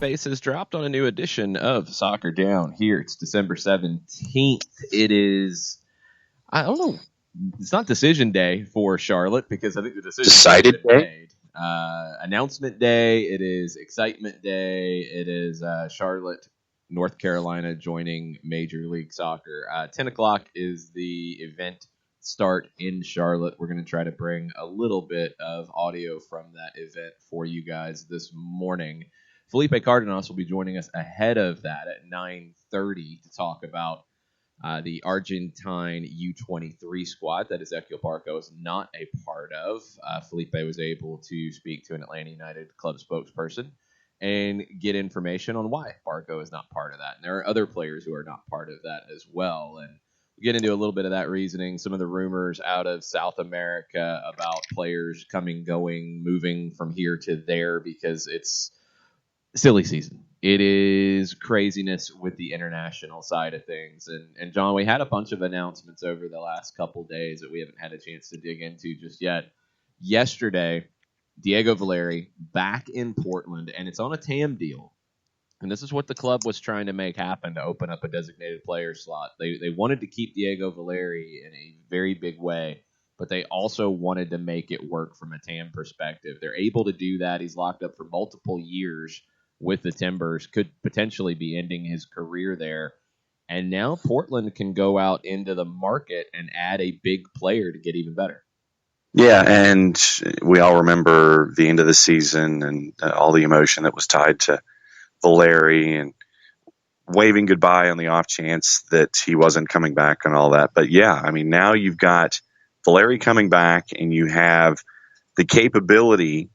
Face has dropped on a new edition of Soccer Down here. It's December 17th. It is, I don't know, it's not decision day for Charlotte because I think the decision Decided has been day? made. Announcement day, it is excitement day, it is Charlotte, North Carolina joining Major League Soccer. 10 o'clock is the event start in Charlotte. We're going to try to bring a little bit of audio from that event for you guys this morning. Felipe Cardenas will be joining us ahead of that at 9:30 to talk about the Argentine U23 squad that Ezequiel Barco is not a part of. Felipe was able to speak to an Atlanta United club spokesperson and get information on why Barco is not part of that. And there are other players who are not part of that as well. And we get into a little bit of that reasoning, some of the rumors out of South America about players coming, going, moving from here to there because it's silly season. It is craziness with the international side of things. And John, we had a bunch of announcements over the last couple days that we haven't had a chance to dig into just yet. Yesterday, Diego Valeri back in Portland, and it's on a TAM deal. And this is what the club was trying to make happen to open up a designated player slot. They wanted to keep Diego Valeri in a very big way, but they also wanted to make it work from a TAM perspective. They're able to do that. He's locked up for multiple years with the Timbers, could potentially be ending his career there. And now Portland can go out into the market and add a big player to get even better. Yeah, and we all remember the end of the season and all the emotion that was tied to Valeri and waving goodbye on the off chance that he wasn't coming back and all that. But yeah, I mean, now you've got Valeri coming back and you have the capability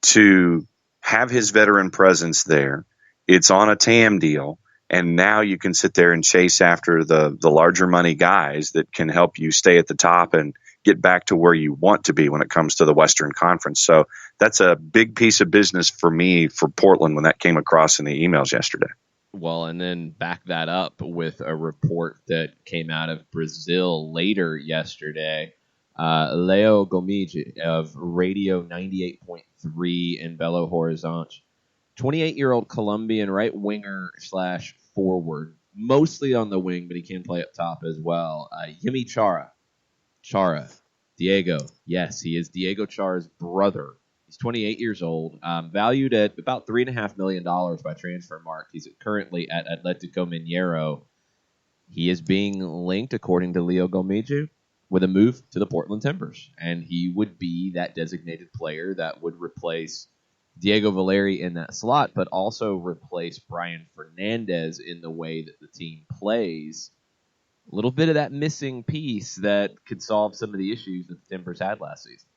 to have his veteran presence there. It's on a TAM deal. And now you can sit there and chase after the larger money guys that can help you stay at the top and get back to where you want to be when it comes to the Western Conference. So that's a big piece of business for me for Portland when that came across in the emails yesterday. Well, and then back that up with a report that came out of Brazil later yesterday. Leo Gomes of Radio 98.3 in Belo Horizonte, 28-year-old Colombian right winger / forward, mostly on the wing, but he can play up top as well. Yimi Chara, Diego. Yes, he is Diego Chara's brother. He's 28 years old, valued at about $3.5 million by Transfermarkt. He's currently at Atletico Mineiro. He is being linked, according to Leo Gomes, with a move to the Portland Timbers, and he would be that designated player that would replace Diego Valeri in that slot, but also replace Brian Fernandez in the way that the team plays. A little bit of that missing piece that could solve some of the issues that the Timbers had last season.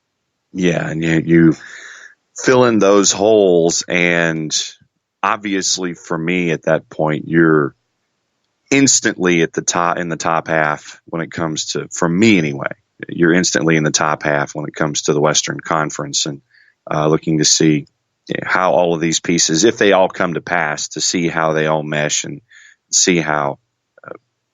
Yeah, and you fill in those holes, and obviously for me at that point, you're instantly at the top in the top half when it comes to, from me anyway, you're instantly in the top half when it comes to the Western Conference, and looking to see how all of these pieces, if they all come to pass, to see how they all mesh and see how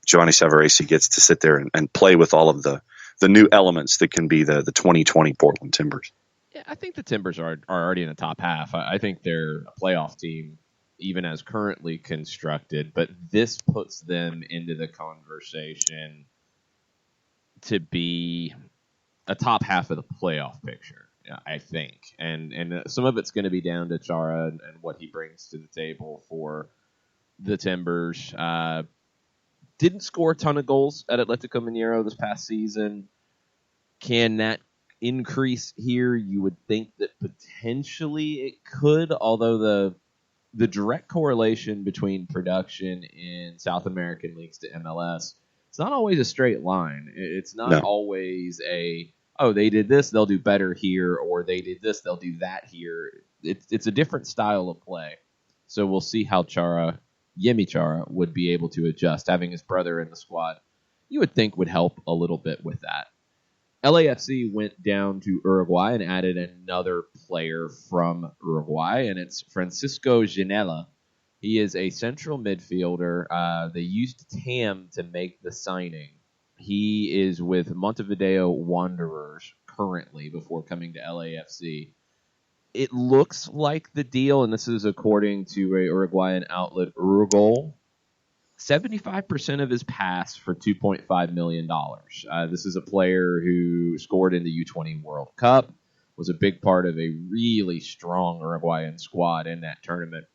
Giovanni Savarese gets to sit there and play with all of the new elements that can be the 2020 Portland Timbers. Yeah, I think the Timbers are already in the top half. I think they're a playoff team, even as currently constructed, but this puts them into the conversation to be a top half of the playoff picture, I think. And some of it's going to be down to Chara and what he brings to the table for the Timbers. Didn't score a ton of goals at Atletico Mineiro this past season. Can that increase here? You would think that potentially it could, although the direct correlation between production in South American leagues to MLS, it's not always a straight line. It's not always they did this, they'll do better here, or they did this, they'll do that here. It's a different style of play. So we'll see how Yemi Chara would be able to adjust. Having his brother in the squad, you would think would help a little bit with that. LAFC went down to Uruguay and added another player from Uruguay, and it's Francisco Ginella. He is a central midfielder. They used TAM to make the signing. He is with Montevideo Wanderers currently before coming to LAFC. It looks like the deal, and this is according to a Uruguayan outlet, Urugol, 75% of his pass for $2.5 million. This is a player who scored in the U20 World Cup, was a big part of a really strong Uruguayan squad in that tournament.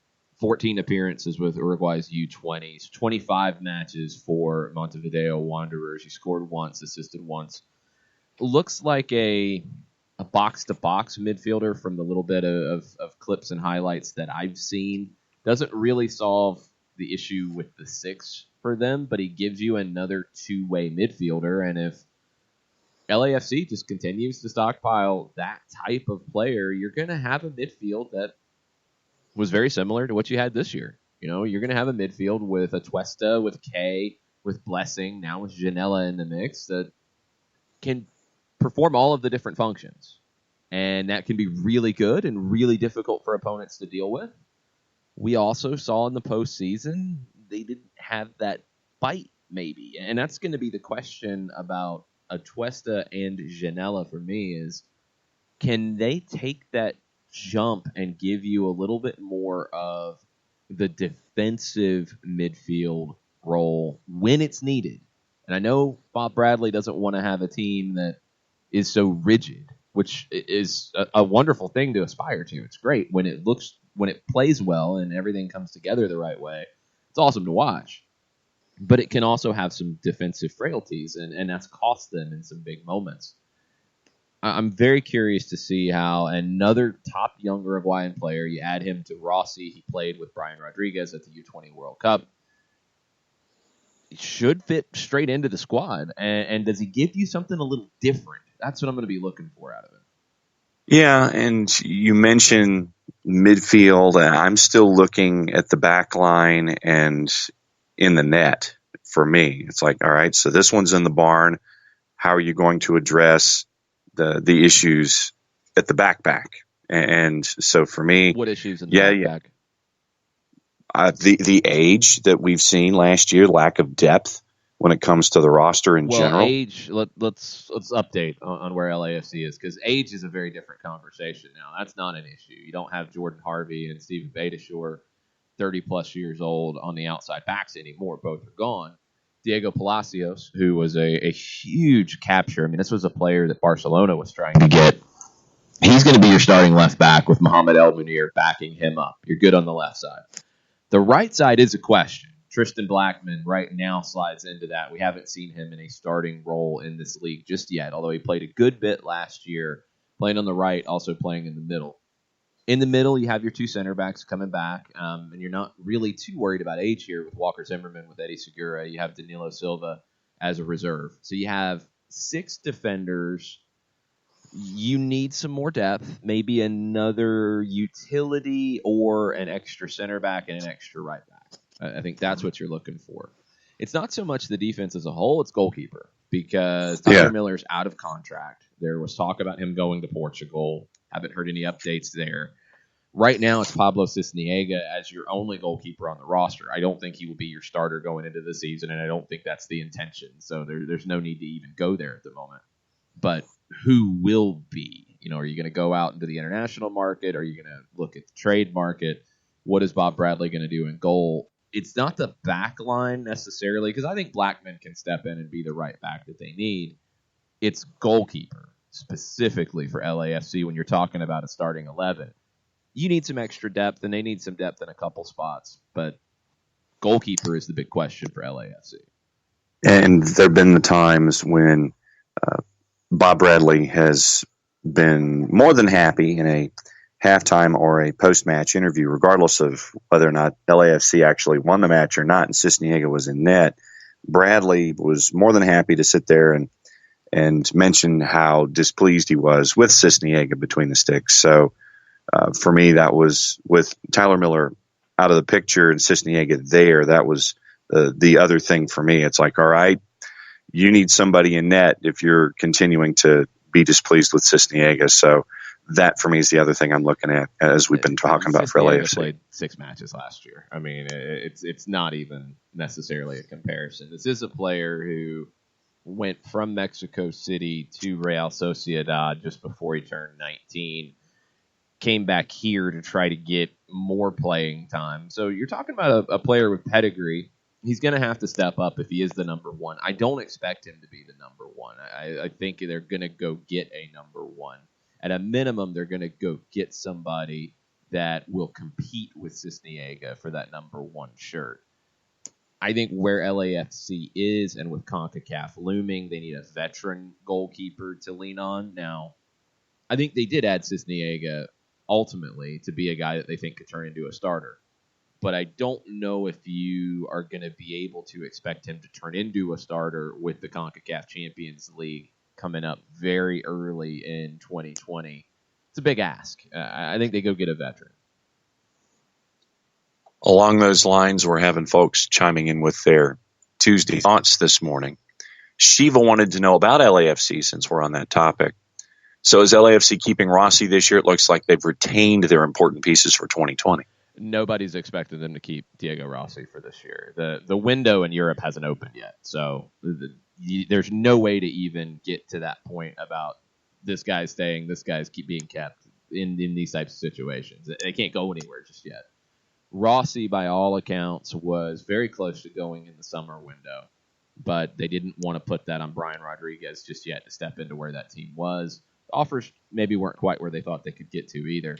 14 appearances with Uruguay's U20s, 25 matches for Montevideo Wanderers. He scored once, assisted once. Looks like a box-to-box midfielder from the little bit of clips and highlights that I've seen. Doesn't really solve the issue with the six for them, but he gives you another two-way midfielder. And if LAFC just continues to stockpile that type of player, you're going to have a midfield that was very similar to what you had this year. You know, you're going to have a midfield with Atuesta, with Kay, with Blessing, now with Janela in the mix that can perform all of the different functions. And that can be really good and really difficult for opponents to deal with. We also saw in the postseason they didn't have that bite, maybe. And that's going to be the question about Atuesta and Janela for me is, can they take that jump and give you a little bit more of the defensive midfield role when it's needed? And I know Bob Bradley doesn't want to have a team that is so rigid, which is a wonderful thing to aspire to. It's great when it plays well and everything comes together the right way. It's awesome to watch. But it can also have some defensive frailties, and that's cost them in some big moments. I'm very curious to see how another top young Uruguayan player, you add him to Rossi, he played with Brian Rodriguez at the U20 World Cup, should fit straight into the squad. And does he give you something a little different? That's what I'm going to be looking for out of him. Yeah, and you mentioned midfield. I'm still looking at the back line and in the net for me. It's like, all right, so this one's in the barn. How are you going to address the issues at the back? And so for me, what issues in the back? The age that we've seen last year, lack of depth when it comes to the roster in general. Age. Let's update on where LAFC is, because age is a very different conversation now. That's not an issue. You don't have Jordan Harvey and Steven Beitashour, 30-plus years old, on the outside backs anymore. Both are gone. Diego Palacios, who was a huge capture. I mean, this was a player that Barcelona was trying to get. He's going to be your starting left back with Mohamed El Munir backing him up. You're good on the left side. The right side is a question. Tristan Blackman right now slides into that. We haven't seen him in a starting role in this league just yet, although he played a good bit last year, playing on the right, also playing in the middle. In the middle, you have your two center backs coming back, and you're not really too worried about age here with Walker Zimmerman, with Eddie Segura. You have Danilo Silva as a reserve. So you have 6 defenders. You need some more depth, maybe another utility or an extra center back and an extra right back. I think that's what you're looking for. It's not so much the defense as a whole, it's goalkeeper, because Tyler Miller's out of contract. There was talk about him going to Portugal. Haven't heard any updates there. Right now, it's Pablo Cisniega as your only goalkeeper on the roster. I don't think he will be your starter going into the season, and I don't think that's the intention. So there's no need to even go there at the moment. But who will be? You know, are you going to go out into the international market? Are you going to look at the trade market? What is Bob Bradley going to do in goal? It's not the back line necessarily, because I think Blackman can step in and be the right back that they need. It's goalkeeper, specifically for LAFC when you're talking about a starting 11. You need some extra depth, and they need some depth in a couple spots. But goalkeeper is the big question for LAFC. And there have been the times when Bob Bradley has been more than happy in a halftime or a post-match interview, regardless of whether or not LAFC actually won the match or not, and Cisniega was in net. Bradley was more than happy to sit there and mention how displeased he was with Cisniega between the sticks. So for me, that was, with Tyler Miller out of the picture and Cisniega there, that was the other thing for me. It's like, all right, you need somebody in net if you're continuing to be displeased with Cisniega. So that for me is the other thing I'm looking at, as we've been talking about for LAFC. Played 6 matches last year. I mean, it's not even necessarily a comparison. This is a player who went from Mexico City to Real Sociedad just before he turned 19. came back here to try to get more playing time. So you're talking about a player with pedigree. He's going to have to step up if he is the number one. I don't expect him to be the number one. I think they're going to go get a number one. At a minimum, they're going to go get somebody that will compete with Cisniega for that number one shirt. I think where LAFC is, and with CONCACAF looming, they need a veteran goalkeeper to lean on. Now, I think they did add Cisniega ultimately to be a guy that they think could turn into a starter. But I don't know if you are going to be able to expect him to turn into a starter with the CONCACAF Champions League coming up very early in 2020. It's a big ask. I think they go get a veteran. Along those lines, we're having folks chiming in with their Tuesday thoughts this morning. Shiva wanted to know about LAFC since we're on that topic. So is LAFC keeping Rossi this year? It looks like they've retained their important pieces for 2020. Nobody's expected them to keep Diego Rossi for this year. The window in Europe hasn't opened yet, so there's no way to even get to that point about this guy's staying, this guy's being kept in these types of situations. They can't go anywhere just yet. Rossi, by all accounts, was very close to going in the summer window, but they didn't want to put that on Brian Rodriguez just yet to step into where that team was. The offers maybe weren't quite where they thought they could get to either.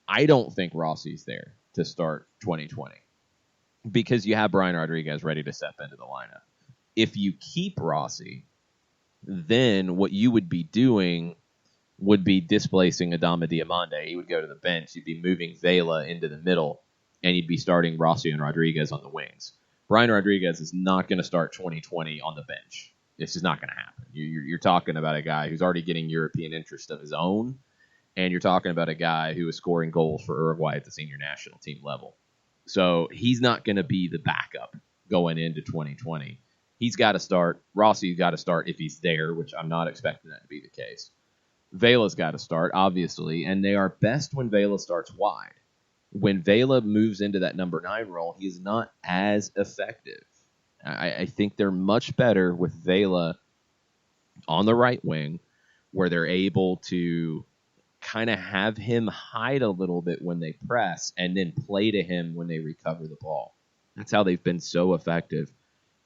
I don't think Rossi's there to start 2020 because you have Brian Rodriguez ready to step into the lineup. If you keep Rossi, then what you would be doing would be displacing Adama Diomande. He would go to the bench. You'd be moving Vela into the middle, and you'd be starting Rossi and Rodriguez on the wings. Brian Rodriguez is not going to start 2020 on the bench. This is not going to happen. You're talking about a guy who's already getting European interest of his own, and you're talking about a guy who is scoring goals for Uruguay at the senior national team level. So he's not going to be the backup going into 2020. He's got to start. Rossi's got to start if he's there, which I'm not expecting that to be the case. Vela's got to start, obviously, and they are best when Vela starts wide. When Vela moves into that number 9 role, he is not as effective. I think they're much better with Vela on the right wing, where they're able to kind of have him hide a little bit when they press and then play to him when they recover the ball. That's how they've been so effective.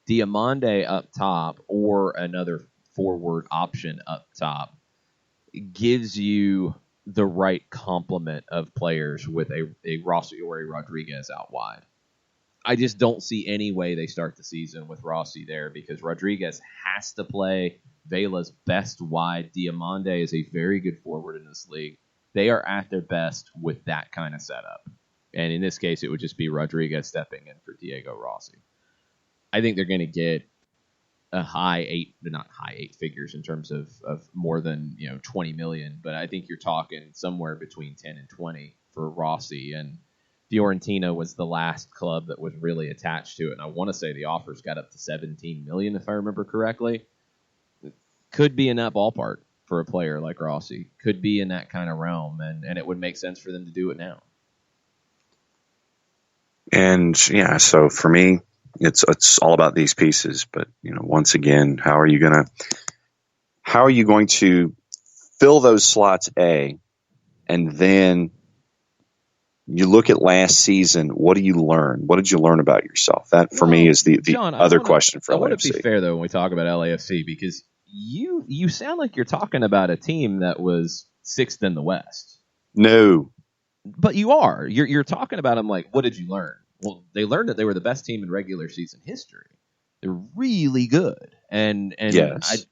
Diomande up top or another forward option up top gives you the right complement of players with a Rossi or a Rodriguez out wide. I just don't see any way they start the season with Rossi there because Rodriguez has to play Vela's best wide. Diomande is a very good forward in this league. They are at their best with that kind of setup. And in this case, it would just be Rodriguez stepping in for Diego Rossi. I think they're going to get a not high eight figures in terms of more than 20 million, but I think you're talking somewhere between 10 and 20 for Rossi. And Fiorentina was the last club that was really attached to it, and I want to say the offers got up to 17 million if I remember correctly. It could be in that ballpark for a player like Rossi. Could be in that kind of realm, and it would make sense for them to do it now. And yeah, so for me, it's all about these pieces. But once again, how are you going to fill those slots? A, and then you look at last season. What do you learn? What did you learn about yourself? That for me is the John, other question for LAFC. I want to be fair though when we talk about LAFC because you sound like you're talking about a team that was 6th in the West. No, but you are. You're talking about them like, what did you learn? Well, they learned that they were the best team in regular season history. They're really good. And yes.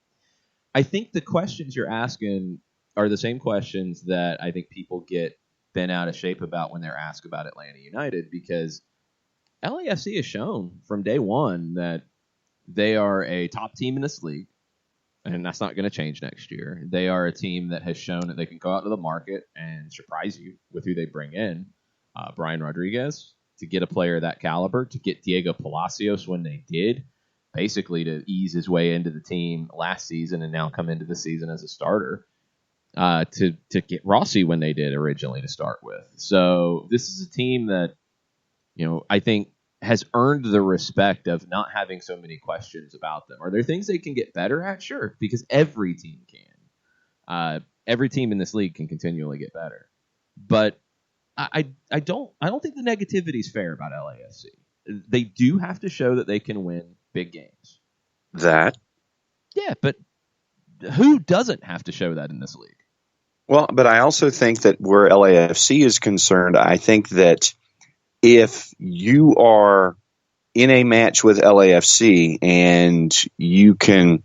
I think the questions you're asking are the same questions that I think people get bent out of shape about when they're asked about Atlanta United, because LAFC has shown from day one that they are a top team in this league, and that's not going to change next year. They are a team that has shown that they can go out to the market and surprise you with who they bring in. Brian Rodriguez, to get a player that caliber, to get Diego Palacios when they did, basically to ease his way into the team last season and now come into the season as a starter, to get Rossi when they did originally to start with. So this is a team that, I think has earned the respect of not having so many questions about them. Are there things they can get better at? Sure, because every team can. Every team in this league can continually get better. But I don't think the negativity is fair about LAFC. They do have to show that they can win big games. That. Yeah, but who doesn't have to show that in this league? Well, but I also think that where LAFC is concerned, I think that if you are in a match with LAFC and you can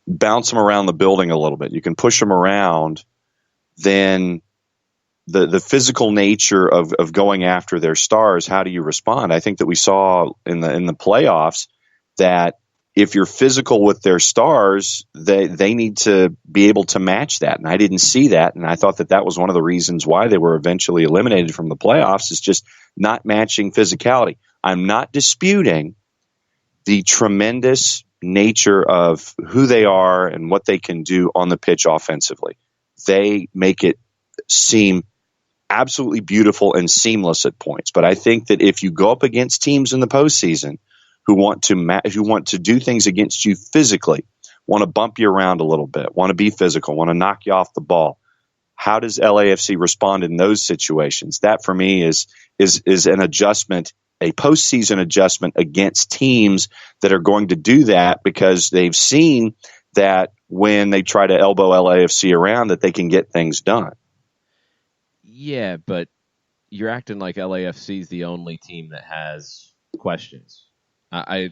bounce them around the building a little bit, you can push them around, then the physical nature of going after their stars, how do you respond? I think that we saw in the playoffs that if you're physical with their stars, they need to be able to match that. And I didn't see that. And I thought that was one of the reasons why they were eventually eliminated from the playoffs, is just not matching physicality. I'm not disputing the tremendous nature of who they are and what they can do on the pitch offensively. They make it seem absolutely beautiful and seamless at points. But I think that if you go up against teams in the postseason who want to do things against you physically, want to bump you around a little bit, want to be physical, want to knock you off the ball, how does LAFC respond in those situations? That for me is an adjustment, a postseason adjustment against teams that are going to do that, because they've seen that when they try to elbow LAFC around, that they can get things done. Yeah, but you're acting like LAFC is the only team that has questions. I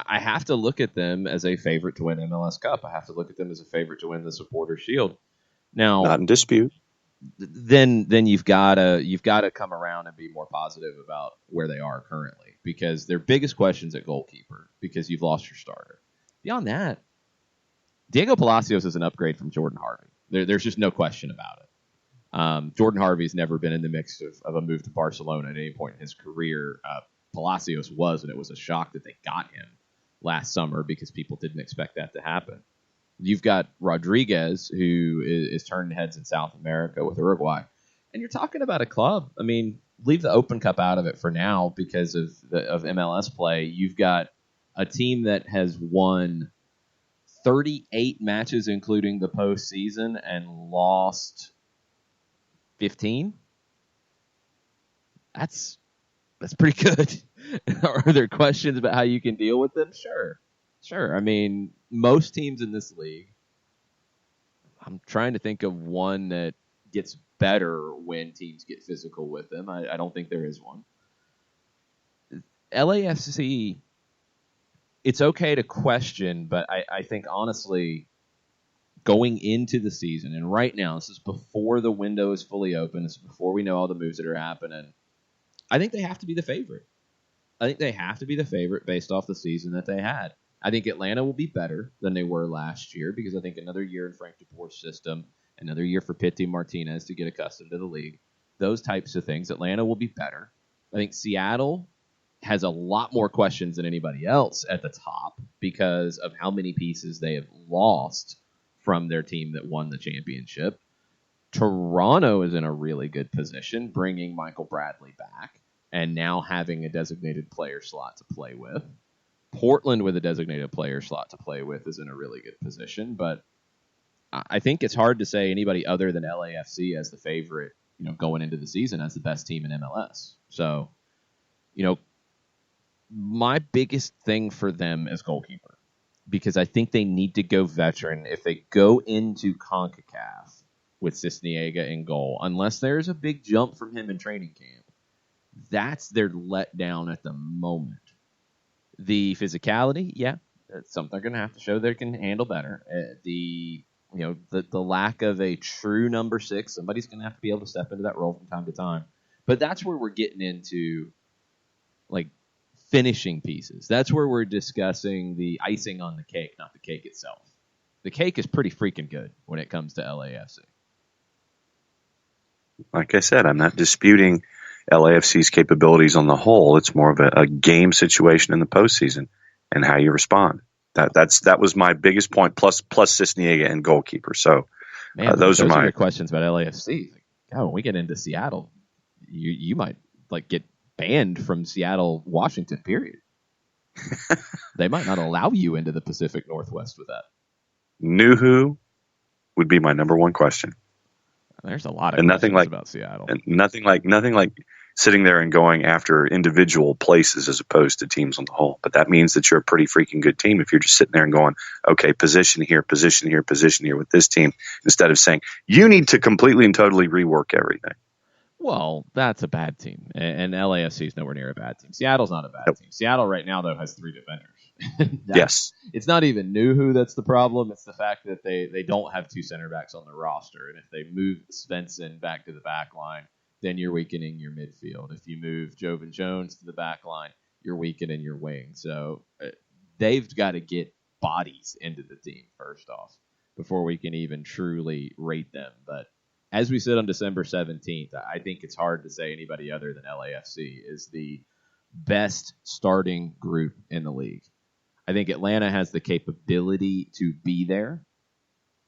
have to look at them as a favorite to win MLS Cup. I have to look at them as a favorite to win the Supporter Shield. Now, not in dispute. Then you've got to come around and be more positive about where they are currently, because their biggest question's at goalkeeper, because you've lost your starter. Beyond that, Diego Palacios is an upgrade from Jordan Harvey. There's just no question about it. Jordan Harvey's never been in the mix of a move to Barcelona at any point in his career. Palacios was, and it was a shock that they got him last summer, because people didn't expect that to happen. You've got Rodriguez, who is turning heads in South America with Uruguay. And you're talking about a club. I mean, leave the Open Cup out of it for now because of MLS play. You've got a team that has won 38 matches, including the postseason, and lost 15. That's pretty good. Are there questions about how you can deal with them? Sure. I mean, most teams in this league, I'm trying to think of one that gets better when teams get physical with them. I don't think there is one. LAFC, it's okay to question, but I think honestly, going into the season, and right now, this is before the window is fully open, this is before we know all the moves that are happening, I think they have to be the favorite. I think they have to be the favorite based off the season that they had. I think Atlanta will be better than they were last year, because I think another year in Frank de Boer's system, another year for Pity Martinez to get accustomed to the league, those types of things, Atlanta will be better. I think Seattle has a lot more questions than anybody else at the top because of how many pieces they have lost from their team that won the championship. Toronto is in a really good position, bringing Michael Bradley back and now having a designated player slot to play with. Portland with a designated player slot to play with is in a really good position, but I think it's hard to say anybody other than LAFC as the favorite, going into the season as the best team in MLS. So, my biggest thing for them is goalkeeper, because I think they need to go veteran. If they go into CONCACAF with Cisniega in goal, unless there's a big jump from him in training camp, that's their letdown at the moment. The physicality, yeah, that's something they're going to have to show they can handle better. The lack of a true number 6, somebody's going to have to be able to step into that role from time to time. But that's where we're getting into like finishing pieces. That's where we're discussing the icing on the cake, not the cake itself. The cake is pretty freaking good when it comes to LAFC. Like I said, I'm not disputing LAFC's capabilities on the whole. It's more of a game situation in the postseason and how you respond. That was my biggest point. Plus Cisniega and goalkeeper. So those are my questions about LAFC. God, when we get into Seattle, you might get banned from Seattle, Washington. Period. They might not allow you into the Pacific Northwest with that. Nuhu would be my number one question. There's a lot of And questions about Seattle. And nothing like sitting there and going after individual places as opposed to teams on the whole. But that means that you're a pretty freaking good team if you're just sitting there and going, okay, position here, position here, position here with this team, instead of saying you need to completely and totally rework everything. Well, that's a bad team, and LAFC is nowhere near a bad team. Seattle's not a bad team. Seattle right now, though, has 3 defenders. Yes. It's not even Nuhu that's the problem. It's the fact that they don't have 2 center backs on the roster, and if they move Svensson back to the back line, then you're weakening your midfield. If you move Jovan Jones to the back line, you're weakening your wing. So they've got to get bodies into the team, first off, before we can even truly rate them. But as we said on December 17th, I think it's hard to say anybody other than LAFC is the best starting group in the league. I think Atlanta has the capability to be there,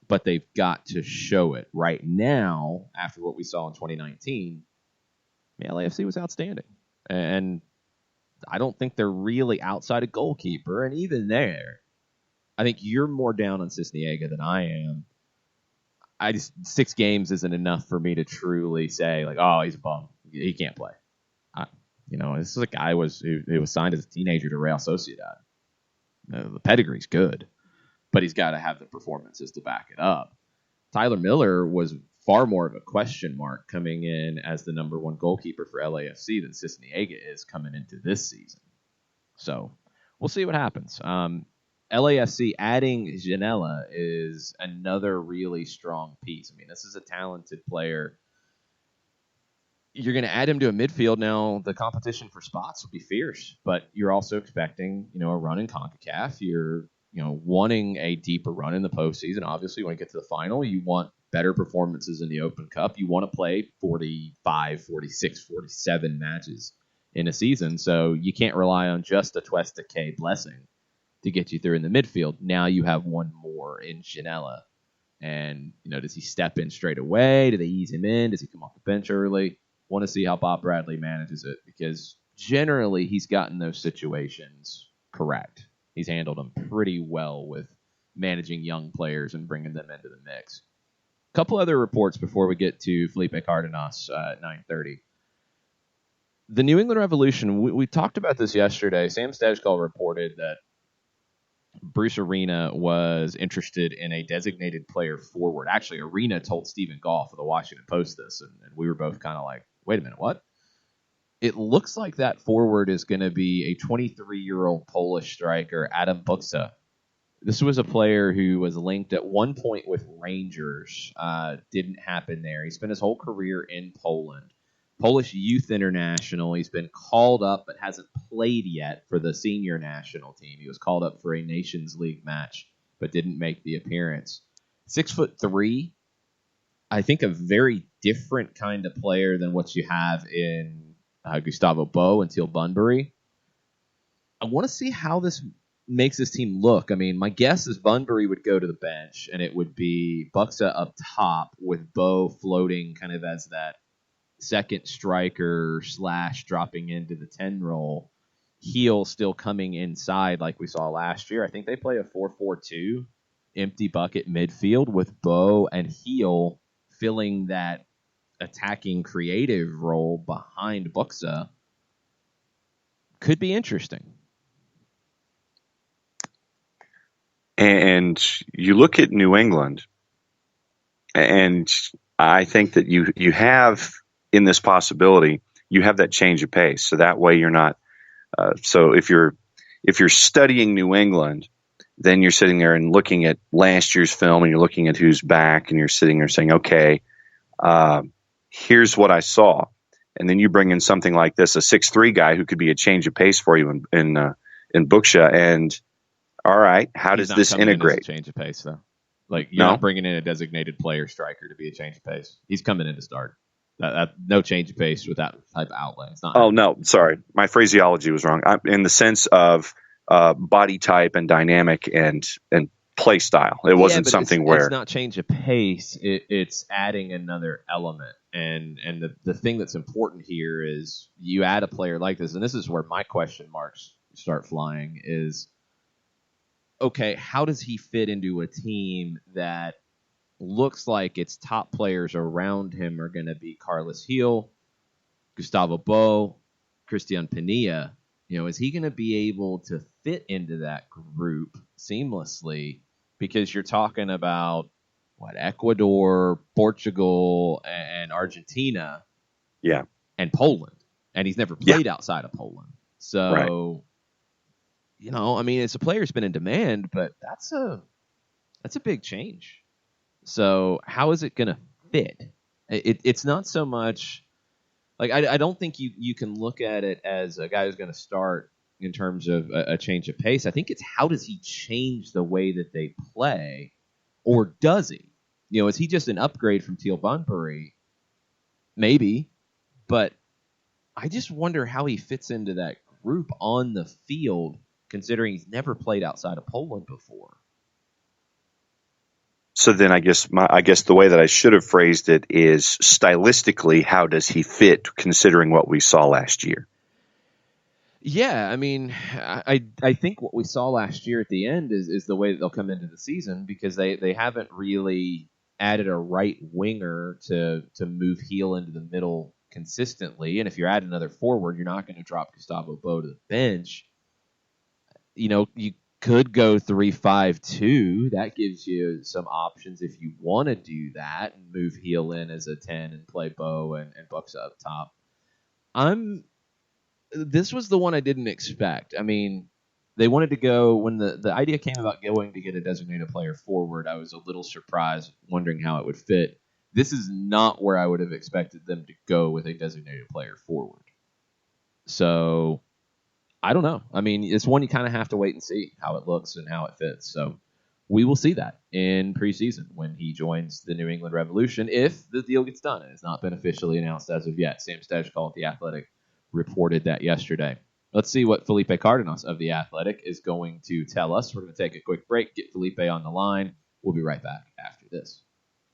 but they've got to show it. Right now, after what we saw in 2019, LAFC was outstanding. And I don't think they're really outside a goalkeeper. And even there, I think you're more down on Cisniega than I am. 6 games isn't enough for me to truly say, like, oh, he's a bum. He can't play. This is a guy who was signed as a teenager to Real Sociedad. The pedigree's good, but he's got to have the performances to back it up. Tyler Miller was far more of a question mark coming in as the number 1 goalkeeper for LAFC than Cisniega is coming into this season. So we'll see what happens. LAFC adding Janela is another really strong piece. I mean, this is a talented player. You're going to add him to a midfield now. The competition for spots will be fierce, but you're also expecting, a run in CONCACAF. You're, wanting a deeper run in the postseason. Obviously, when you get to the final, you want better performances in the Open Cup. You want to play 45, 46, 47 matches in a season, so you can't rely on just a Tuesta K blessing to get you through in the midfield. Now you have one more in Janela. And, does he step in straight away? Do they ease him in? Does he come off the bench early? Want to see how Bob Bradley manages it, because generally he's gotten those situations correct. He's handled them pretty well with managing young players and bringing them into the mix. A couple other reports before we get to Felipe Cardenas at 9:30. The New England Revolution, we talked about this yesterday. Sam Stejskal reported that Bruce Arena was interested in a designated player forward. Actually, Arena told Stephen Goff of the Washington Post this, and we were both kind of like, wait a minute, what? It looks like that forward is going to be a 23-year-old Polish striker, Adam Buksa. This was a player who was linked at one point with Rangers. Didn't happen there. He spent his whole career in Poland. Polish youth international. He's been called up but hasn't played yet for the senior national team. He was called up for a Nations League match but didn't make the appearance. 6'3", I think a very different kind of player than what you have in Gustavo Bo and Teal Bunbury. I want to see how this makes this team look. I mean, my guess is Bunbury would go to the bench and it would be Buksa up top with Bo floating kind of as that second striker / dropping into the 10 role. Heel still coming inside like we saw last year. I think they play a 4-4-2, empty bucket midfield with Bo and Heel filling that attacking creative role behind Buksa. Could be interesting. And you look at New England, and I think that you have in this possibility, you have that change of pace. So that way you're not. So if you're studying New England, then you're sitting there and looking at last year's film, and you're looking at who's back, and you're sitting there saying, okay, here's what I saw. And then you bring in something like this, a 6'3" guy who could be a change of pace for you in Buksa. And all right, how does this integrate? Change of pace, though. Like you're not bringing in a designated player striker to be a change of pace. He's coming in to start. No change of pace with that type of outlay. It's not. Oh no, sorry, my phraseology was wrong. In the sense of body type and dynamic and play style. It wasn't something where it's not change of pace. It's adding another element. And the thing that's important here is you add a player like this, and this is where my question marks start flying. Is okay, how does he fit into a team that looks like its top players around him are going to be Carlos Gil, Gustavo Bo, Christian Pinilla. Is he going to be able to fit into that group seamlessly? Because you're talking about Ecuador, Portugal, and Argentina, and Poland, and he's never played outside of Poland. So, it's a player who's been in demand, but that's a big change. So how is it going to fit? It's not so much like I don't think you can look at it as a guy who's going to start in terms of a change of pace. I think it's how does he change the way that they play, or does he? Is he just an upgrade from Teal Bunbury? Maybe, but I just wonder how he fits into that group on the field, considering he's never played outside of Poland before. So then I guess the way that I should have phrased it is stylistically, how does he fit considering what we saw last year? Yeah, I think what we saw last year at the end is the way that they'll come into the season, because they haven't really added a right winger to move Gil into the middle consistently. And if you're adding another forward, you're not going to drop Gustavo Bo to the bench. You could go 3-5-2. That gives you some options if you want to do that and move Gil in as a 10 and play Bo and Bucks up top. This was the one I didn't expect. They wanted to go when the idea came about going to get a designated player forward. I was a little surprised, wondering how it would fit. This is not where I would have expected them to go with a designated player forward. So I don't know. It's one you kind of have to wait and see how it looks and how it fits. So we will see that in preseason when he joins the New England Revolution, if the deal gets done. It has not been officially announced as of yet. Sam Stejskal at The Athletic reported that yesterday. Let's see what Felipe Cardenas of The Athletic is going to tell us. We're going to take a quick break, get Felipe on the line. We'll be right back after this.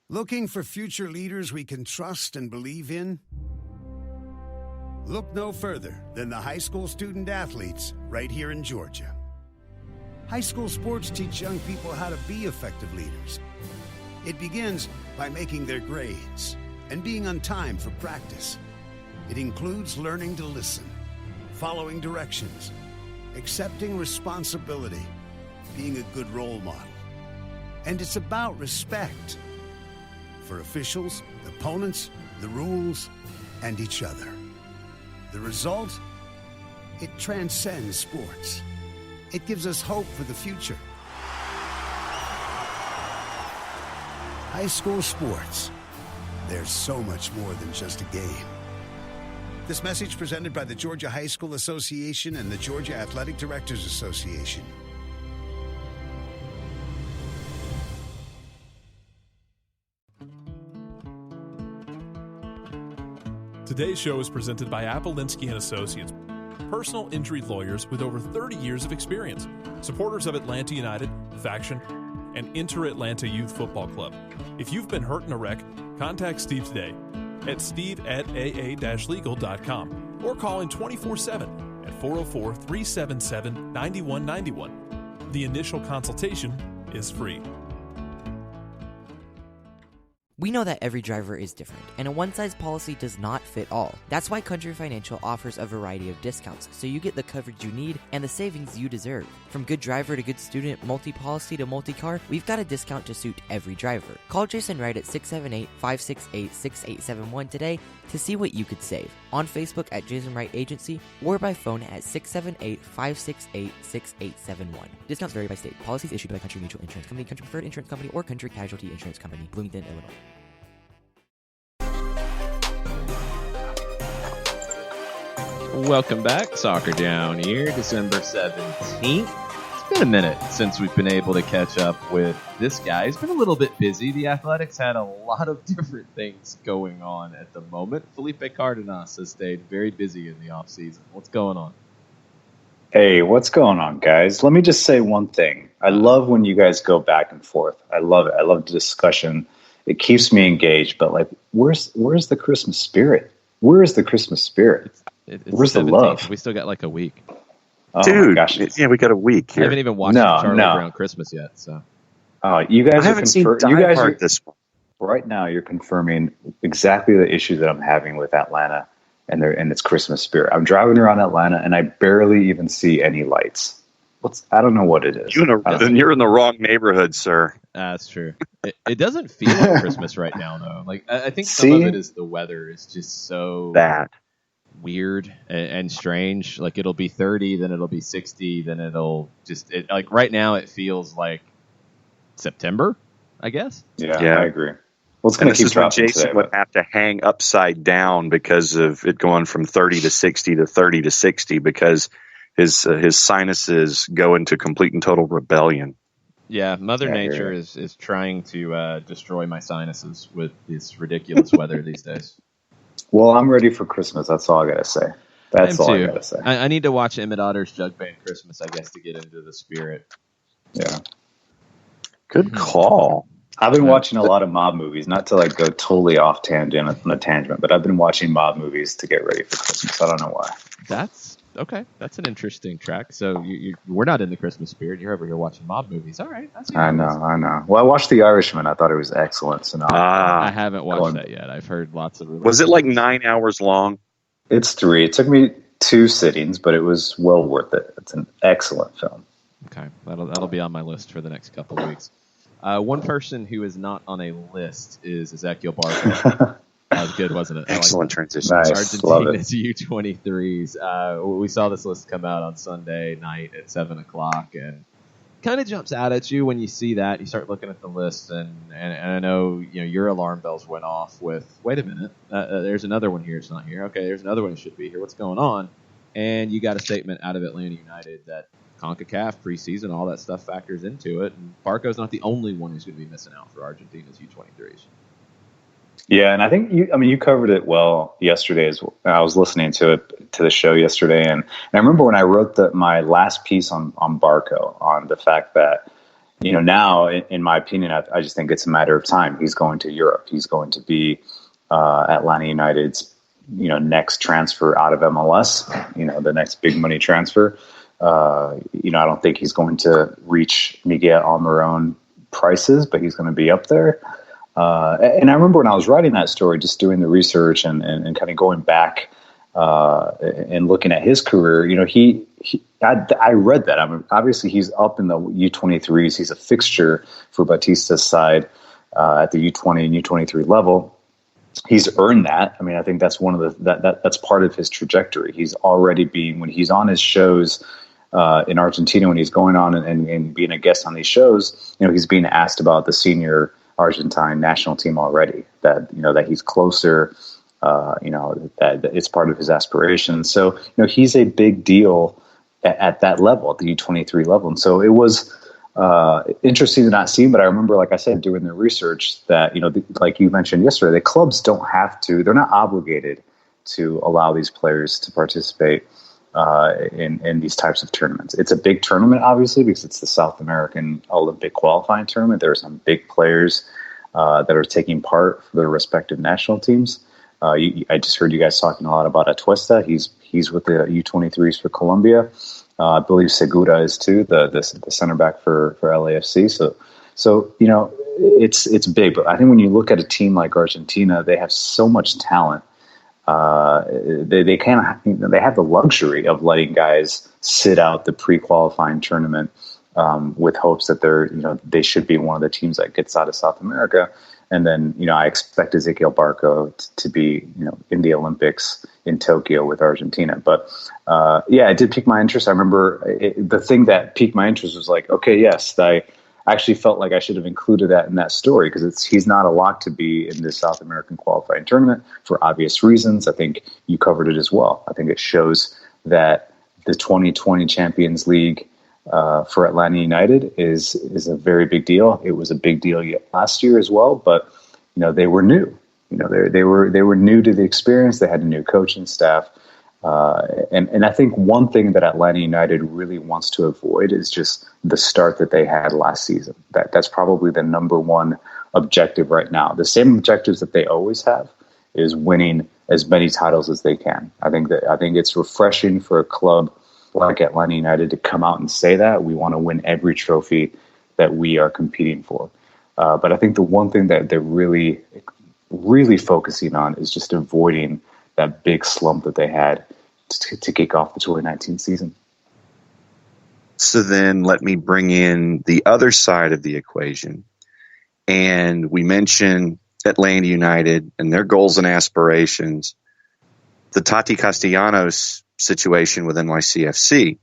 Looking for future leaders we can trust and believe in? Look no further than the high school student athletes right here in Georgia. High school sports teach young people how to be effective leaders. It begins by making their grades and being on time for practice. It includes learning to listen, following directions, accepting responsibility, being a good role model. And it's about respect for officials, opponents, the rules, and each other. The result? It transcends sports. It gives us hope for the future. High school sports. There's so much more than just a game. This message presented by the Georgia High School Association and the Georgia Athletic Directors Association. Today's show is presented by Appolinsky & Associates, personal injury lawyers with over 30 years of experience, supporters of Atlanta United, Faction, and Inter-Atlanta Youth Football Club. If you've been hurt in a wreck, contact Steve today at steve@aa-legal.com or call in 24/7 at 404-377-9191. The initial consultation is free. We know that every driver is different, and a one-size policy does not fit all. That's why Country Financial offers a variety of discounts, so you get the coverage you need and the savings you deserve. From good driver to good student, multi-policy to multi-car, we've got a discount to suit every driver. Call Jason Wright at 678-568-6871 today to see what you could save. On Facebook at Jason Wright Agency or by phone at 678-568-6871. Discounts vary by state. Policies issued by Country Mutual Insurance Company, Country Preferred Insurance Company, or Country Casualty Insurance Company, Bloomington, Illinois. Welcome back. Soccer Down here, December 17th. It's been a minute since we've been able to catch up with this guy. He's been a little bit busy. The Athletics had a lot of different things going on at the moment. Felipe Cardenas has stayed very busy in the offseason. What's going on? Hey, what's going on, guys? Let me just say one thing. I love when you guys go back and forth. I love it. I love the discussion. It keeps me engaged. But, like, where's the Christmas spirit? Where is the Christmas spirit? It's Where's 17th. the love? We still got like a week. Oh, Dude, my gosh. yeah, we got a week I here. haven't even watched Charlie Brown Christmas yet. So You guys I haven't seen Die you guys Hard are, this one. right now. You're confirming exactly the issue that I'm having with Atlanta and its Christmas spirit. I'm driving around Atlanta and I barely even see any lights. I don't know what it is. Then you're in the wrong neighborhood, sir. That's true. It doesn't feel like Christmas right now, though. Like I think some of it is the weather is just so weird and strange. Like it'll be 30, then it'll be 60, then it'll just like right now it feels like September, I guess. Yeah. I agree. Well, it's going to keep dropping. Jason would have to hang upside down because of it going from 30 to 60 to 30 to 60 because his sinuses go into complete and total rebellion. Yeah, Mother Nature is trying to destroy my sinuses with this ridiculous weather these days. Well, I'm ready for Christmas. That's all I got to say. That's all I got to say. I need to watch Emmett Otter's Jug Band Christmas, I guess, to get into the spirit. Yeah. Good call. I've been watching a lot of mob movies, not to like go totally off tangent on a tangent, but I've been watching mob movies to get ready for Christmas. I don't know why. That's okay. That's an interesting track. So we're not in the Christmas spirit. You're over here watching mob movies. All right. I know. Well, I watched The Irishman. I thought it was excellent. So now I haven't watched that yet. I've heard lots of. Was it like 9 hours long? It's 3. It took me 2 sittings, but it was well worth it. It's an excellent film. Okay, that'll be on my list for the next couple of weeks. One person who is not on a list is Ezekiel Barco. That was good, wasn't it? Excellent transition. Nice. Argentina's U23s. We saw this list come out on Sunday night at 7 o'clock, and kind of jumps out at you when you see that. You start looking at the list, and I know your alarm bells went off with, wait a minute, there's another one here. It's not here. Okay, there's another one that should be here. What's going on? And you got a statement out of Atlanta United that CONCACAF, preseason, all that stuff factors into it. And Barco's not the only one who's going to be missing out for Argentina's U23s. Yeah, and I think you covered it well yesterday. I was listening to the show yesterday, and I remember when I wrote my last piece on Barco, on the fact that now, in my opinion, I just think it's a matter of time. He's going to Europe. He's going to be Atlanta United's next transfer out of MLS. The next big money transfer. I don't think he's going to reach Miguel Almiron prices, but he's going to be up there. And I remember when I was writing that story, just doing the research and kind of going back and looking at his career, I read that. I mean, obviously he's up in the U23s. He's a fixture for Batista's side at the U20 and U23 level. He's earned that. I mean, I think that's one of that's part of his trajectory. He's already when he's on his shows in Argentina, when he's going on and being a guest on these shows, he's being asked about the senior Argentine national team already, that he's closer, that it's part of his aspirations. So, he's a big deal at that level, at the U23 level. And so it was interesting to not see, but I remember, like I said, doing the research that, like you mentioned yesterday, the clubs they're not obligated to allow these players to participate in these types of tournaments. It's a big tournament, obviously, because it's the South American Olympic qualifying tournament. There are some big players that are taking part for their respective national teams. I just heard you guys talking a lot about Atuesta. He's with the U23s for Colombia. I believe Segura is too, the center back for LAFC. So it's big. But I think when you look at a team like Argentina, they have so much talent. They have the luxury of letting guys sit out the pre-qualifying tournament with hopes that they should be one of the teams that gets out of South America. And then, I expect Ezekiel Barco to be, in the Olympics in Tokyo with Argentina. But, it did pique my interest. I remember the thing that piqued my interest was like, okay, yes, I actually felt like I should have included that in that story because he's not a lock to be in the South American qualifying tournament for obvious reasons. I think you covered it as well. I think it shows that the 2020 Champions League for Atlanta United is a very big deal. It was a big deal last year as well, but they were new. They were new to the experience. They had a new coaching staff, and I think one thing that Atlanta United really wants to avoid is just the start that they had last season. That's probably the number one objective right now. The same objectives that they always have is winning as many titles as they can. I think it's refreshing for a club like Atlanta United to come out and say that we want to win every trophy that we are competing for. But I think the one thing that they're really, really focusing on is just avoiding that big slump that they had to kick off the 2019 season. So then let me bring in the other side of the equation. And we mentioned Atlanta United and their goals and aspirations. The Tati Castellanos situation with NYCFC.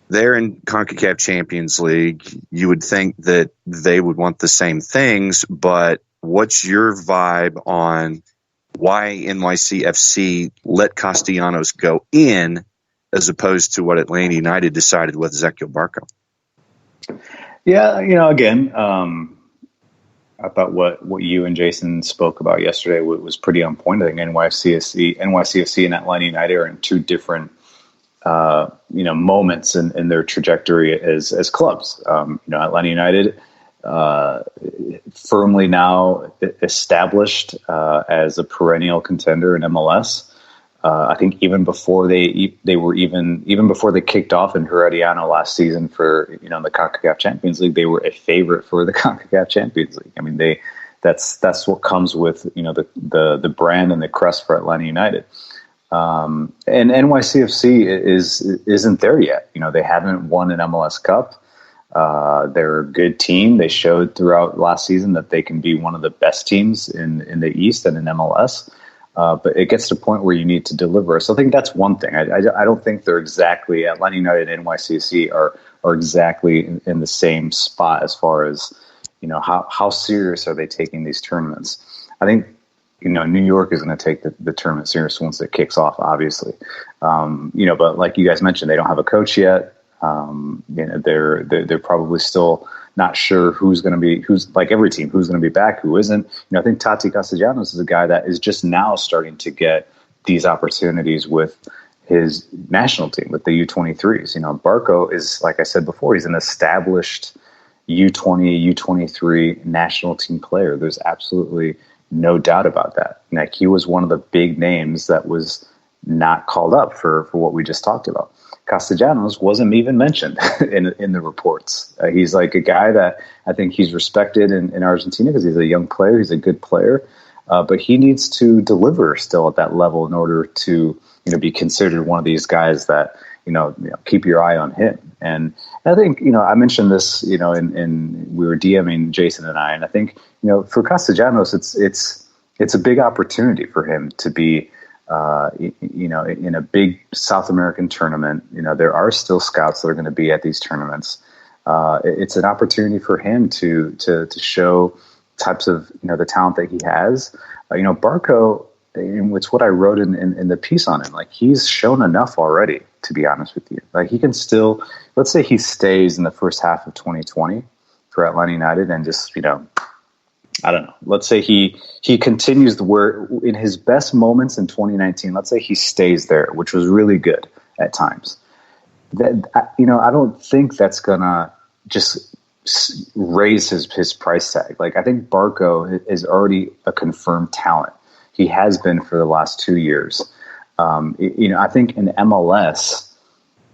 They're in CONCACAF Champions League. You would think that they would want the same things, but what's your vibe on why NYCFC let Castellanos go in as opposed to what Atlanta United decided with Ezequiel Barco? Yeah, again, I thought what you and Jason spoke about yesterday was pretty on point. I think NYCFC and Atlanta United are in two different moments in their trajectory as clubs. Atlanta United firmly now established as a perennial contender in MLS. I think even before they kicked off in Herediano last season for the CONCACAF Champions League, they were a favorite for the CONCACAF Champions League. I mean, that's what comes with the brand and the crest for Atlanta United. And NYCFC isn't there yet. They haven't won an MLS Cup. They're a good team. They showed throughout last season that they can be one of the best teams in the East and in MLS. But it gets to a point where you need to deliver. So I think that's one thing. I don't think they're exactly, Atlanta United and NYCFC are exactly in the same spot as far as, how serious are they taking these tournaments? I think, New York is going to take the tournament serious once it kicks off, obviously. But like you guys mentioned, they don't have a coach yet. They're probably still not sure who's like every team, who's going to be back, who isn't. I think Tati Castellanos is a guy that is just now starting to get these opportunities with his national team, with the U23s. Barco is, like I said before, he's an established U20, U23 national team player. There's absolutely no doubt about that. Like, he was one of the big names that was not called up for what we just talked about. Castellanos wasn't even mentioned in the reports. He's like a guy that I think he's respected in Argentina because he's a young player. He's a good player, but he needs to deliver still at that level in order to be considered one of these guys that keep your eye on him. And I think I mentioned this we were DMing Jason and I think for Castellanos it's a big opportunity for him to be. In a big South American tournament, there are still scouts that are going to be at these tournaments. It's an opportunity for him to show types of, the talent that he has. Barco, it's what I wrote in the piece on him. Like, he's shown enough already, to be honest with you. Like, he can still, let's say he stays in the first half of 2020 for Atlanta United and just, I don't know. Let's say he continues the work in his best moments in 2019. Let's say he stays there, which was really good at times. That I don't think that's gonna just raise his price tag. Like, I think Barco is already a confirmed talent. He has been for the last 2 years. I think in MLS,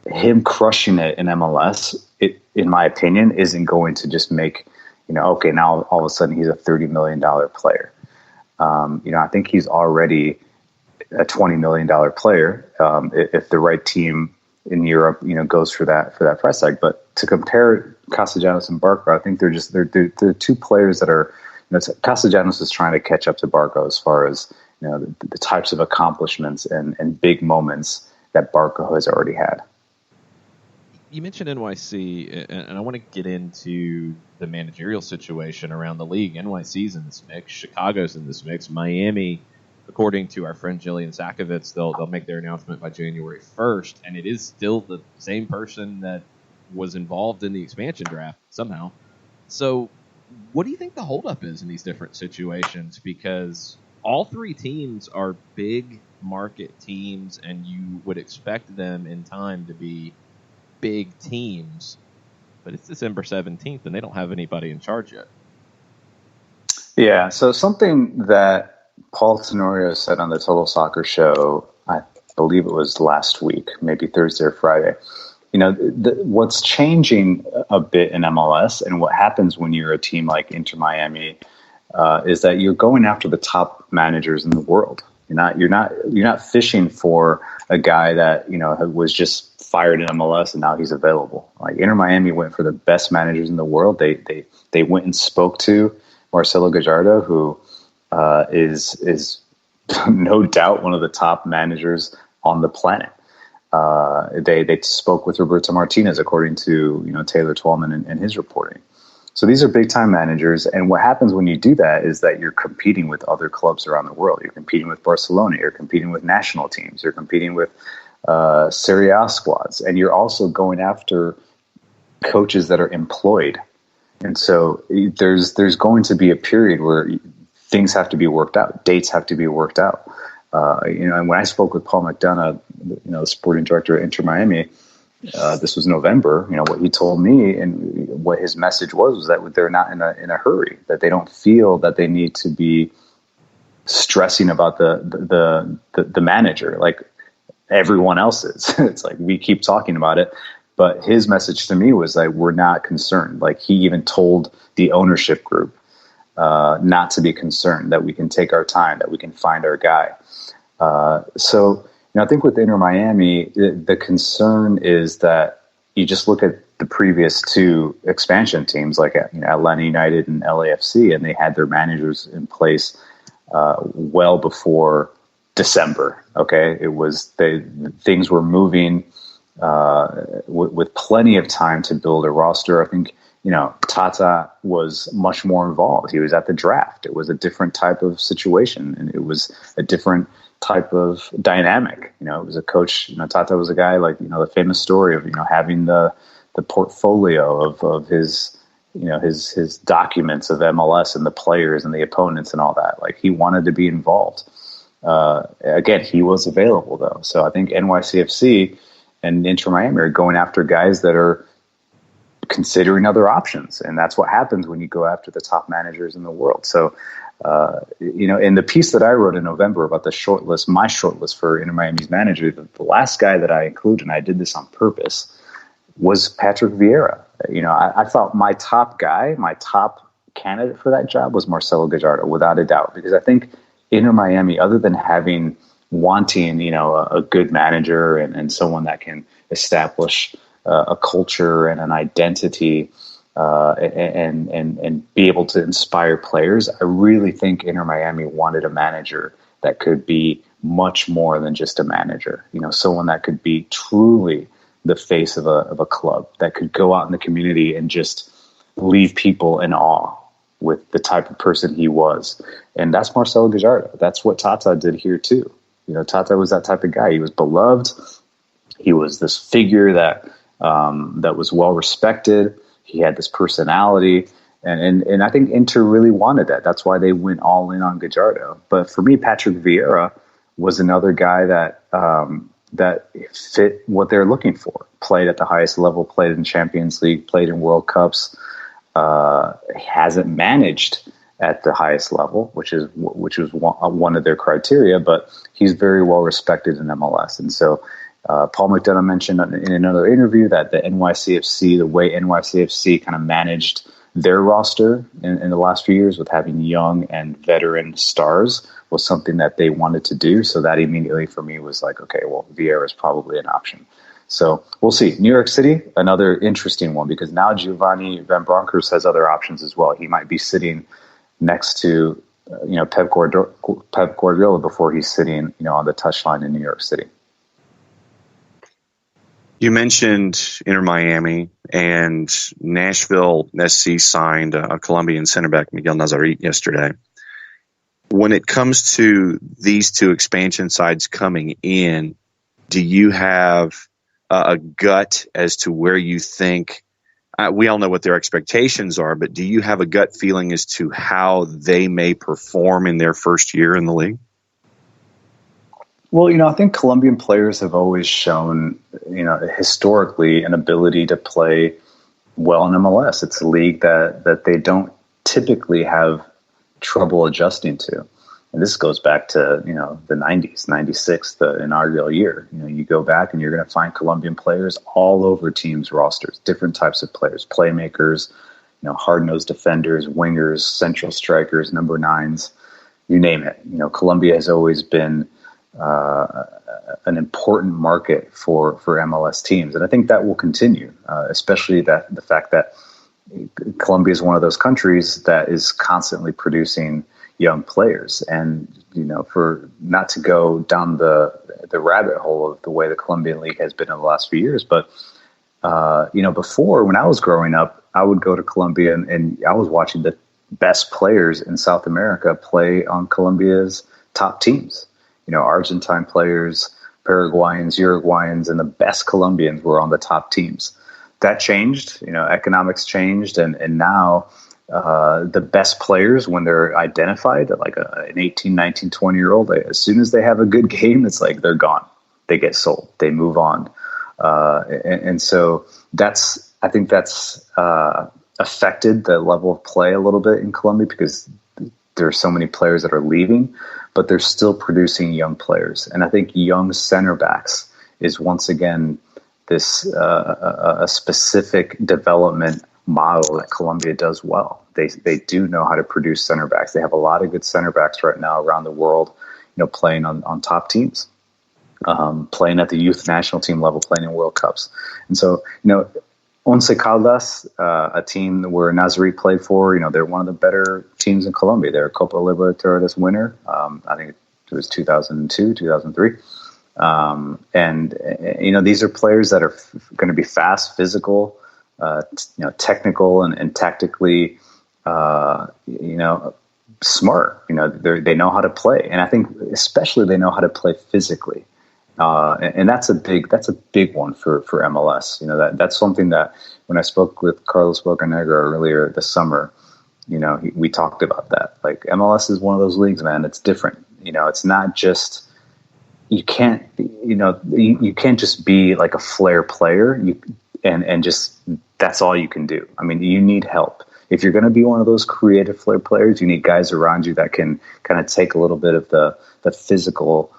him crushing it in MLS, in my opinion, isn't going to just make. Okay, now all of a sudden he's a $30 million player. I think he's already a $20 million player if the right team in Europe, goes for that price tag. But to compare Castellanos and Barco, I think they're two players that are. Castellanos is trying to catch up to Barco as far as the types of accomplishments and big moments that Barco has already had. You mentioned NYC, and I want to get into the managerial situation around the league. NYC's in this mix. Chicago's in this mix. Miami, according to our friend Jillian Sakovitz, they'll make their announcement by January 1st, and it is still the same person that was involved in the expansion draft somehow. So what do you think the holdup is in these different situations? Because all three teams are big market teams, and you would expect them in time to be big teams, but it's December 17th and they don't have anybody in charge yet. Yeah, so something that Paul Tenorio said on the Total Soccer Show, I believe it was last week, maybe Thursday or Friday, what's changing a bit in MLS, and what happens when you're a team like Inter Miami, is that you're going after the top managers in the world. You're not fishing for a guy that was just fired in MLS and now he's available. Like Inter Miami went for the best managers in the world. They went and spoke to Marcelo Gallardo, who is no doubt one of the top managers on the planet. They spoke with Roberto Martinez, according to Taylor Twellman and his reporting. So these are big time managers, and what happens when you do that is that you're competing with other clubs around the world. You're competing with Barcelona. You're competing with national teams. You're competing with Serie A squads, and you're also going after coaches that are employed. And so there's going to be a period where things have to be worked out, dates have to be worked out. And when I spoke with Paul McDonough, the sporting director at Inter Miami, this was November. What he told me and what his message was that they're not in a hurry, that they don't feel that they need to be stressing about the manager like everyone else is. It's like we keep talking about it, but his message to me was like, we're not concerned. Like he even told the ownership group not to be concerned, that we can take our time, that we can find our guy. So I think with Inter Miami, the concern is that you just look at the previous two expansion teams, like Atlanta United and LAFC, and they had their managers in place well before December. Okay, things were moving with plenty of time to build a roster. I think Tata was much more involved. He was at the draft. It was a different type of situation, and it was a different type of dynamic. It was a coach. Tata was a guy like the famous story of having the portfolio of his his documents of MLS and the players and the opponents and all that. Like he wanted to be involved. Again, he was available though. So I think NYCFC and Inter Miami are going after guys that are considering other options, and that's what happens when you go after the top managers in the world. So. In the piece that I wrote in November about my shortlist for Inter Miami's manager, the last guy that I included, and I did this on purpose, was Patrick Vieira. I thought my top candidate for that job was Marcelo Gallardo, without a doubt, because I think Inter Miami, other than wanting, a good manager and someone that can establish a culture and an identity, and be able to inspire players, I really think Inter Miami wanted a manager that could be much more than just a manager. Someone that could be truly the face of a club, that could go out in the community and just leave people in awe with the type of person he was. And that's Marcelo Gallardo. That's what Tata did here too. Tata was that type of guy. He was beloved. He was this figure that was well respected. He had this personality, and I think Inter really wanted that. That's why they went all in on Gallardo. But for me, Patrick Vieira was another guy that fit what they're looking for. Played at the highest level, played in Champions League, played in World Cups. Hasn't managed at the highest level, which was one of their criteria, but he's very well respected in MLS, and so. Paul McDonough mentioned in another interview that the way NYCFC kind of managed their roster in the last few years with having young and veteran stars was something that they wanted to do. So that immediately for me was like, okay, well, Vieira is probably an option. So we'll see. New York City, another interesting one, because now Giovanni Van Bronckhorst has other options as well. He might be sitting next to Pep Guardiola before he's sitting on the touchline in New York City. You mentioned Inter Miami, and Nashville SC signed a Colombian center back, Miguel Nazarit, yesterday. When it comes to these two expansion sides coming in, do you have a gut as to where you think we all know what their expectations are, but do you have a gut feeling as to how they may perform in their first year in the league? Well, I think Colombian players have always shown, historically an ability to play well in MLS. It's a league that they don't typically have trouble adjusting to. And this goes back to, the 90s, 96, the inaugural year. You go back and you're going to find Colombian players all over teams' rosters, different types of players, playmakers, hard-nosed defenders, wingers, central strikers, number nines, you name it. Colombia has always been an important market for MLS teams. And I think that will continue, especially the fact that Colombia is one of those countries that is constantly producing young players. And, for not to go down the rabbit hole of the way the Colombian League has been in the last few years, but, before, when I was growing up, I would go to Colombia and I was watching the best players in South America play on Colombia's top teams. Argentine players, Paraguayans, Uruguayans, and the best Colombians were on the top teams. That changed, economics changed, and now the best players, when they're identified, like an 18, 19, 20-year-old, as soon as they have a good game, it's like they're gone. They get sold. They move on. And so I think that's affected the level of play a little bit in Colombia because there are so many players that are leaving, but they're still producing young players. And I think young center backs is once again this a specific development model that Colombia does well. They do know how to produce center backs. They have a lot of good center backs right now around the world, playing on top teams, playing at the youth national team level, playing in World Cups. And so, Once Caldas, a team where Nazarí played for, they're one of the better teams in Colombia. They're a Copa Libertadores winner. I think it was 2002, 2003. These are players that are going to be fast, physical, technical and tactically, smart. They know how to play. And I think especially they know how to play physically. And that's a big one for MLS. That's something that when I spoke with Carlos Bocanegra earlier this summer, we talked about that. Like MLS is one of those leagues, man. It's different. It's not just, you can't just be like a flair player and just, that's all you can do. I mean, you need help. If you're going to be one of those creative flair players, you need guys around you that can kind of take a little bit of the physical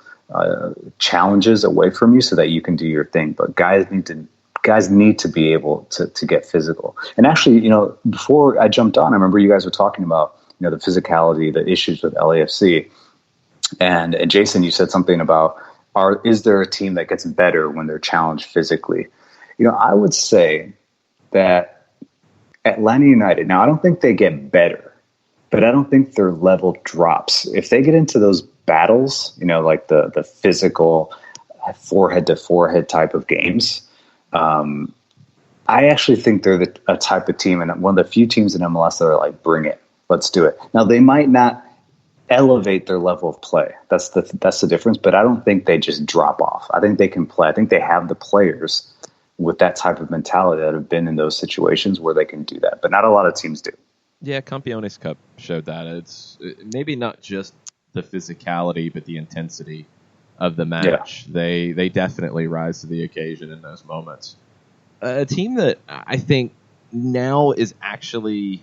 challenges away from you so that you can do your thing. But guys need to be able to get physical. And actually, before I jumped on, I remember you guys were talking about, the physicality, the issues with LAFC. And Jason, you said something about, is there a team that gets better when they're challenged physically? I would say that Atlanta United, now I don't think they get better, but I don't think their level drops. If they get into those battles, like the physical forehead to forehead type of games, I actually think they're a type of team and one of the few teams in MLS that are like, bring it, let's do it. Now they might not elevate their level of play. That's the difference, but I don't think they just drop off. I think they can play. I think they have the players with that type of mentality that have been in those situations where they can do that, but not a lot of teams do. Yeah, Campeones Cup showed that. It's maybe not just the physicality, but the intensity of the match. Yeah. They definitely rise to the occasion in those moments. A team that I think now is actually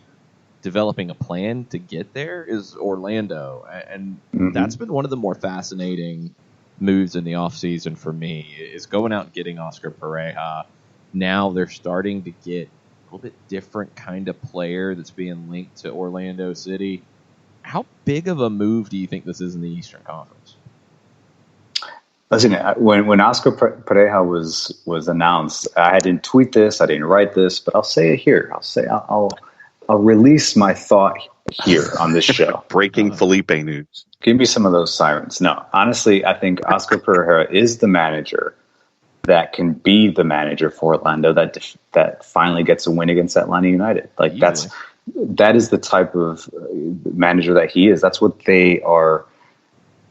developing a plan to get there is Orlando, and that's been one of the more fascinating moves in the offseason for me, is going out and getting Oscar Pareja. Now they're starting to get a little bit different kind of player that's being linked to Orlando City. How big of a move do you think this is in the Eastern Conference? Listen, when Oscar Pareja was announced, I didn't tweet this, I didn't write this, but I'll say it here. I'll release my thought here on this show. Breaking Felipe news. Give me some of those sirens. No, honestly, I think Oscar Pareja is the manager that can be the manager for Orlando that finally gets a win against Atlanta United. Like that is the type of manager that he is. That's what they are.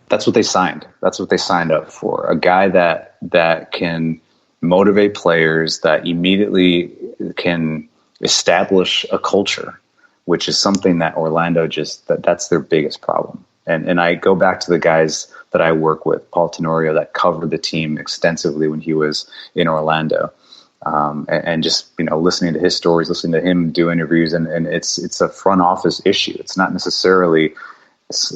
That's what they signed. That's what they signed up for. A guy that can motivate players, that immediately can establish a culture, which is something that Orlando that's their biggest problem. And I go back to the guys that I work with, Paul Tenorio, that covered the team extensively when he was in Orlando. And just, listening to his stories, listening to him do interviews, and it's a front office issue. It's not necessarily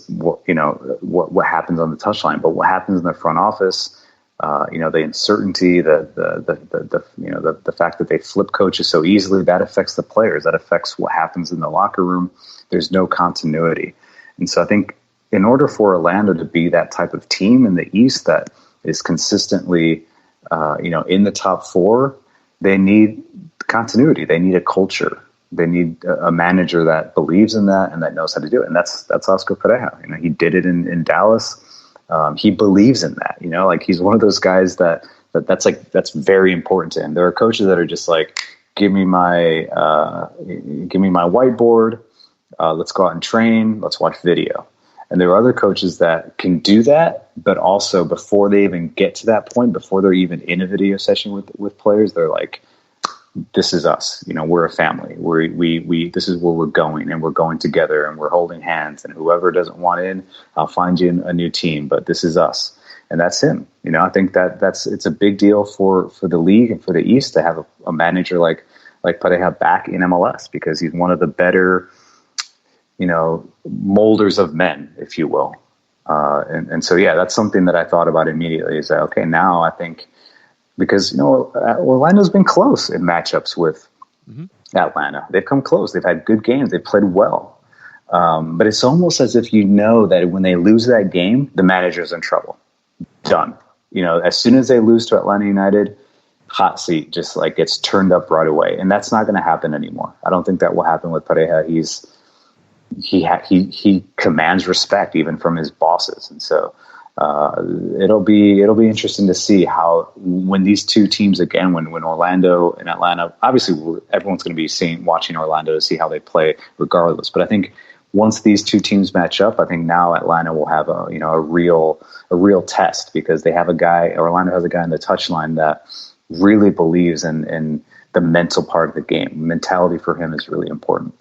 what happens on the touchline, but what happens in the front office. The uncertainty, the fact that they flip coaches so easily, that affects the players. That affects what happens in the locker room. There's no continuity. And so I think in order for Orlando to be that type of team in the East that is consistently, in the top four, they need continuity. They need a culture. They need a manager that believes in that and that knows how to do it. And that's Oscar Pareja. He did it in Dallas. He believes in that, he's one of those guys that's very important to him. There are coaches that are just like, give me my whiteboard. Let's go out and train. Let's watch video. And there are other coaches that can do that, but also before they even get to that point, before they're even in a video session with players, they're like, this is us. We're a family. We this is where we're going, and we're going together, and we're holding hands. And whoever doesn't want in, I'll find you a new team. But this is us, and that's him. I think it's a big deal for the league and for the East to have a manager like Pareja back in MLS, because he's one of the better, molders of men, if you will. And so that's something that I thought about immediately. Is that okay? Now I think. Because, Orlando's been close in matchups with Atlanta. They've come close. They've had good games. They've played well. But it's almost as if that when they lose that game, the manager's in trouble. Done. As soon as they lose to Atlanta United, hot seat just gets turned up right away. And that's not going to happen anymore. I don't think that will happen with Pareja. He commands respect even from his bosses. And so it'll be interesting to see how, when these two teams again, when Orlando and Atlanta, obviously everyone's going to be watching Orlando to see how they play regardless. But I think once these two teams match up, I think now Atlanta will have a real test, because Orlando has a guy in the touchline that really believes in the mental part of the game. Mentality for him is really important.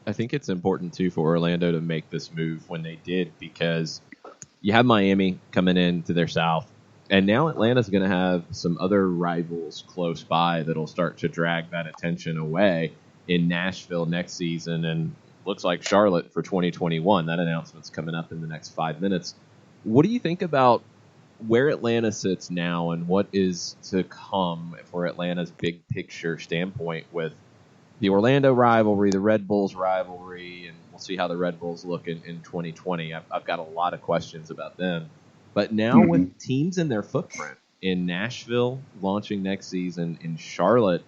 I think it's important too for Orlando to make this move when they did, because you have Miami coming into their south, and now Atlanta's going to have some other rivals close by that'll start to drag that attention away in Nashville next season, and looks like Charlotte for 2021. That announcement's coming up in the next 5 minutes. What do you think about where Atlanta sits now and what is to come for Atlanta's big picture standpoint with the Orlando rivalry, the Red Bulls rivalry, and we'll see how the Red Bulls look in 2020. I've got a lot of questions about them. But now with teams in their footprint, in Nashville launching next season, in Charlotte,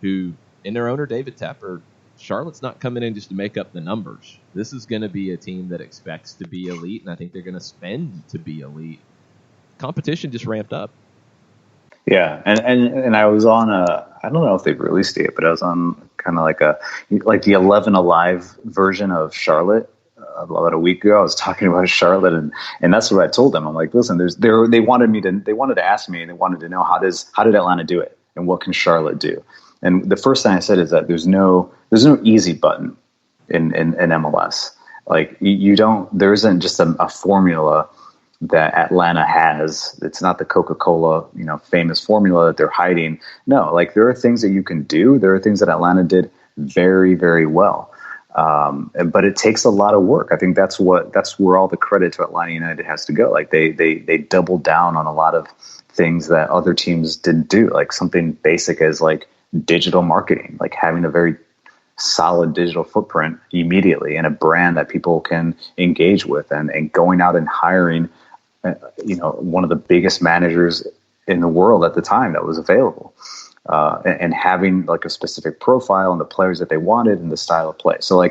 who, in their owner, David Tepper, Charlotte's not coming in just to make up the numbers. This is going to be a team that expects to be elite, and I think they're going to spend to be elite. Competition just ramped up. Yeah, and I was on I don't know if they've released it, but I was on kind of like the 11 Alive version of Charlotte about a week ago. I was talking about Charlotte, and that's what I told them. I'm like, listen, they wanted to ask me, and they wanted to know how did Atlanta do it, and what can Charlotte do? And the first thing I said is that there's no easy button in MLS. Like there isn't just a formula that Atlanta has. It's not the Coca-Cola, famous formula that they're hiding. No, there are things that you can do. There are things that Atlanta did very, very well. But it takes a lot of work. I think that's where all the credit to Atlanta United has to go. They doubled down on a lot of things that other teams didn't do, like something basic as digital marketing, having a very solid digital footprint immediately and a brand that people can engage with, and going out and hiring one of the biggest managers in the world at the time that was available, and having a specific profile and the players that they wanted and the style of play. So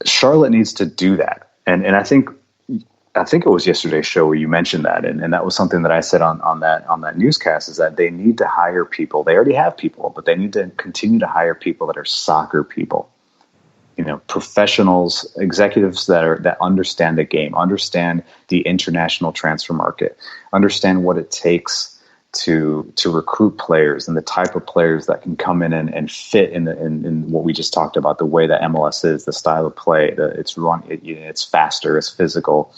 Charlotte needs to do that. And I think it was yesterday's show where you mentioned that. And that was something that I said on that newscast, is that they need to hire people. They already have people, but they need to continue to hire people that are soccer people. Professionals, executives that understand the game, understand the international transfer market, understand what it takes to recruit players and the type of players that can come in and fit in what we just talked about, the way that MLS is, the style of play, it's faster, it's physical,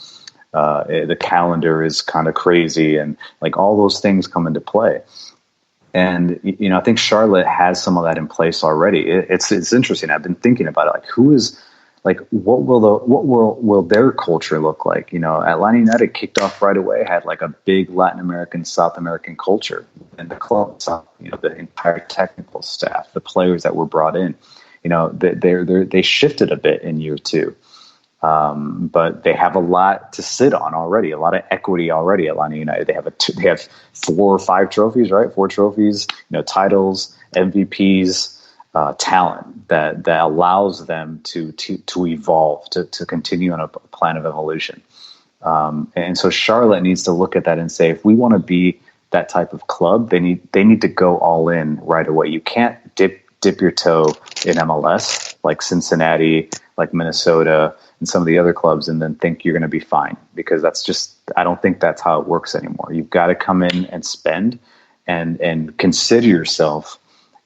the calendar is kind of crazy, and all those things come into play. And, I think Charlotte has some of that in place already. It's interesting. I've been thinking about it. Who is like what will their culture look like? Atlanta United kicked off right away, had like a big Latin American, South American culture, and the club, the entire technical staff, the players that were brought in, they shifted a bit in year two. But they have a lot to sit on already, a lot of equity already at Atlanta United. They have 4 or 5 trophies, right? 4 trophies, titles, MVPs, talent that allows them to evolve, to continue on a plan of evolution. And so Charlotte needs to look at that and say, if we want to be that type of club, they need to go all in right away. You can't dip your toe in MLS like Cincinnati, like Minnesota, and some of the other clubs, and then think you're going to be fine, because I don't think that's how it works anymore. You've got to come in and spend and consider yourself,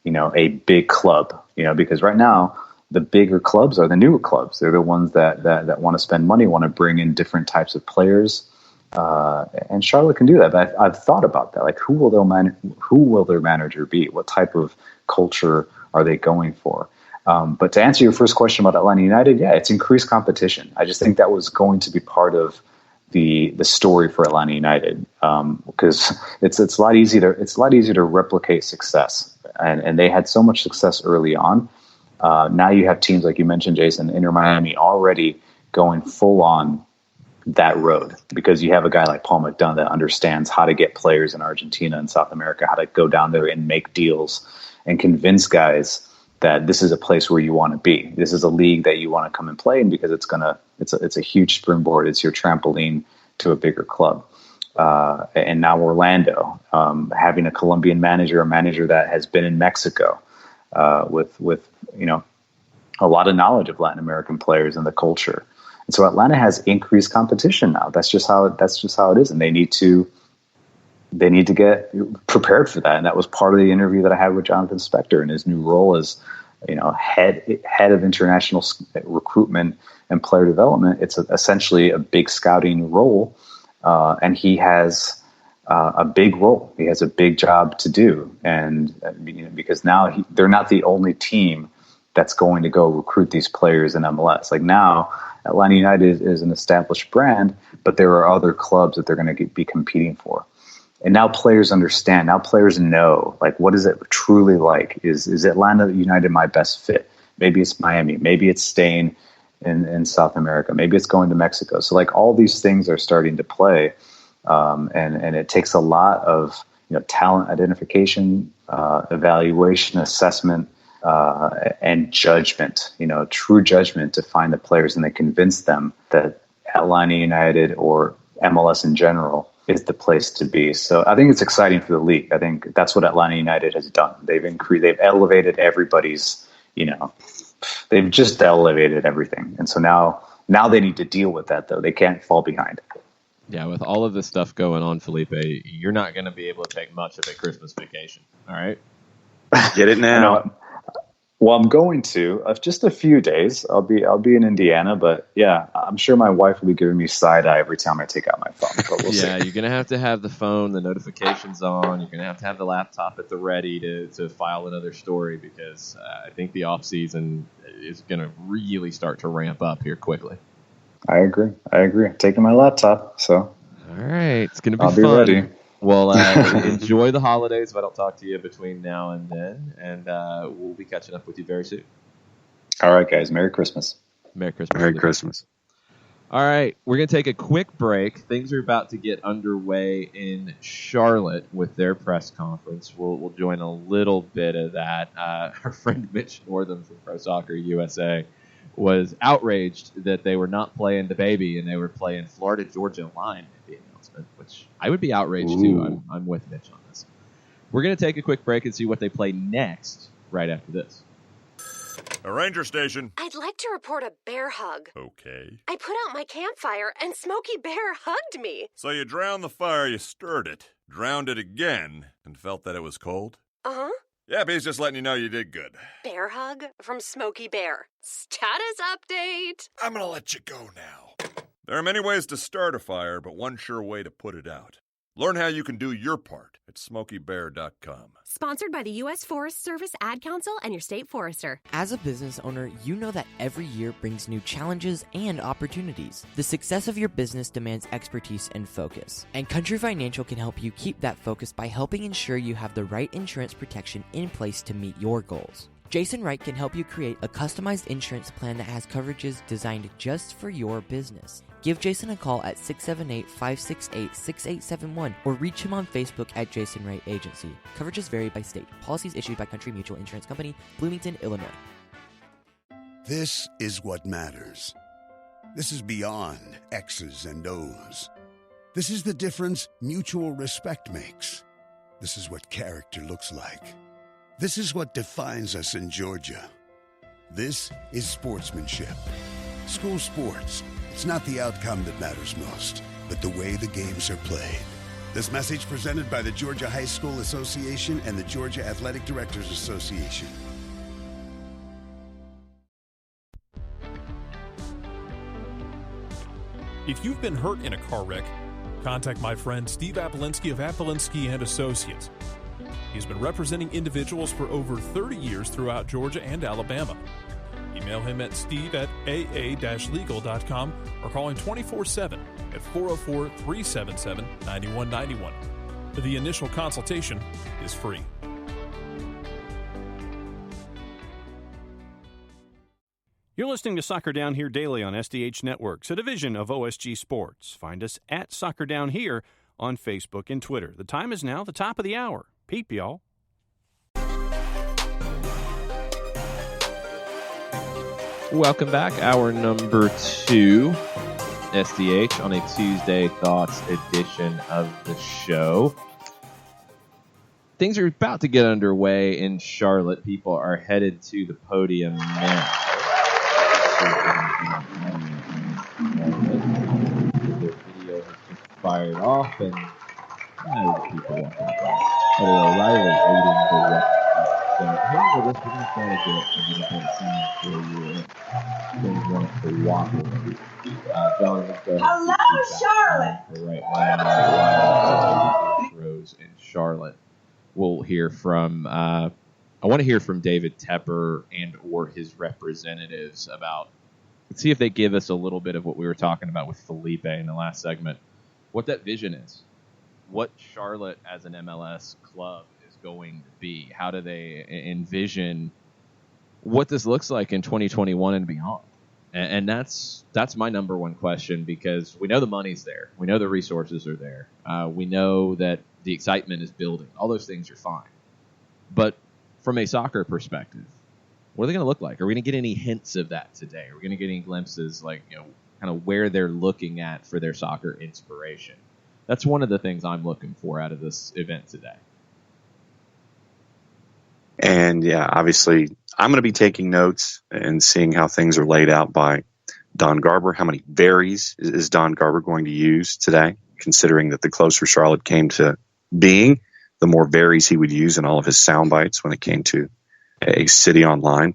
a big club, because right now the bigger clubs are the newer clubs. They're the ones that want to spend money, want to bring in different types of players. And Charlotte can do that. But I've thought about that. Like, who will their manager be? What type of culture are they going for? But to answer your first question about Atlanta United, yeah, it's increased competition. I just think that was going to be part of the story for Atlanta United, because it's a lot easier to replicate success, and they had so much success early on. Now you have teams like you mentioned, Jason, Inter Miami, already going full on that road, because you have a guy like Paul McDonough that understands how to get players in Argentina and South America, how to go down there and make deals and convince guys that this is a place where you want to be. This is a league that you want to come and play in, because it's a huge springboard. It's your trampoline to a bigger club. And now Orlando, having a Colombian manager, a manager that has been in Mexico, with a lot of knowledge of Latin American players and the culture. And so Atlanta has increased competition now. That's just how it is, and they need to get prepared for that. And that was part of the interview that I had with Jonathan Spector in his new role as, head of international recruitment and player development. It's essentially a big scouting role, and he has a big role. He has a big job to do, and because now they're not the only team that's going to go recruit these players in MLS. Like, now Atlanta United is an established brand, but there are other clubs that they're going to be competing for. And now players understand. Now players know, like, what is it truly like? Is Atlanta United my best fit? Maybe it's Miami. Maybe it's staying in South America. Maybe it's going to Mexico. So, like, all these things are starting to play, and it takes a lot of talent identification, evaluation, assessment, and judgment. True judgment to find the players and then convince them that Atlanta United or MLS in general is the place to be. So I think it's exciting for the league. I think that's what Atlanta United has done. They've elevated everybody's, they've just elevated everything. And so now they need to deal with that, though. They can't fall behind. Yeah, with all of this stuff going on, Felipe, you're not going to be able to take much of a Christmas vacation. All right? Get it now. Well, I'm going to just a few days. I'll be in Indiana, but yeah, I'm sure my wife will be giving me side eye every time I take out my phone. But we'll see. You're gonna have to have the phone, the notifications on. You're gonna have the laptop at the ready to file another story, because I think the off season is gonna really start to ramp up here quickly. I agree. I'm taking my laptop, so all right, it's gonna be I'll fun. be ready. Well, enjoy the holidays if I don't talk to you between now and then, and we'll be catching up with you very soon. All right, guys. Merry Christmas. Merry Christmas. Merry Christmas. All right, we're going to take a quick break. Things are about to get underway in Charlotte with their press conference. We'll join a little bit of that. Our friend Mitch Northam from Pro Soccer USA was outraged that they were not playing the baby and they were playing Florida-Georgia Line at the announcement, which I would be outraged too. I'm with Mitch on this. We're going to take a quick break and see what they play next right after this. A ranger station. I'd like to report a bear hug. Okay. I put out my campfire and Smokey Bear hugged me. So you drowned the fire, you stirred it, drowned it again, and felt that it was cold? Uh-huh. Yep, he's just letting you know you did good. Bear hug from Smokey Bear. Status update. I'm gonna let you go now. There are many ways to start a fire, but one sure way to put it out. Learn how you can do your part at SmokeyBear.com. Sponsored by the U.S. Forest Service Ad Council and your state forester. As a business owner, you know that every year brings new challenges and opportunities. The success of your business demands expertise and focus. And Country Financial can help you keep that focus by helping ensure you have the right insurance protection in place to meet your goals. Jason Wright can help you create a customized insurance plan that has coverages designed just for your business. Give Jason a call at 678-568-6871 or reach him on Facebook at Jason Wright Agency. Coverages vary by state. Policies issued by Country Mutual Insurance Company, Bloomington, Illinois. This is what matters. This is beyond X's and O's. This is the difference mutual respect makes. This is what character looks like. This is what defines us in Georgia. This is sportsmanship. School sports. It's not the outcome that matters most, but the way the games are played. This message presented by the Georgia High School Association and the Georgia Athletic Directors Association. If you've been hurt in a car wreck, contact my friend Steve Apolinsky of Apolinsky & Associates. He's been representing individuals for over 30 years throughout Georgia and Alabama. Email him at steve@aa-legal.com or call him 24/7 at 404-377-9191. The initial consultation is free. You're listening to Soccer Down Here daily on SDH Networks, a division of OSG Sports. Find us at Soccer Down Here on Facebook and Twitter. The time is now the top of the hour. Peep, y'all. Welcome back. Hour number 2, SDH, on a Tuesday Thoughts edition of the show. Things are about to get underway in Charlotte. People are headed to the podium now. The video has just fired off, and people walking by. O'Reilly leading the rest. So here's where this is going to get a little bit seen for you. Things want to walk away. John, let's go ahead. Hello, Charlotte. Right throws in Charlotte. We'll hear from. I want to hear from David Tepper and or his representatives about. Let's see if they give us a little bit of what we were talking about with Felipe in the last segment. What that vision is. What Charlotte as an MLS club is going to be. How do they envision what this looks like in 2021 and beyond? And that's my number one question, because we know the money's there. We know the resources are there. We know that the excitement is building. All those things are fine. But from a soccer perspective, what are they going to look like? Are we going to get any hints of that today? Are we going to get any glimpses, like, kind of where they're looking at for their soccer inspiration? That's one of the things I'm looking for out of this event today. And yeah, obviously, I'm going to be taking notes and seeing how things are laid out by Don Garber. How many varies is Don Garber going to use today, considering that the closer Charlotte came to being, the more varies he would use in all of his sound bites when it came to a city online.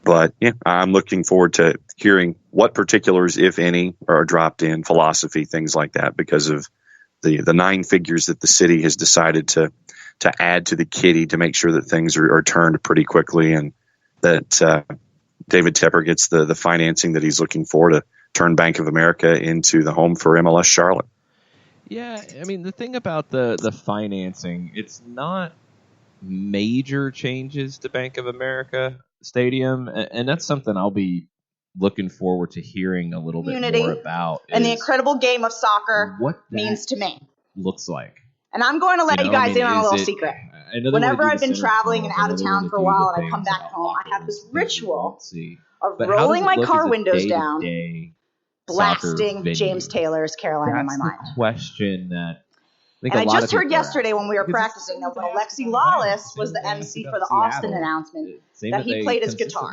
But yeah, I'm looking forward to hearing what particulars, if any, are dropped in, philosophy, things like that, because of the 9 figures that the city has decided to add to the kitty to make sure that things are turned pretty quickly, and that David Tepper gets the financing that he's looking for to turn Bank of America into the home for MLS Charlotte. Yeah, I mean, the thing about the financing, it's not major changes to Bank of America Stadium, and that's something I'll be looking forward to hearing a little bit more about. And the incredible game of soccer what means to me. Looks like. And I'm going to let you guys in on a little secret. Whenever I've been traveling and out of town for a while and I come back home, I have this ritual of rolling my car windows down, blasting James Taylor's Caroline in my mind. That's the question that And I just heard yesterday when we were practicing that when Alexi Lawless was the MC for the Austin announcement, that he played his guitar.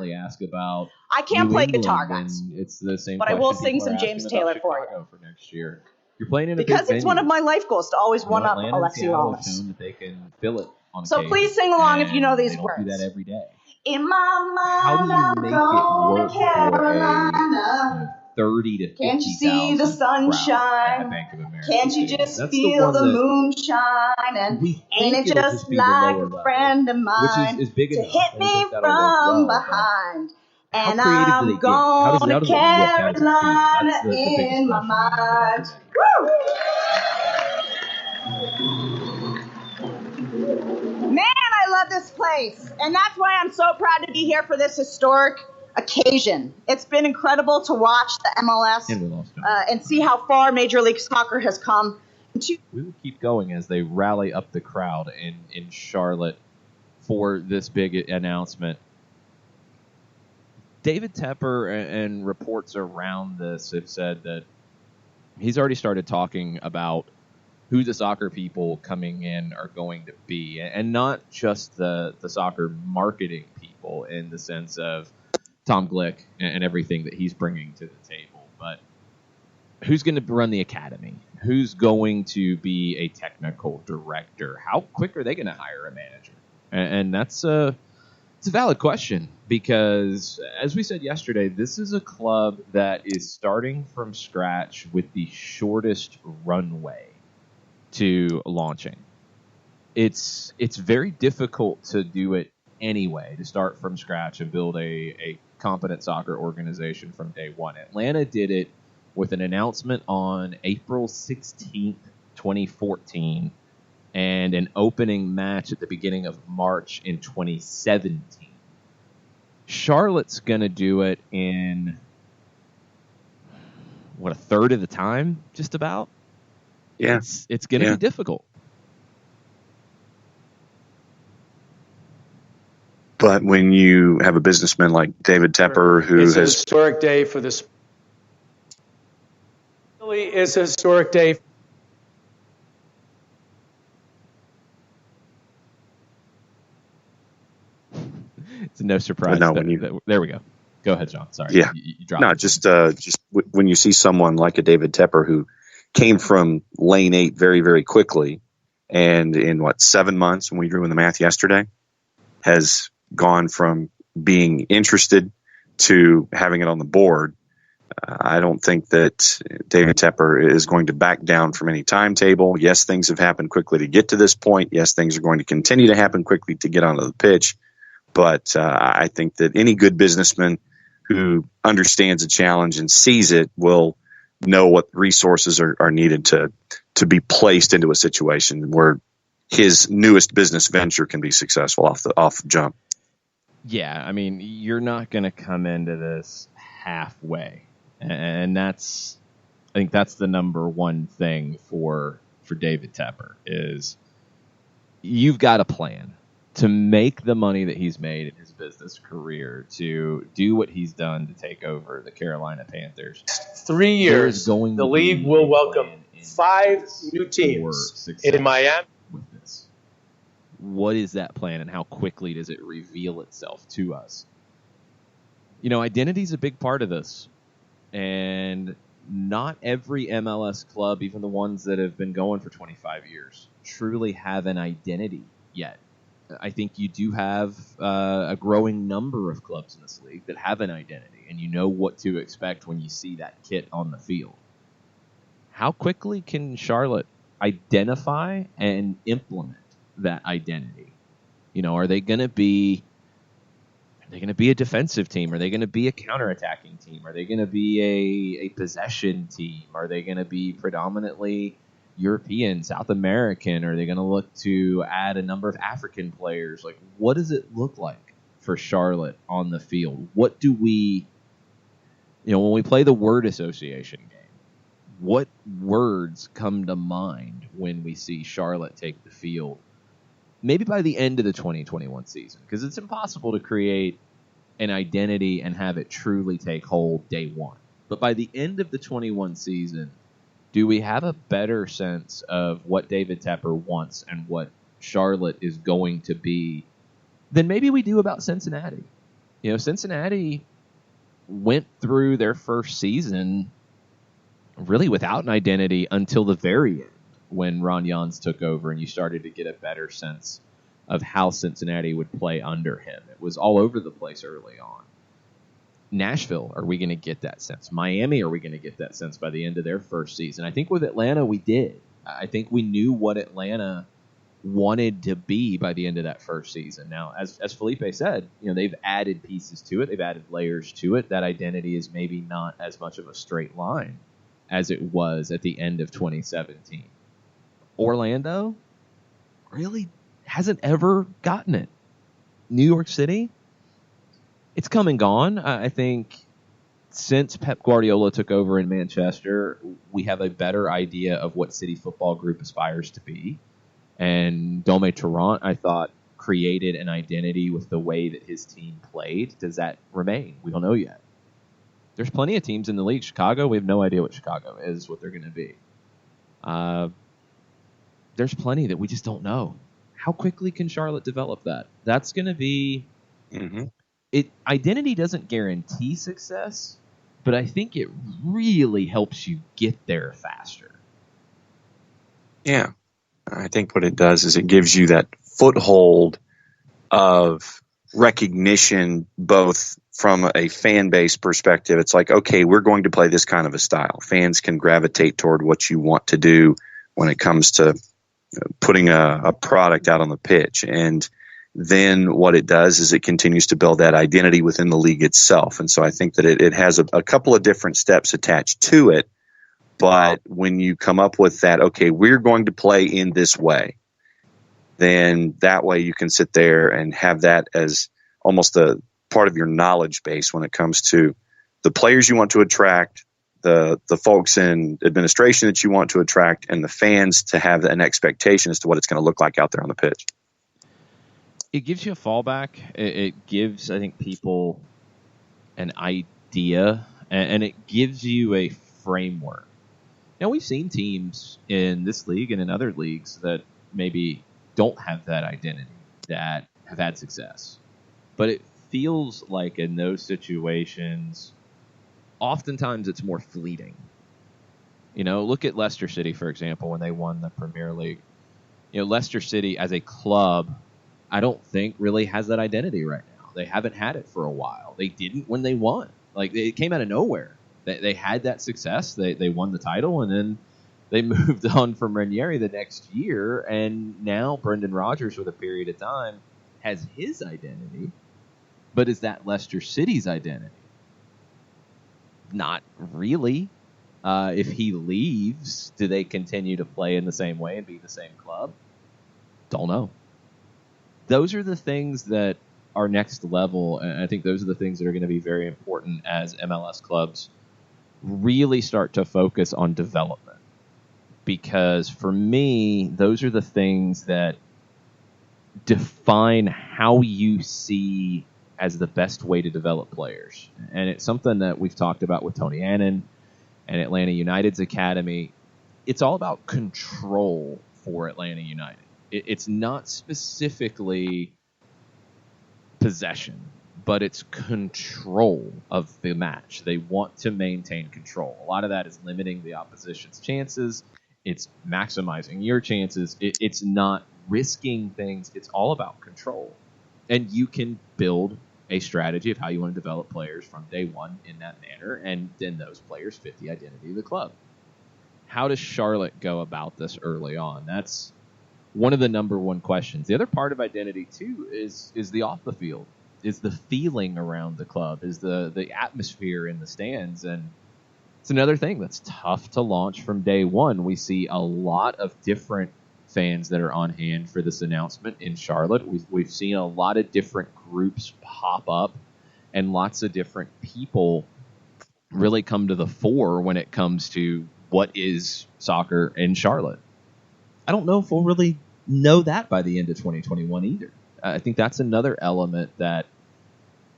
I can't play guitar, guys. It's the same, but I will sing some James Taylor for you. For next year. You're playing in because it's one of my life goals to always one up Alexi Lawless. That they can fill it on so please sing along if you know these words. Do that every day. In my mind, I'm going to Carolina. 30 to 50,000. Can't you see the sunshine? Bank of America. Can't you just feel the moonshine? And ain't it just like a friend of mine is big to enough, hit me from behind? And I'm going to Carolina in my mind. Woo! Man, I love this place. And that's why I'm so proud to be here for this historic occasion. It's been incredible to watch the MLS and see how far Major League Soccer has come. We will keep going as they rally up the crowd in Charlotte for this big announcement. David Tepper and reports around this have said that he's already started talking about who the soccer people coming in are going to be, and not just the soccer marketing people in the sense of Tom Glick and everything that he's bringing to the table, but who's going to run the academy? Who's going to be a technical director? How quick are they going to hire a manager? And that's it's a valid question because, as we said yesterday, this is a club that is starting from scratch with the shortest runway to launching. It's very difficult to do it anyway, to start from scratch and build a competent soccer organization from day one. Atlanta did it with an announcement on April 16th, 2014, and an opening match at the beginning of March in 2017. Charlotte's going to do it in, a third of the time, just about? Yeah. It's going to be difficult. But when you have a businessman like David Tepper, who it's a historic day for this. Really is a historic day. It's no surprise. There we go. Go ahead, John. Sorry. Yeah. You dropped it. Just when you see someone like a David Tepper who came from lane 8 very, very quickly, and in 7 months, when we drew in the math yesterday, has gone from being interested to having it on the board. I don't think that David Tepper is going to back down from any timetable. Yes, things have happened quickly to get to this point. Yes, things are going to continue to happen quickly to get onto the pitch. But I think that any good businessman who understands a challenge and sees it will know what resources are needed to be placed into a situation where his newest business venture can be successful off the jump. Yeah, I mean, you're not going to come into this halfway, and I think that's the number one thing for David Tepper is you've got a plan to make the money that he's made in his business career, to do what he's done to take over the Carolina Panthers. 3 years, the league will welcome 5 new teams in Miami. With this, what is that plan, and how quickly does it reveal itself to us? Identity is a big part of this, and not every MLS club, even the ones that have been going for 25 years, truly have an identity yet. I think you do have a growing number of clubs in this league that have an identity, and you know what to expect when you see that kit on the field. How quickly can Charlotte identify and implement that identity? Are they going to be a defensive team? Are they going to be a counterattacking team? Are they going to be a possession team? Are they going to be predominantly European, South American? Are they going to look to add a number of African players? What does it look like for Charlotte on the field? What do we, when we play the word association game, what words come to mind when we see Charlotte take the field? Maybe by the end of the 2021 season, because it's impossible to create an identity and have it truly take hold day one. But by the end of the 21 season, do we have a better sense of what David Tepper wants and what Charlotte is going to be than maybe we do about Cincinnati? Cincinnati went through their first season really without an identity until the very end when Ron Jans took over and you started to get a better sense of how Cincinnati would play under him. It was all over the place early on. Nashville, are we going to get that sense? Miami, are we going to get that sense by the end of their first season? I think with Atlanta, we did. I think we knew what Atlanta wanted to be by the end of that first season. Now, as Felipe said, they've added pieces to it. They've added layers to it. That identity is maybe not as much of a straight line as it was at the end of 2017. Orlando really hasn't ever gotten it. New York City, it's come and gone. I think since Pep Guardiola took over in Manchester, we have a better idea of what City Football Group aspires to be. And Dome Tarrant, I thought, created an identity with the way that his team played. Does that remain? We don't know yet. There's plenty of teams in the league. Chicago, we have no idea what Chicago is, what they're going to be. There's plenty that we just don't know. How quickly can Charlotte develop that? That's going to be... Identity doesn't guarantee success, but I think it really helps you get there faster. Yeah. I think what it does is it gives you that foothold of recognition, both from a fan base perspective. It's like, okay, we're going to play this kind of a style. Fans can gravitate toward what you want to do when it comes to putting a product out on the pitch. And then what it does is it continues to build that identity within the league itself. And so I think that it has a couple of different steps attached to it. But when you come up with that, okay, we're going to play in this way, then that way you can sit there and have that as almost a part of your knowledge base when it comes to the players you want to attract, the folks in administration that you want to attract, and the fans to have an expectation as to what it's going to look like out there on the pitch. It gives you a fallback. It gives, I think, people an idea, and it gives you a framework. Now, we've seen teams in this league and in other leagues that maybe don't have that identity, that have had success. But it feels like in those situations, oftentimes it's more fleeting. Look at Leicester City, for example, when they won the Premier League. Leicester City as a club, I don't think really has that identity right now. They haven't had it for a while. They didn't when they won. It came out of nowhere. They had that success. They won the title, and then they moved on from Ranieri the next year. And now Brendan Rodgers, for a period of time, has his identity. But is that Leicester City's identity? Not really. If he leaves, do they continue to play in the same way and be the same club? Don't know. Those are the things that are next level, and I think those are the things that are going to be very important as MLS clubs really start to focus on development. Because for me, those are the things that define how you see as the best way to develop players. And it's something that we've talked about with Tony Annan and Atlanta United's academy. It's all about control for Atlanta United. It's not specifically possession, but it's control of the match. They want to maintain control. A lot of that is limiting the opposition's chances. It's maximizing your chances. It's not risking things. It's all about control. And you can build a strategy of how you want to develop players from day one in that manner, and then those players fit the identity of the club. How does Charlotte go about this early on? That's one of the number one questions. The other part of identity, too, is the off the field, is the feeling around the club, is the atmosphere in the stands. And it's another thing that's tough to launch from day one. We see a lot of different fans that are on hand for this announcement in Charlotte. We've seen a lot of different groups pop up and lots of different people really come to the fore when it comes to what is soccer in Charlotte. I don't know if we'll really know that by the end of 2021 either. I think that's another element that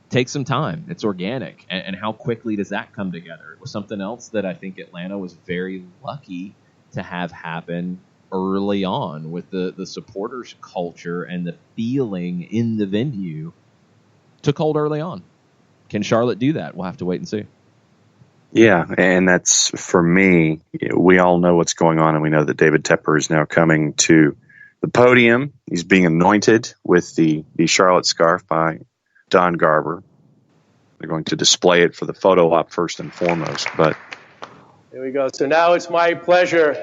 takes some time. It's organic. And how quickly does that come together? It was something else that I think Atlanta was very lucky to have happen early on with the supporters culture and the feeling in the venue took hold early on. Can Charlotte do that? We'll have to wait and see. Yeah, and that's, for me, we all know what's going on, and we know that David Tepper is now coming to the podium. He's being anointed with the Charlotte scarf by Don Garber. They're going to display it for the photo op first and foremost. But here we go. So now it's my pleasure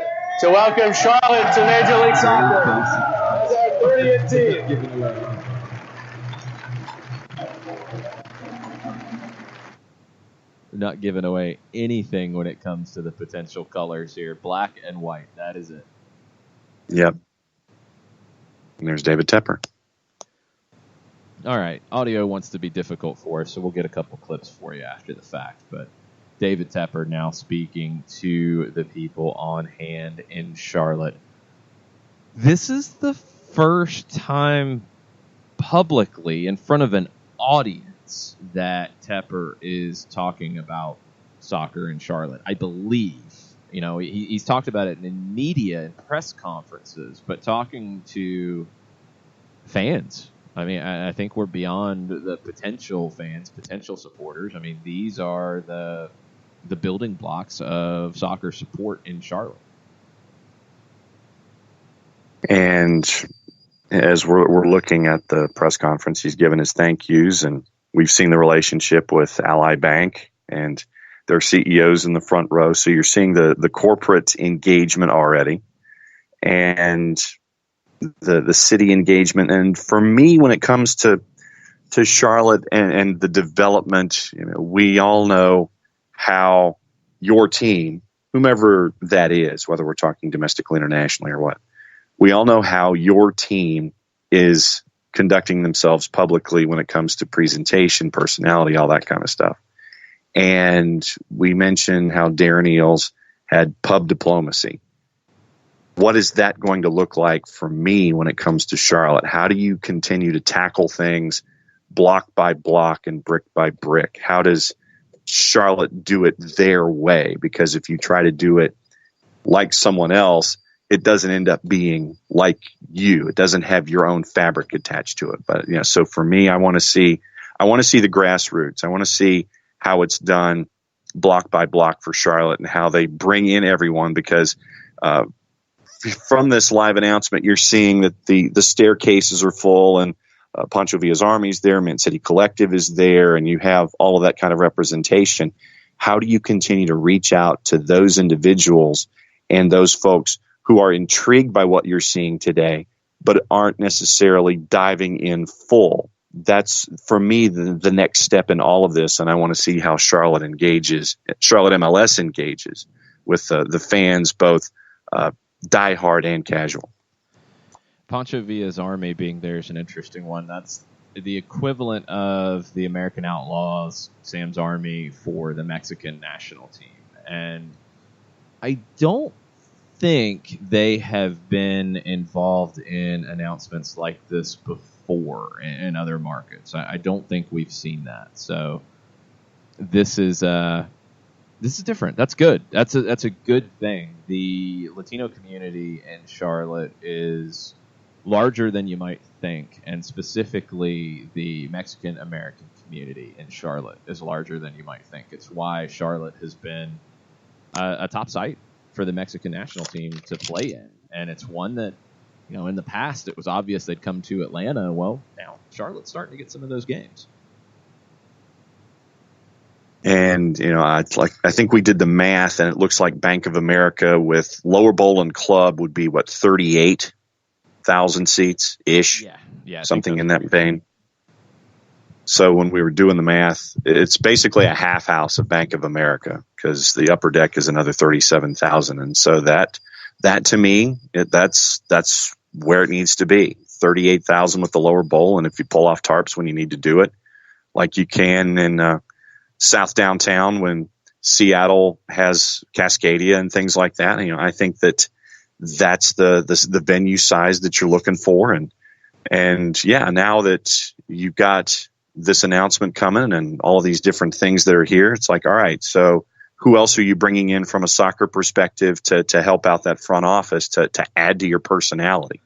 to welcome Charlotte to Major League Soccer as our 30th team. Not giving away anything when it comes to the potential colors here. Black and white. That is it. Yep. And there's David Tepper. All right. Audio wants to be difficult for us, so we'll get a couple clips for you after the fact. But David Tepper now speaking to the people on hand in Charlotte. This is the first time publicly in front of an audience that Tepper is talking about soccer in Charlotte. I believe, he's talked about it in media and press conferences, but talking to fans, I think we're beyond the potential fans, potential supporters. These are the building blocks of soccer support in Charlotte. And as we're looking at the press conference, he's given his thank yous, and we've seen the relationship with Ally Bank and their CEOs in the front row. So you're seeing the corporate engagement already, and the city engagement. And for me, when it comes to Charlotte and the development, we all know how your team, whomever that is, whether we're talking domestically, internationally, or what, we all know how your team is conducting themselves publicly when it comes to presentation, personality, all that kind of stuff. And we mentioned how Darren Eales had pub diplomacy. What is that going to look like for me when it comes to Charlotte? How do you continue to tackle things block by block and brick by brick? How does Charlotte do it their way? Because if you try to do it like someone else, it doesn't end up being like you. It doesn't have your own fabric attached to it. But so for me, I want to see the grassroots. I want to see how it's done block by block for Charlotte and how they bring in everyone, because from this live announcement, you're seeing that the staircases are full, and Pancho Villa's Army's there, Mint City Collective is there, and you have all of that kind of representation. How do you continue to reach out to those individuals and those folks who are intrigued by what you're seeing today, but aren't necessarily diving in full? That's, for me, the next step in all of this, and I want to see how Charlotte MLS engages with the fans, both diehard and casual. Pancho Villa's Army being there is an interesting one. That's the equivalent of the American Outlaws, Sam's Army, for the Mexican national team. And I don't think they have been involved in announcements like this before in other markets. I don't think we've seen that. So this is different. That's good. That's a good thing. The Latino community in Charlotte is larger than you might think, and specifically the Mexican American community in Charlotte is larger than you might think. It's why Charlotte has been a top site for the Mexican national team to play in, and it's one that, in the past it was obvious they'd come to Atlanta. Well, now Charlotte's starting to get some of those games. And, I think we did the math, and it looks like Bank of America with Lower Bowl and Club would be, 38,000 seats ish? Yeah, something in that vein. So when we were doing the math, it's basically a half house of Bank of America, because the upper deck is another 37,000. And so that to me, that's where it needs to be. 38,000 with the Lower Bowl. And if you pull off tarps when you need to do it, like you can in South Downtown when Seattle has Cascadia and things like that, I think that's the venue size that you're looking for. And yeah, now that you've got this announcement coming and all of these different things that are here, it's like, all right, so who else are you bringing in from a soccer perspective to help out that front office to add to your personality?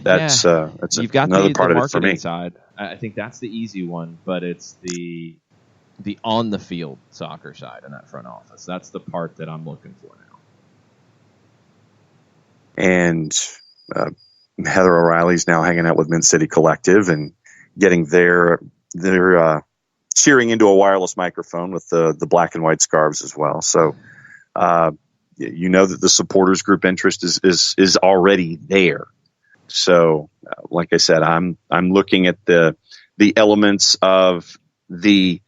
That's you've got another part the of it for me. Side. I think that's the easy one, but it's the on the field soccer side in that front office. That's the part that I'm looking for now. And Heather O'Reilly's now hanging out with Mint City Collective and getting their cheering into a wireless microphone with the black and white scarves as well. So, you know that the supporters group interest is already there. So, like I said, I'm looking at the elements of the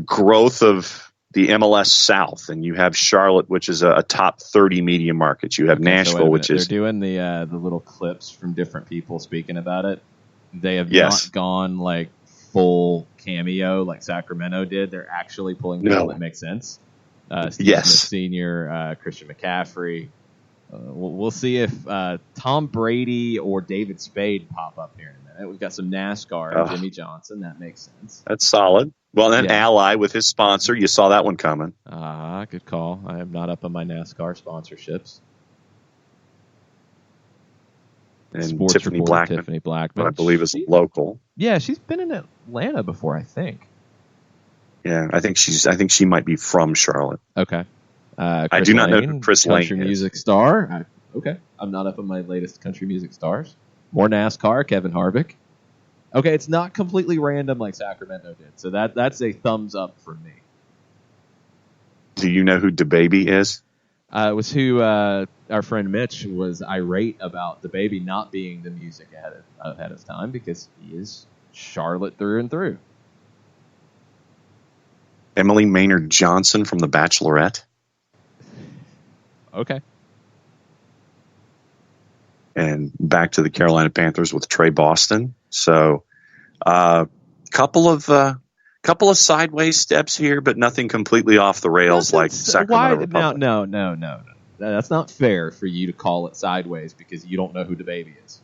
growth of the MLS South, and you have Charlotte, which is a top 30 media market. You have Nashville, which is they're doing the little clips from different people speaking about it. They have not gone like full cameo like Sacramento did. They're actually pulling people that make sense. Steve Smith Sr., Christian McCaffrey. We'll see if Tom Brady or David Spade pop up here in a minute. We've got some NASCAR and Jimmy Johnson. That makes sense. That's solid. Well, then Ally with his sponsor. You saw that one coming. Good call. I am not up on my NASCAR sponsorships. And Sports Tiffany reporter, Blackman, I believe is local. Yeah, she's been in Atlanta before, I think. Yeah, I think she might be from Charlotte. Okay. I do not know who Chris Lane is. Country music star. Okay. I'm not up on my latest country music stars. More NASCAR, Kevin Harvick. Okay, it's not completely random like Sacramento did. So that's a thumbs up for me. Do you know who DaBaby is? It was who our friend Mitch was irate about DaBaby not being the music ahead of time because he is Charlotte through and through. Emily Maynard Johnson from The Bachelorette. Okay. And back to the Carolina Panthers with Trey Boston. So, couple of sideways steps here, but nothing completely off the rails like Sacramento Republic. No. That's not fair for you to call it sideways because you don't know who DaBaby is.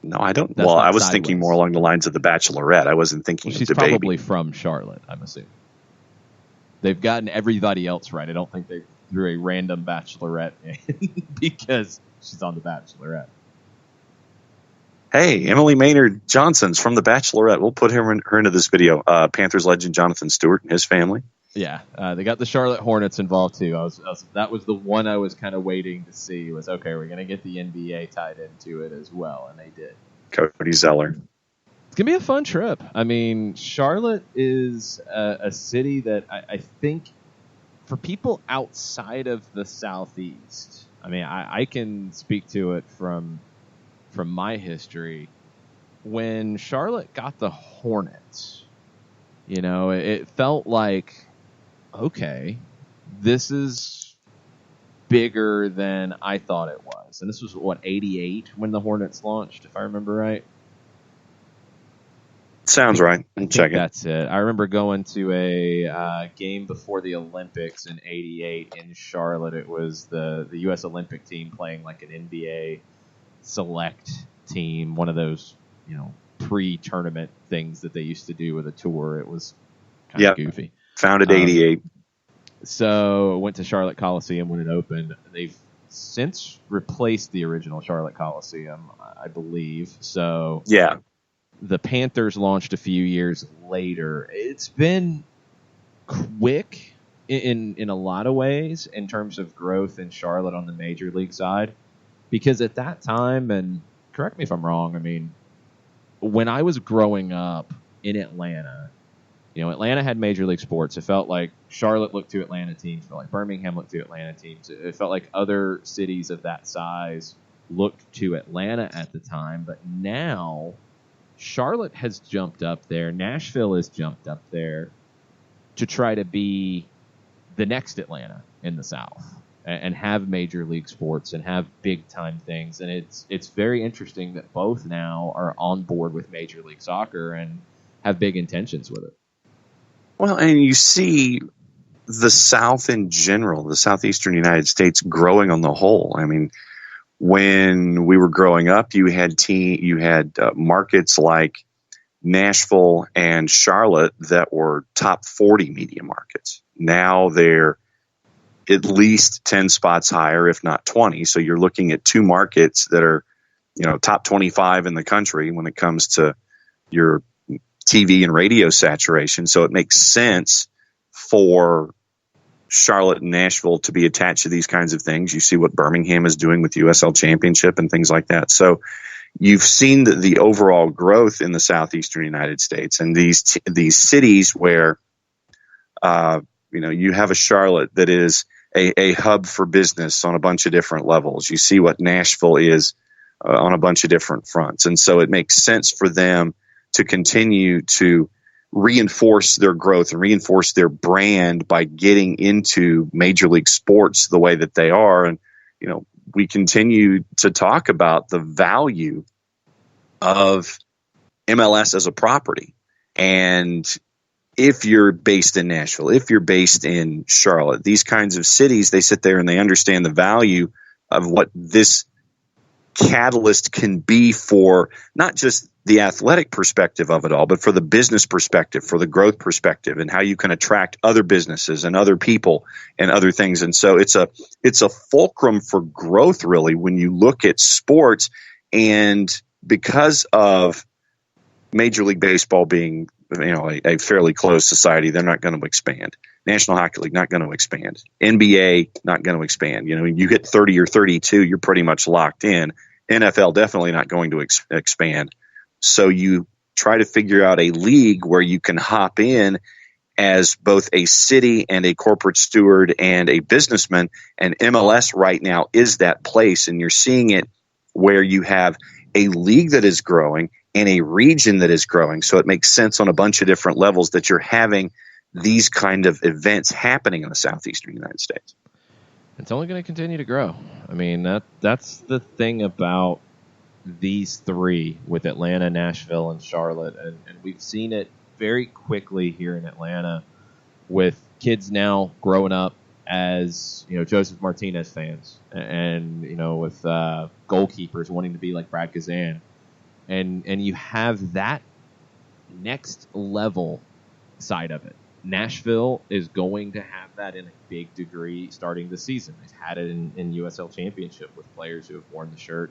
No, I don't. Well, I was thinking more along the lines of The Bachelorette. I wasn't thinking of she's DaBaby. Probably from Charlotte, I'm assuming. They've gotten everybody else right. I don't think they threw a random Bachelorette in because she's on The Bachelorette. Hey, Emily Maynard Johnson's from The Bachelorette. We'll put her into this video. Panthers legend Jonathan Stewart and his family. Yeah, they got the Charlotte Hornets involved too. That was the one I was kind of waiting to see. Was okay, we're going to get the NBA tied into it as well, and they did. Cody Zeller. It's going to be a fun trip. I mean, Charlotte is a city that I think for people outside of the Southeast, I mean, I can speak to it from my history. When Charlotte got the Hornets, you know, it felt like, okay, this is bigger than I thought it was. And this was, 88 when the Hornets launched, if I remember right? Sounds right. Check it. That's it. I remember going to a game before the Olympics in 88 in Charlotte. It was the U.S. Olympic team playing like an NBA select team, one of those, you know, pre-tournament things that they used to do with a tour. It was kind of goofy. Founded 88. So went to Charlotte Coliseum when it opened. They've since replaced the original Charlotte Coliseum, I believe. So yeah, the Panthers launched a few years later. It's been quick in a lot of ways in terms of growth in Charlotte on the major league side, because at that time, and correct me if I'm wrong, I mean, when I was growing up in Atlanta, you know, Atlanta had major league sports. It felt like Charlotte looked to Atlanta teams. It felt like Birmingham looked to Atlanta teams. It felt like other cities of that size looked to Atlanta at the time. But now Charlotte has jumped up there. Nashville has jumped up there to try to be the next Atlanta in the South and have major league sports and have big time things. And it's very interesting that both now are on board with Major League Soccer and have big intentions with it. Well, and you see the South in general, the southeastern United States growing on the whole. I mean, when we were growing up, you had markets like Nashville and Charlotte that were top 40 media markets. Now they're at least 10 spots higher, if not 20. So you're looking at two markets that are, you know, top 25 in the country when it comes to your TV and radio saturation. So it makes sense for Charlotte and Nashville to be attached to these kinds of things. You see what Birmingham is doing with USL Championship and things like that. So you've seen the overall growth in the southeastern United States, and these cities where you have a Charlotte that is a hub for business on a bunch of different levels. You see what Nashville is on a bunch of different fronts, and so it makes sense for them to continue to reinforce their growth and reinforce their brand by getting into Major League sports the way that they are. And we continue to talk about the value of MLS as a property. And if you're based in Nashville, if you're based in Charlotte, these kinds of cities, they sit there and they understand the value of what this catalyst can be for not just the athletic perspective of it all, but for the business perspective, for the growth perspective, and how you can attract other businesses and other people and other things. And so it's a fulcrum for growth, really, when you look at sports. And because of Major League Baseball being a fairly closed society, they're not going to expand. National Hockey League, not going to expand. NBA, not going to expand. You hit 30 or 32, you're pretty much locked in. NFL, definitely not going to expand. So you try to figure out a league where you can hop in as both a city and a corporate steward and a businessman. And MLS right now is that place. And you're seeing it where you have a league that is growing and a region that is growing. So it makes sense on a bunch of different levels that you're having these kind of events happening in the southeastern United States. It's only going to continue to grow. I mean, that's the thing about these three with Atlanta, Nashville, and Charlotte. And we've seen it very quickly here in Atlanta with kids now growing up as, Joseph Martinez fans and, with goalkeepers wanting to be like Brad Kazan. And you have that next level side of it. Nashville is going to have that in a big degree starting the season. They've had it in USL Championship with players who have worn the shirt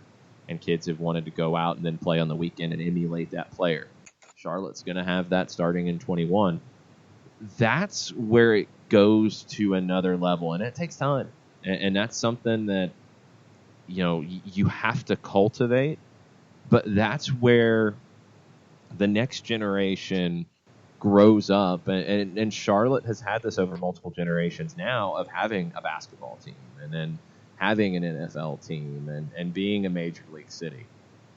and kids have wanted to go out and then play on the weekend and emulate that player. Charlotte's going to have that starting in 21. That's where it goes to another level, and it takes time. And that's something that, you have to cultivate, but that's where the next generation grows up. And Charlotte has had this over multiple generations now of having a basketball team and then having an NFL team and being a major league city.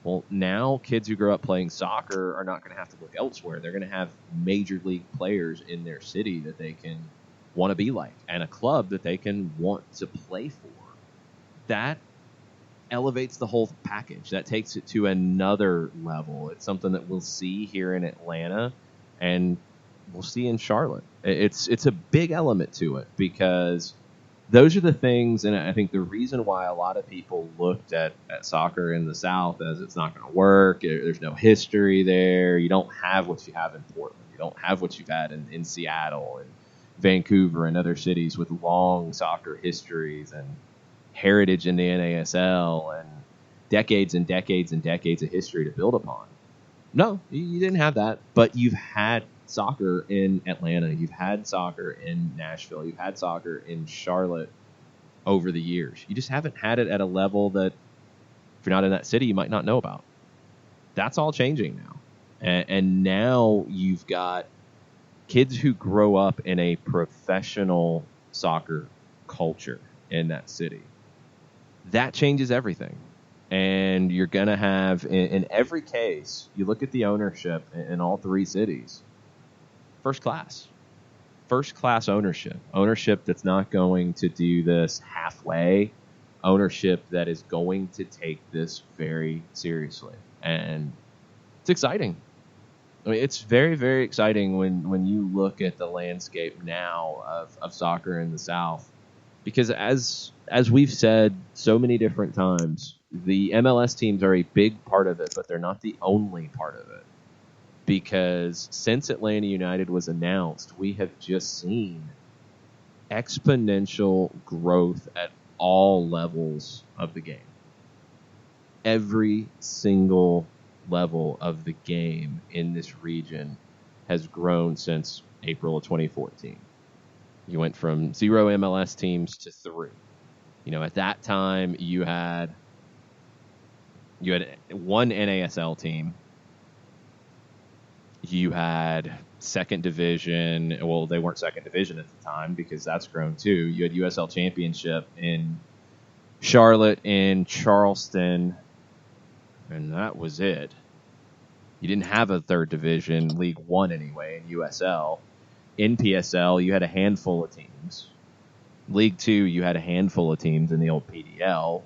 Well, now kids who grow up playing soccer are not going to have to look elsewhere. They're going to have major league players in their city that they can want to be like and a club that they can want to play for. That elevates the whole package. That takes it to another level. It's something that we'll see here in Atlanta and we'll see in Charlotte. It's a big element to it because those are the things, and I think the reason why a lot of people looked at soccer in the South as it's not going to work, there's no history there, you don't have what you have in Portland, you don't have what you've had in Seattle and Vancouver and other cities with long soccer histories and heritage in the NASL and decades and decades and decades of history to build upon. No, you didn't have that, but you've had soccer in Atlanta, you've had soccer in Nashville, you've had soccer in Charlotte over the years. You just haven't had it at a level that if you're not in that city, you might not know about. That's all changing now. And now you've got kids who grow up in a professional soccer culture in that city. That changes everything. And you're going to have, in every case, you look at the ownership in all three cities, first class ownership that's not going to do this halfway, ownership that is going to take this very seriously. And it's exciting. I mean, it's very, very exciting when you look at the landscape now of soccer in the South, because as we've said so many different times, the MLS teams are a big part of it, but they're not the only part of it. Because since Atlanta United was announced, we have just seen exponential growth at all levels of the game. Every single level of the game in this region has grown since April of 2014. You went from 0 MLS teams to 3. At that time, you had You had one NASL team. You had second division. Well, they weren't second division at the time because that's grown too. You had USL Championship in Charlotte and Charleston, and that was it. You didn't have a third division, League One anyway, in USL. In PSL, you had a handful of teams. League Two, you had a handful of teams in the old PDL.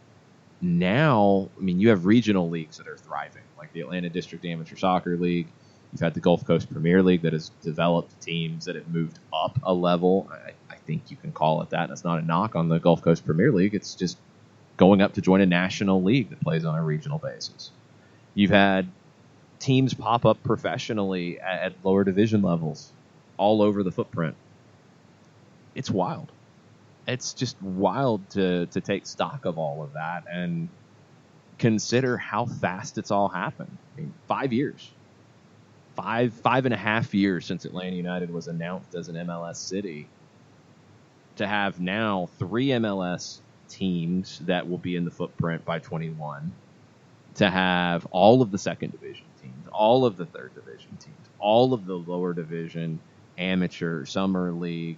Now, I mean, you have regional leagues that are thriving, like the Atlanta District Amateur Soccer League. You've had the Gulf Coast Premier League that has developed teams that have moved up a level. I think you can call it that. And it's not a knock on the Gulf Coast Premier League. It's just going up to join a national league that plays on a regional basis. You've had teams pop up professionally at lower division levels all over the footprint. It's wild. It's just wild to take stock of all of that and consider how fast it's all happened. I mean, 5 years. Five and a half years since Atlanta United was announced as an MLS city. To have now 3 MLS teams that will be in the footprint by 21. To have all of the second division teams, all of the third division teams, all of the lower division, amateur, summer league,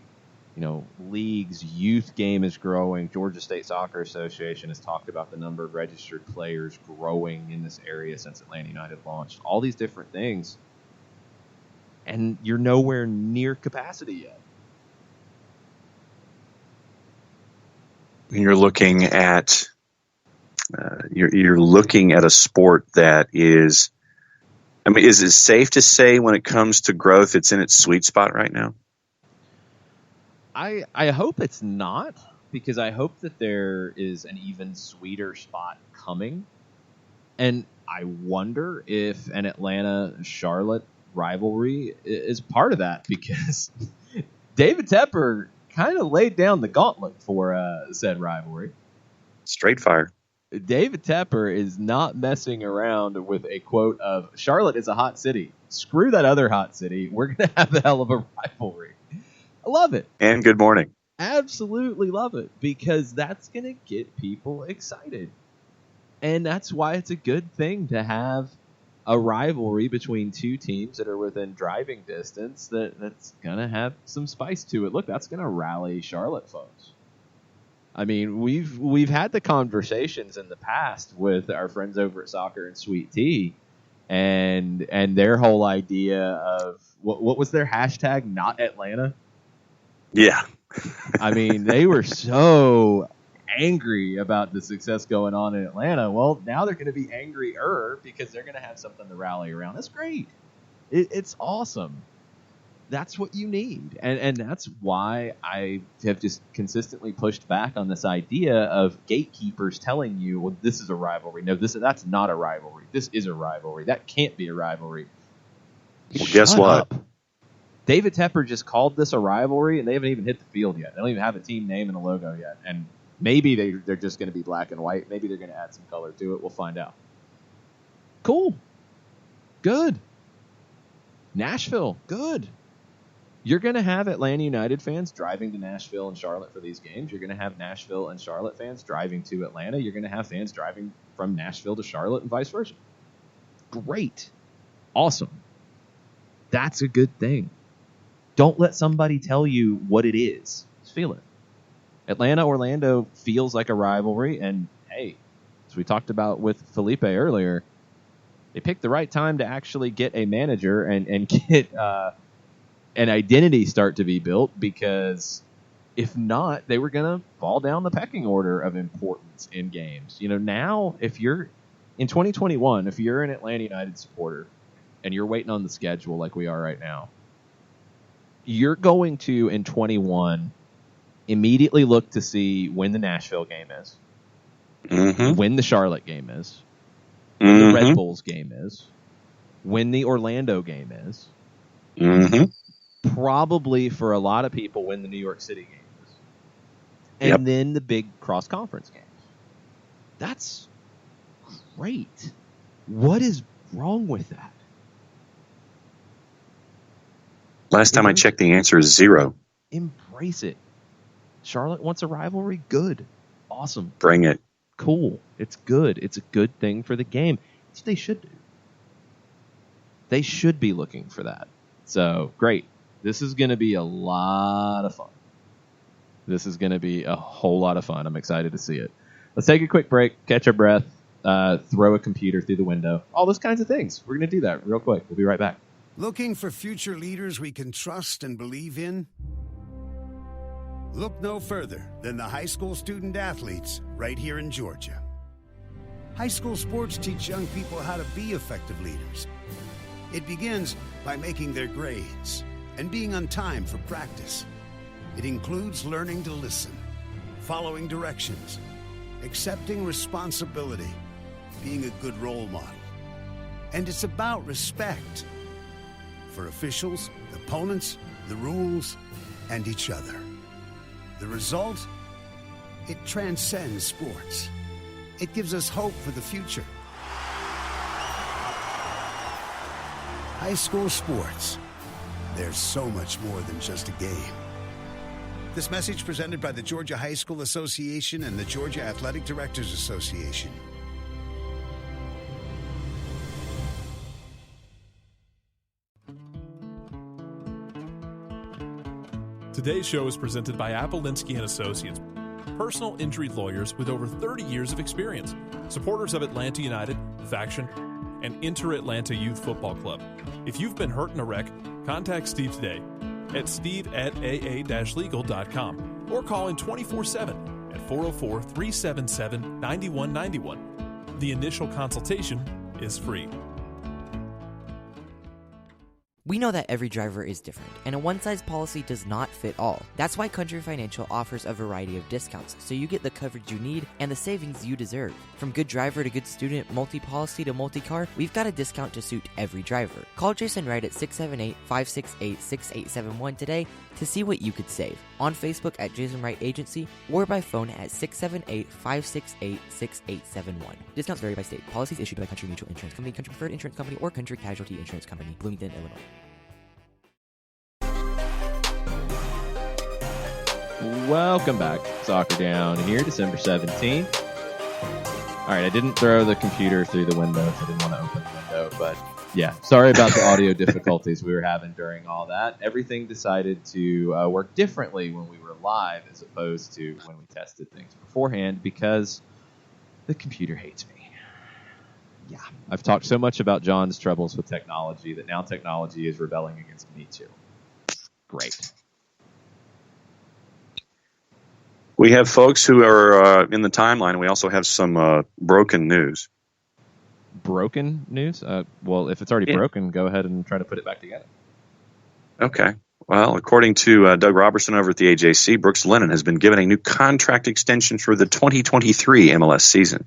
leagues, youth game is growing. Georgia State Soccer Association has talked about the number of registered players growing in this area since Atlanta United launched. All these different things. And you're nowhere near capacity yet. You're looking at you're looking at a sport that is, I mean, is it safe to say when it comes to growth, it's in its sweet spot right now? I hope it's not, because I hope that there is an even sweeter spot coming. And I wonder if an Atlanta-Charlotte rivalry is part of that, because David Tepper kind of laid down the gauntlet for said rivalry. Straight fire. David Tepper is not messing around with a quote of, Charlotte is a hot city. Screw that other hot city. We're going to have a hell of a rivalry. I love it. And good morning. Absolutely love it, because that's going to get people excited. And that's why it's a good thing to have a rivalry between two teams that are within driving distance that's going to have some spice to it. Look, that's going to rally Charlotte folks. I mean, we've had the conversations in the past with our friends over at Soccer and Sweet Tea, and their whole idea of what was their hashtag? Not Atlanta. Yeah. I mean, they were so angry about the success going on in Atlanta. Well, now they're going to be angrier because they're going to have something to rally around. That's great. It's awesome. That's what you need. And that's why I have just consistently pushed back on this idea of gatekeepers telling you, well, this is a rivalry. No, that's not a rivalry. This is a rivalry. That can't be a rivalry. Well, guess what? Up. David Tepper just called this a rivalry, and they haven't even hit the field yet. They don't even have a team name and a logo yet. And maybe they're just going to be black and white. Maybe they're going to add some color to it. We'll find out. Cool. Good. Nashville. Good. You're going to have Atlanta United fans driving to Nashville and Charlotte for these games. You're going to have Nashville and Charlotte fans driving to Atlanta. You're going to have fans driving from Nashville to Charlotte and vice versa. Great. Awesome. That's a good thing. Don't let somebody tell you what it is. Just feel it. Atlanta-Orlando feels like a rivalry, and hey, as we talked about with Felipe earlier, they picked the right time to actually get a manager and get an identity start to be built, because if not, they were going to fall down the pecking order of importance in games. Now, if you're in 2021, if you're an Atlanta United supporter and you're waiting on the schedule like we are right now, you're going to, in 21, immediately look to see when the Nashville game is, when the Charlotte game is, when the Red Bulls game is, when the Orlando game is, probably for a lot of people when the New York City game is, and then the big cross-conference games. That's great. What is wrong with that? Last time I checked, the answer is 0. Embrace it. Charlotte wants a rivalry? Good. Awesome. Bring it. cool. It's good. It's a good thing for the game. That's what they should do. They should be looking for that. So, great. This is going to be a lot of fun. This is going to be a whole lot of fun. I'm excited to see it. Let's take a quick break, catch our breath, throw a computer through the window, all those kinds of things. We're going to do that real quick. We'll be right back. Looking for future leaders we can trust and believe in? Look no further than the high school student athletes right here in Georgia. High school sports teach young people how to be effective leaders. It begins by making their grades and being on time for practice. It includes learning to listen, following directions, accepting responsibility, being a good role model. And it's about respect for officials, opponents, the rules, and each other. The result? It transcends sports. It gives us hope for the future. High school sports. There's so much more than just a game. This message presented by the Georgia High School Association and the Georgia Athletic Directors Association. Today's show is presented by Appolinsky & Associates, personal injury lawyers with over 30 years of experience, supporters of Atlanta United, Faction, and Inter-Atlanta Youth Football Club. If you've been hurt in a wreck, contact Steve today at steve@aa-legal.com or call in 24/7 at 404-377-9191. The initial consultation is free. We know that every driver is different, and a one-size policy does not fit all. That's why Country Financial offers a variety of discounts, so you get the coverage you need and the savings you deserve. From good driver to good student, multi-policy to multi-car, we've got a discount to suit every driver. Call Jason Wright at 678-568-6871 today to see what you could save. On Facebook at Jason Wright Agency or by phone at 678-568-6871. Discounts vary by state. Policies issued by Country Mutual Insurance Company, Country Preferred Insurance Company, or Country Casualty Insurance Company, Bloomington, Illinois. Welcome back. Soccer Down here, December 17th. All right, I didn't throw the computer through the window, so I didn't want to open the window, but yeah, sorry about the audio difficulties we were having during all that. Everything decided to work differently when we were live as opposed to when we tested things beforehand because the computer hates me. Yeah, I've talked so much about John's troubles with technology that now technology is rebelling against me too. Great. We have folks who are in the timeline. We also have some broken news. Broken news? Well, if it's already broken, go ahead and try to put it back together. Okay. Well, according to Doug Robertson over at the AJC, Brooks Lennon has been given a new contract extension for the 2023 MLS season.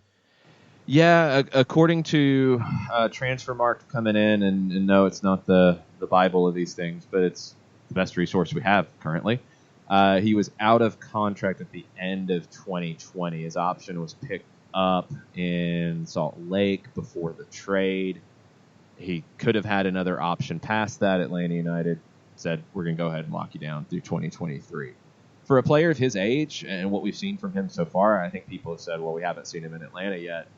Yeah, according to Transfermarkt coming in, and no, it's not the Bible of these things, but it's the best resource we have currently. He was out of contract at the end of 2020. His option was picked up in Salt Lake before the trade. He could have had another option past that. Atlanta United said, we're going to go ahead and lock you down through 2023. For a player of his age and what we've seen from him so far, I think people have said, well, we haven't seen him in Atlanta yet.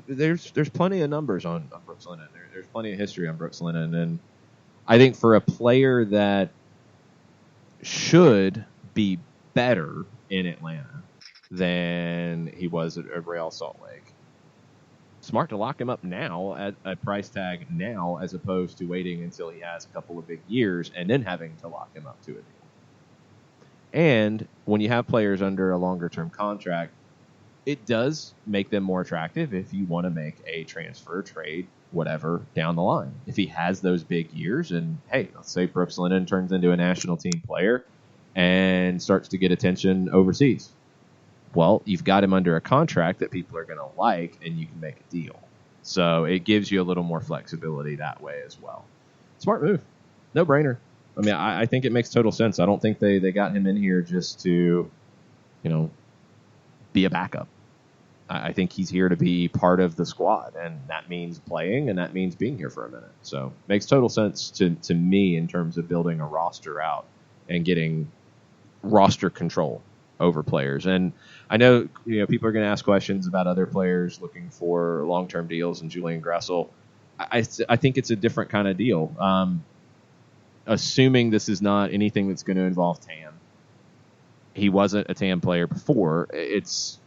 There's plenty of numbers on Brooks Lennon. There's plenty of history on Brooks Lennon. And I think for a player that should be better in Atlanta than he was at Real Salt Lake, smart to lock him up now at a price tag now as opposed to waiting until he has a couple of big years and then having to lock him up to a deal. And when you have players under a longer-term contract, it does make them more attractive if you want to make a transfer, trade, whatever, down the line. If he has those big years and, hey, let's say Brooks Lennon turns into a national team player and starts to get attention overseas. Well, you've got him under a contract that people are going to like, and you can make a deal. So it gives you a little more flexibility that way as well. Smart move. No brainer. I mean, I think it makes total sense. I don't think they got him in here just to, be a backup. I think he's here to be part of the squad, and that means playing, and that means being here for a minute. So makes total sense to me in terms of building a roster out and getting roster control over players. And I know people are going to ask questions about other players looking for long-term deals, and Julian Gressel. I think it's a different kind of deal. Assuming this is not anything that's going to involve TAM. He wasn't a TAM player before. It's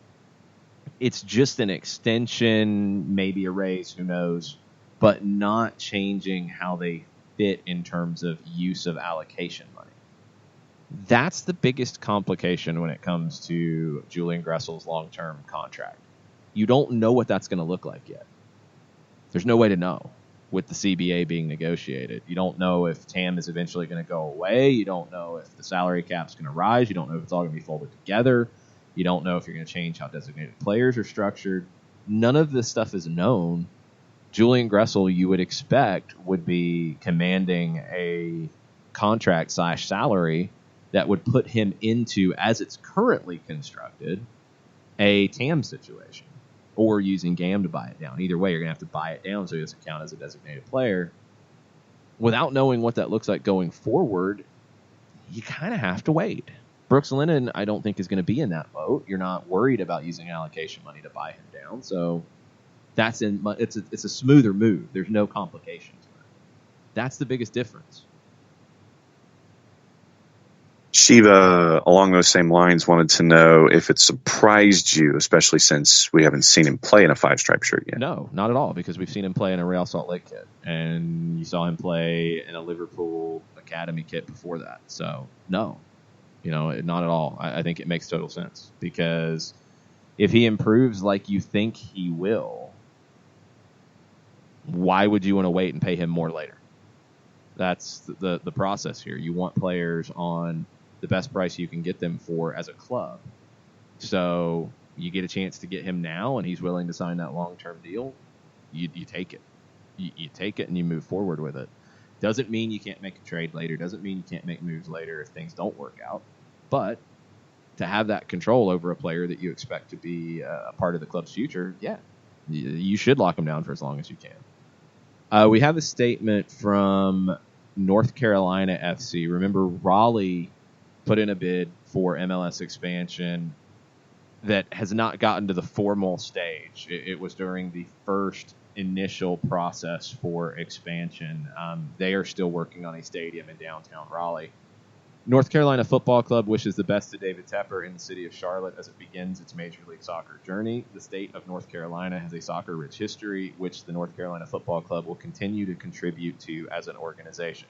just an extension, maybe a raise, who knows, but not changing how they fit in terms of use of allocation money. That's the biggest complication when it comes to Julian Gressel's long-term contract. You don't know what that's going to look like yet. There's no way to know with the CBA being negotiated. You don't know if TAM is eventually going to go away. You don't know if the salary cap's going to rise. You don't know if it's all going to be folded together. You don't know if you're going to change how designated players are structured. None of this stuff is known. Julian Gressel, you would expect, would be commanding a contract/salary that would put him into, as it's currently constructed, a TAM situation, or using GAM to buy it down. Either way, you're going to have to buy it down so he doesn't count as a designated player. Without knowing what that looks like going forward, you kind of have to wait. Brooks Lennon, I don't think, is going to be in that boat. You're not worried about using allocation money to buy him down, so it's a smoother move. There's no complications. That's the biggest difference. Shiva, along those same lines, wanted to know if it surprised you, especially since we haven't seen him play in a 5-stripe shirt yet. No, not at all, because we've seen him play in a Real Salt Lake kit, and you saw him play in a Liverpool Academy kit before that. So, no, not at all. I think it makes total sense, because if he improves like you think he will, why would you want to wait and pay him more later? That's the process here. You want players on the best price you can get them for as a club. So you get a chance to get him now, and he's willing to sign that long-term deal, you take it. You take it and you move forward with it. Doesn't mean you can't make a trade later. Doesn't mean you can't make moves later if things don't work out. But to have that control over a player that you expect to be a part of the club's future, yeah, you should lock him down for as long as you can. We have a statement from North Carolina FC. Remember, Raleigh put in a bid for MLS expansion that has not gotten to the formal stage. It was during the first initial process for expansion. They are still working on a stadium in downtown Raleigh. North Carolina Football Club wishes the best to David Tepper in the city of Charlotte as it begins its Major League Soccer journey. The state of North Carolina has a soccer-rich history, which the North Carolina Football Club will continue to contribute to as an organization.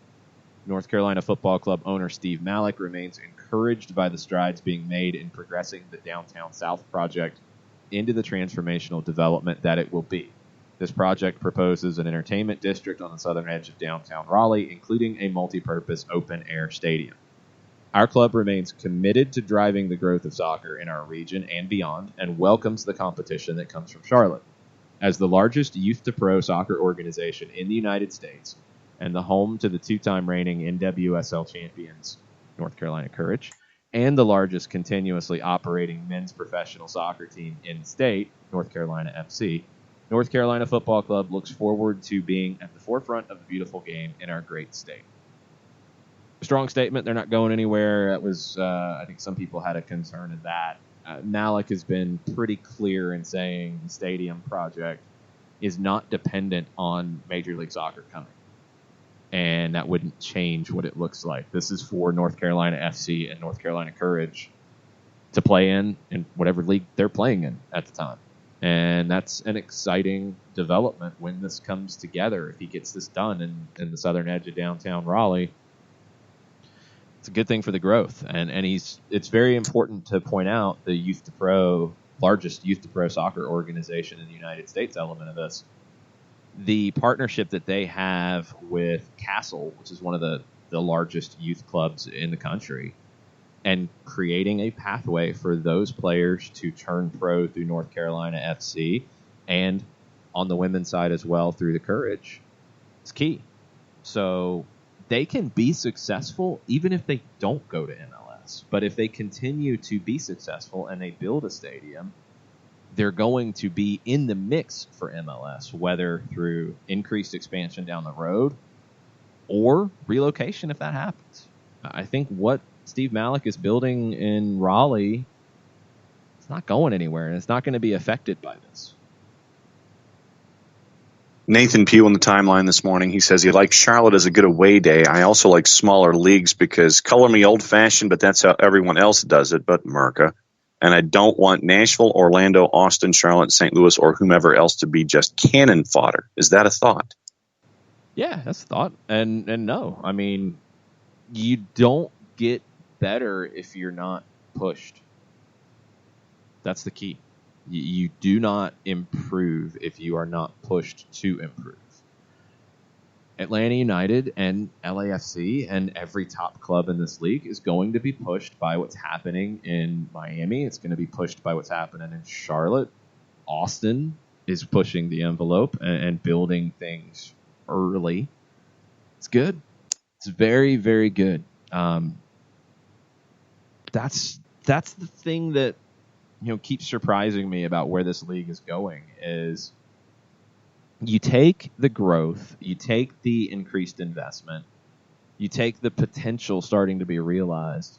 North Carolina Football Club owner Steve Malik remains encouraged by the strides being made in progressing the Downtown South project into the transformational development that it will be. This project proposes an entertainment district on the southern edge of downtown Raleigh, including a multi-purpose open-air stadium. Our club remains committed to driving the growth of soccer in our region and beyond, and welcomes the competition that comes from Charlotte. As the largest youth-to-pro soccer organization in the United States, and the home to the two-time reigning NWSL champions, North Carolina Courage, and the largest continuously operating men's professional soccer team in the state, North Carolina FC, North Carolina Football Club looks forward to being at the forefront of the beautiful game in our great state. Strong statement. They're not going anywhere. That was, I think some people had a concern of that. Malik has been pretty clear in saying the stadium project is not dependent on Major League Soccer coming. And that wouldn't change what it looks like. This is for North Carolina FC and North Carolina Courage to play in whatever league they're playing in at the time. And that's an exciting development when this comes together. If he gets this done in the southern edge of downtown Raleigh, it's a good thing for the growth. And it's very important to point out the largest youth to pro soccer organization in the United States element of this. The partnership that they have with Castle, which is one of the largest youth clubs in the country, and creating a pathway for those players to turn pro through North Carolina FC and on the women's side as well through the Courage, is key. So they can be successful even if they don't go to MLS. But if they continue to be successful and they build a stadium, they're going to be in the mix for MLS, whether through increased expansion down the road or relocation if that happens. I think what Steve Malik is building in Raleigh not going anywhere, and it's not going to be affected by this. Nathan Pugh on the timeline this morning, he says he likes Charlotte as a good away day. I also like smaller leagues because color me old-fashioned, but that's how everyone else does it, but America. And I don't want Nashville, Orlando, Austin, Charlotte, St. Louis, or whomever else to be just cannon fodder. Is that a thought? Yeah, that's a thought. And no, I mean, you don't get better if you're not pushed. That's the key. You do not improve if you are not pushed to improve. Atlanta United and LAFC and every top club in this league is going to be pushed by what's happening in Miami. It's going to be pushed by what's happening in Charlotte. Austin is pushing the envelope and building things early. It's good. It's very, very good. That's the thing that keeps surprising me about where this league is going is you take the growth, you take the increased investment, you take the potential starting to be realized,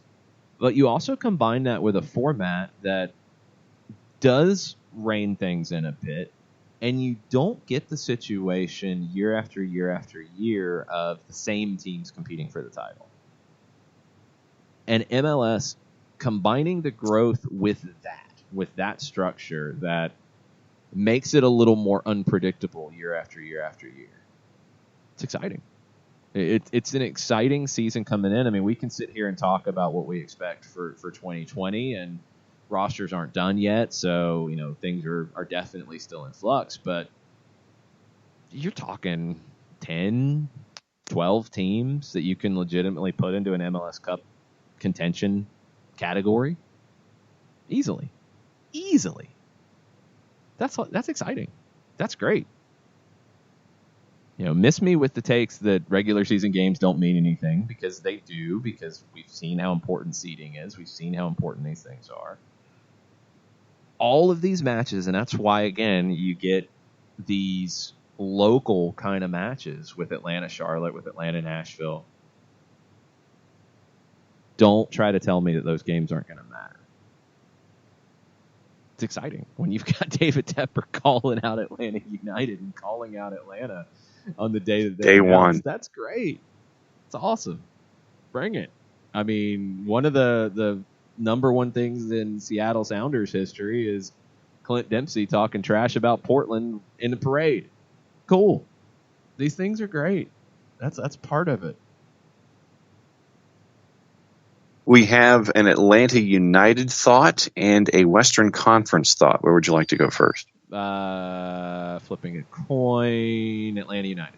but you also combine that with a format that does rein things in a bit, and you don't get the situation year after year after year of the same teams competing for the title. And MLS combining the growth with that structure that makes it a little more unpredictable year after year after year. It's exciting. It's an exciting season coming in. I mean, we can sit here and talk about what we expect for 2020, and rosters aren't done yet, so things are definitely still in flux, but you're talking 10, 12 teams that you can legitimately put into an MLS Cup contention category easily. That's exciting. That's great. Miss me with the takes that regular season games don't mean anything, because they do, because we've seen how important seeding is. We've seen how important these things are. All of these matches, and that's why, again, you get these local kind of matches with Atlanta, Charlotte, with Atlanta, Nashville. Don't try to tell me that those games aren't going to matter. It's exciting when you've got David Tepper calling out Atlanta United and calling out Atlanta on the day that they announced. That's great. It's awesome. Bring it. I mean, one of the number one things in Seattle Sounders history is Clint Dempsey talking trash about Portland in the parade. Cool. These things are great. That's part of it. We have an Atlanta United thought and a Western Conference thought. Where would you like to go first? Flipping a coin, Atlanta United.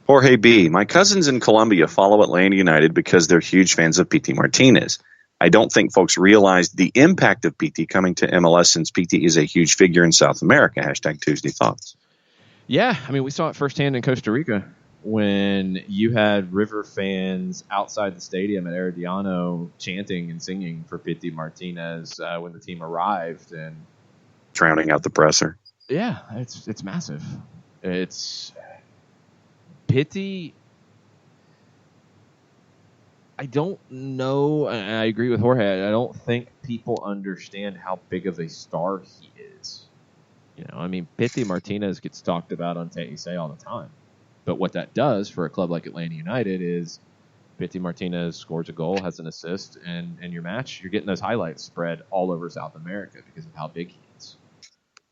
Jorge B. My cousins in Colombia follow Atlanta United because they're huge fans of Pity Martinez. I don't think folks realize the impact of Pity coming to MLS, since Pity is a huge figure in South America. # Tuesday Thoughts. Yeah, I mean, we saw it firsthand in Costa Rica when you had River fans outside the stadium at Herediano chanting and singing for Pity Martinez when the team arrived, and drowning out the presser. Yeah, it's massive. It's Pity. I don't know. I agree with Jorge. I don't think people understand how big of a star he is. I mean, Pity Martinez gets talked about on Say all the time. But what that does for a club like Atlanta United is Pity Martinez scores a goal, has an assist, and in your match, you're getting those highlights spread all over South America because of how big he is.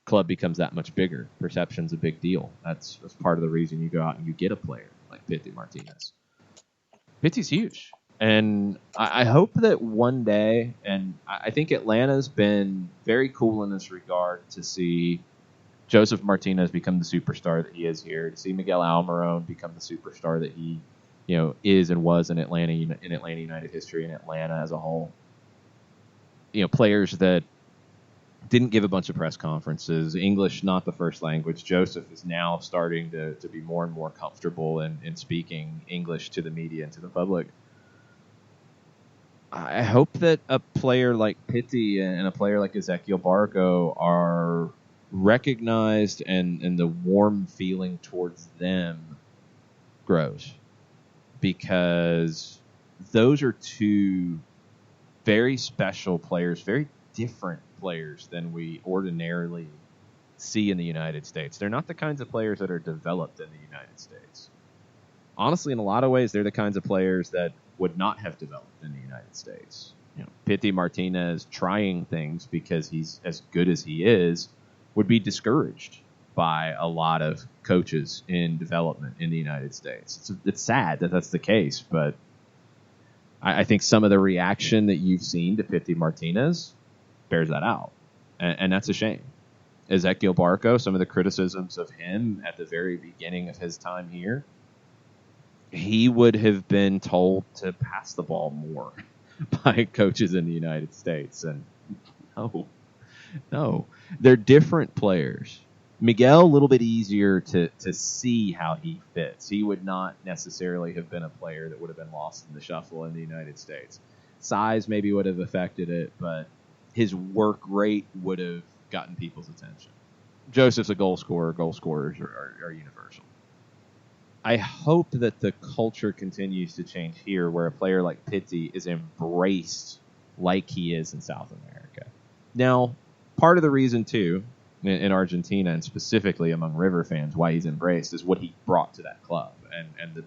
Club becomes that much bigger. Perception's a big deal. That's part of the reason you go out and you get a player like Pity Martinez. Pity's huge. And I hope that one day, and I think Atlanta's been very cool in this regard, to see Joseph Martinez become the superstar that he is here, to see Miguel Almiron become the superstar that he, is and was in Atlanta United history, and Atlanta as a whole. Players that didn't give a bunch of press conferences, English not the first language. Joseph is now starting to be more and more comfortable in speaking English to the media and to the public. I hope that a player like Pity and a player like Ezequiel Barco are recognized, and the warm feeling towards them grows, because those are two very special players, very different players than we ordinarily see in the United States. They're not the kinds of players that are developed in the United States. Honestly, in a lot of ways, they're the kinds of players that would not have developed in the United States. Pity Martinez trying things because he's as good as he is would be discouraged by a lot of coaches in development in the United States. It's sad that that's the case, but I think some of the reaction that you've seen to Pity Martinez bears that out, and that's a shame. Ezequiel Barco, some of the criticisms of him at the very beginning of his time here, he would have been told to pass the ball more by coaches in the United States. And no, they're different players. Miguel, a little bit easier to see how he fits. He would not necessarily have been a player that would have been lost in the shuffle in the United States. Size maybe would have affected it, but his work rate would have gotten people's attention. Joseph's a goal scorer. Goal scorers are universal. I hope that the culture continues to change here where a player like Pity is embraced like he is in South America. Now, part of the reason, too, in Argentina and specifically among River fans, why he's embraced is what he brought to that club and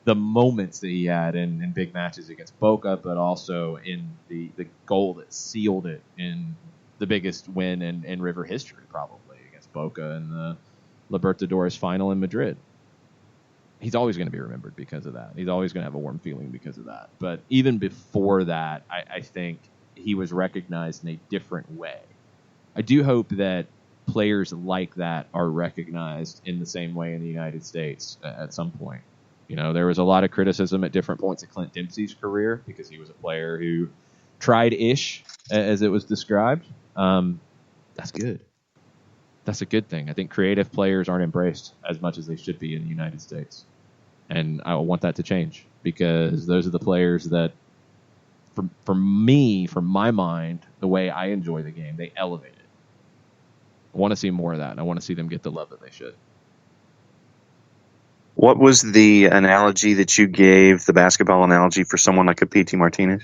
the moments that he had in big matches against Boca, but also in the goal that sealed it in the biggest win in River history, probably, against Boca in the Libertadores final in Madrid. He's always going to be remembered because of that. He's always going to have a warm feeling because of that. But even before that, I think he was recognized in a different way. I do hope that players like that are recognized in the same way in the United States at some point. There was a lot of criticism at different points of Clint Dempsey's career because he was a player who tried-ish, as it was described. That's good. That's a good thing. I think creative players aren't embraced as much as they should be in the United States. And I want that to change because those are the players that, for me, from my mind, the way I enjoy the game, they elevate it. I want to see more of that, and I want to see them get the love that they should. What was the analogy that you gave, the basketball analogy, for someone like a Pity Martinez?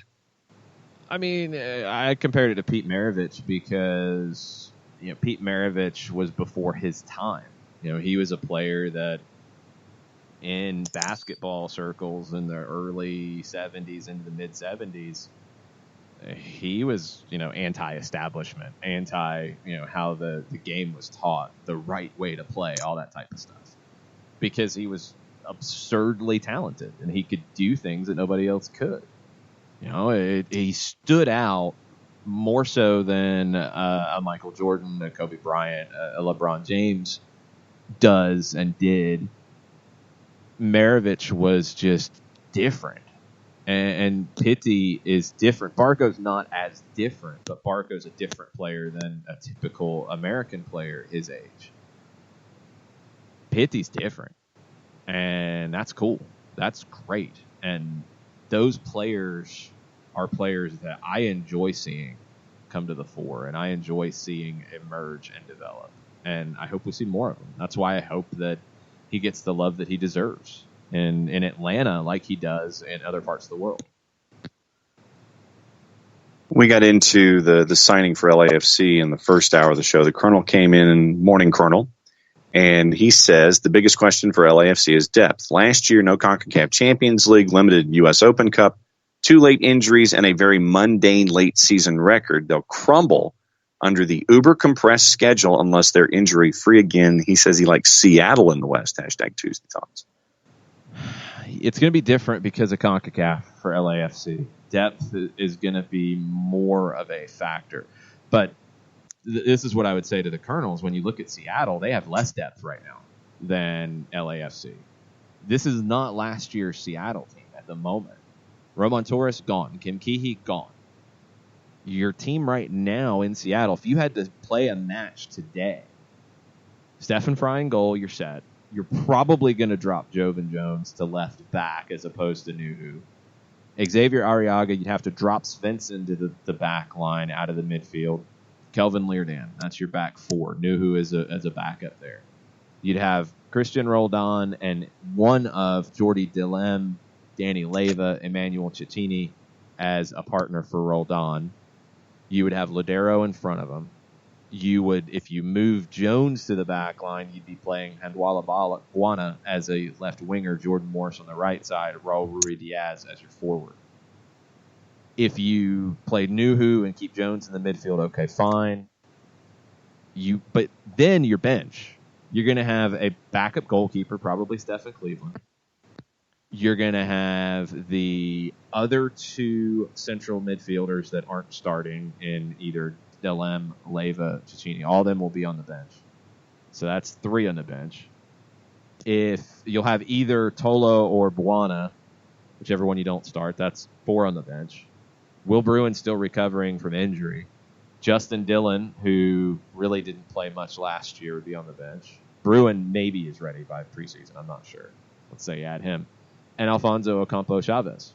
I mean, I compared it to Pete Maravich because Pete Maravich was before his time. He was a player that in basketball circles in the early 70s into the mid-70s, he was, anti-establishment, how the game was taught, the right way to play, all that type of stuff. Because he was absurdly talented and he could do things that nobody else could. He stood out more so than a Michael Jordan, a Kobe Bryant, a LeBron James does and did. Maravich was just different. And Pity is different. Barco's not as different, but Barco's a different player than a typical American player his age. Pity's different. And that's cool. That's great. And those players are players that I enjoy seeing come to the fore, and I enjoy seeing emerge and develop. And I hope we see more of them. That's why I hope that he gets the love that he deserves in Atlanta like he does in other parts of the world. We got into the signing for LAFC in the first hour of the show. The Colonel came in, Morning Colonel, and he says the biggest question for LAFC is depth. Last year, no CONCACAF Champions League, limited U.S. Open Cup, 2 late injuries, and a very mundane late season record. They'll crumble under the uber-compressed schedule unless they're injury-free again. He says he likes Seattle in the West. # Tuesday Thoughts. It's going to be different because of CONCACAF for LAFC. Depth is going to be more of a factor. But this is what I would say to the Colonels. When you look at Seattle, they have less depth right now than LAFC. This is not last year's Seattle team at the moment. Roman Torres, gone. Kim Keehee, gone. Your team right now in Seattle, if you had to play a match today, Stephen Fry in goal, you're set. You're probably going to drop Jovan Jones to left back as opposed to Nuhu. Xavier Arriaga, you'd have to drop Svensson to the back line out of the midfield. Kelvin Leardan, that's your back four. Nuhu as a backup there. You'd have Christian Roldan and one of Jordi Dilem, Danny Leyva, Emmanuel Cecchini as a partner for Roldan. You would have Ladero in front of him. You would, if you move Jones to the back line, you'd be playing Handwala Buana as a left winger, Jordan Morris on the right side, Raul Ruiz-Diaz as your forward. If you play Nuhu and keep Jones in the midfield, okay, fine. But then your bench, you're going to have a backup goalkeeper, probably Stephen Cleveland. You're going to have the other two central midfielders that aren't starting in either Delem, Leyva, Cecchini. All of them will be on the bench. So that's 3 on the bench. If you'll have either Tolo or Buana, whichever one you don't start, that's 4 on the bench. Will Bruin still recovering from injury. Justin Dillon, who really didn't play much last year, would be on the bench. Bruin maybe is ready by preseason. I'm not sure. Let's say add him. And Alfonso Ocampo Chavez.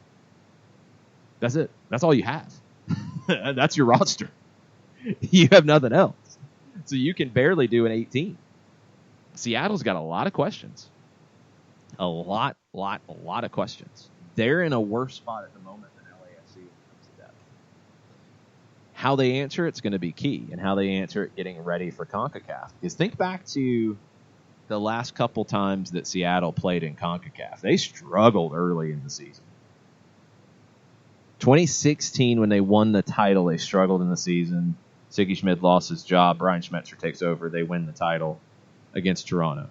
That's it. That's all you have. That's your roster. You have nothing else. So you can barely do an 18. Seattle's got a lot of questions. A lot of questions. They're in a worse spot at the moment than LAFC when it comes to depth. How they answer it's going to be key, and how they answer it getting ready for CONCACAF. Because think back to the last couple times that Seattle played in CONCACAF. They struggled early in the season. 2016, when they won the title, they struggled in the season. Siggy Schmid lost his job. Brian Schmetzer takes over. They win the title against Toronto.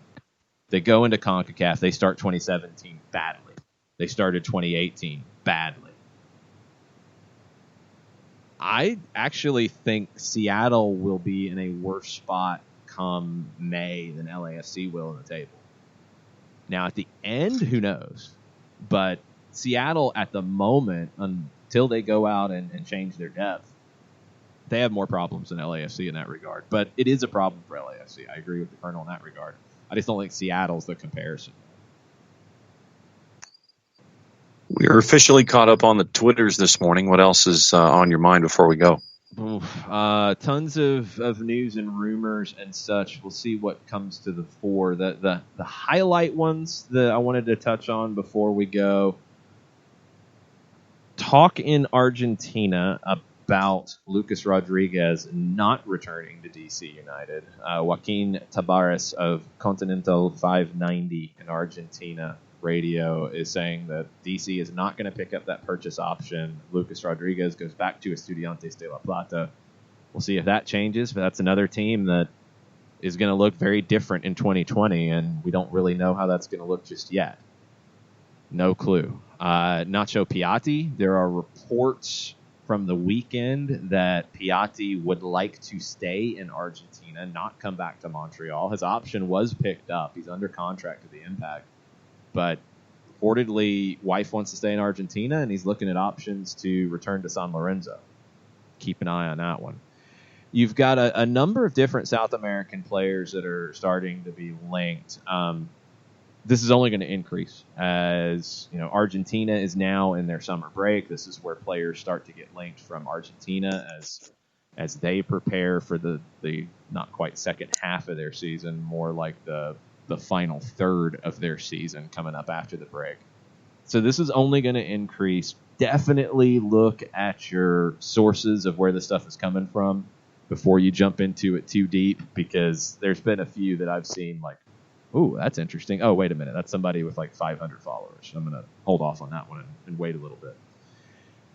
They go into CONCACAF. They start 2017 badly. They started 2018 badly. I actually think Seattle will be in a worse spot come May than LAFC will in the table. Now, at the end, who knows? But Seattle, at the moment, until they go out and change their depth, they have more problems than LAFC in that regard. But it is a problem for LAFC. I agree with the Colonel in that regard. I just don't think Seattle's the comparison. We are officially caught up on the Twitters this morning. What else is on your mind before we go? Tons of news and rumors and such. We'll see what comes to the fore. The highlight ones that I wanted to touch on before we go. Talk in Argentina about Lucas Rodriguez not returning to DC United. Joaquin Tabares of Continental 590 in Argentina radio is saying that DC is not going to pick up that purchase option. Lucas Rodriguez goes back to Estudiantes de La Plata. We'll see if that changes, but that's another team that is going to look very different in 2020, and we don't really know how that's going to look just yet. No clue. Nacho Piatti, there are reports from the weekend that Piatti would like to stay in Argentina, not come back to Montreal. His option was picked up. He's under contract to the Impact. But reportedly, wife wants to stay in Argentina, and he's looking at options to return to San Lorenzo. Keep an eye on that one. You've got a number of different South American players that are starting to be linked. This is only going to increase as Argentina is now in their summer break. This is where players start to get linked from Argentina as they prepare for the not quite second half of their season, more like the final third of their season coming up after the break. So this is only going to increase. Definitely look at your sources of where the stuff is coming from before you jump into it too deep, because there's been a few that I've seen like, ooh, that's interesting. Oh, wait a minute. That's somebody with like 500 followers. I'm going to hold off on that one and wait a little bit.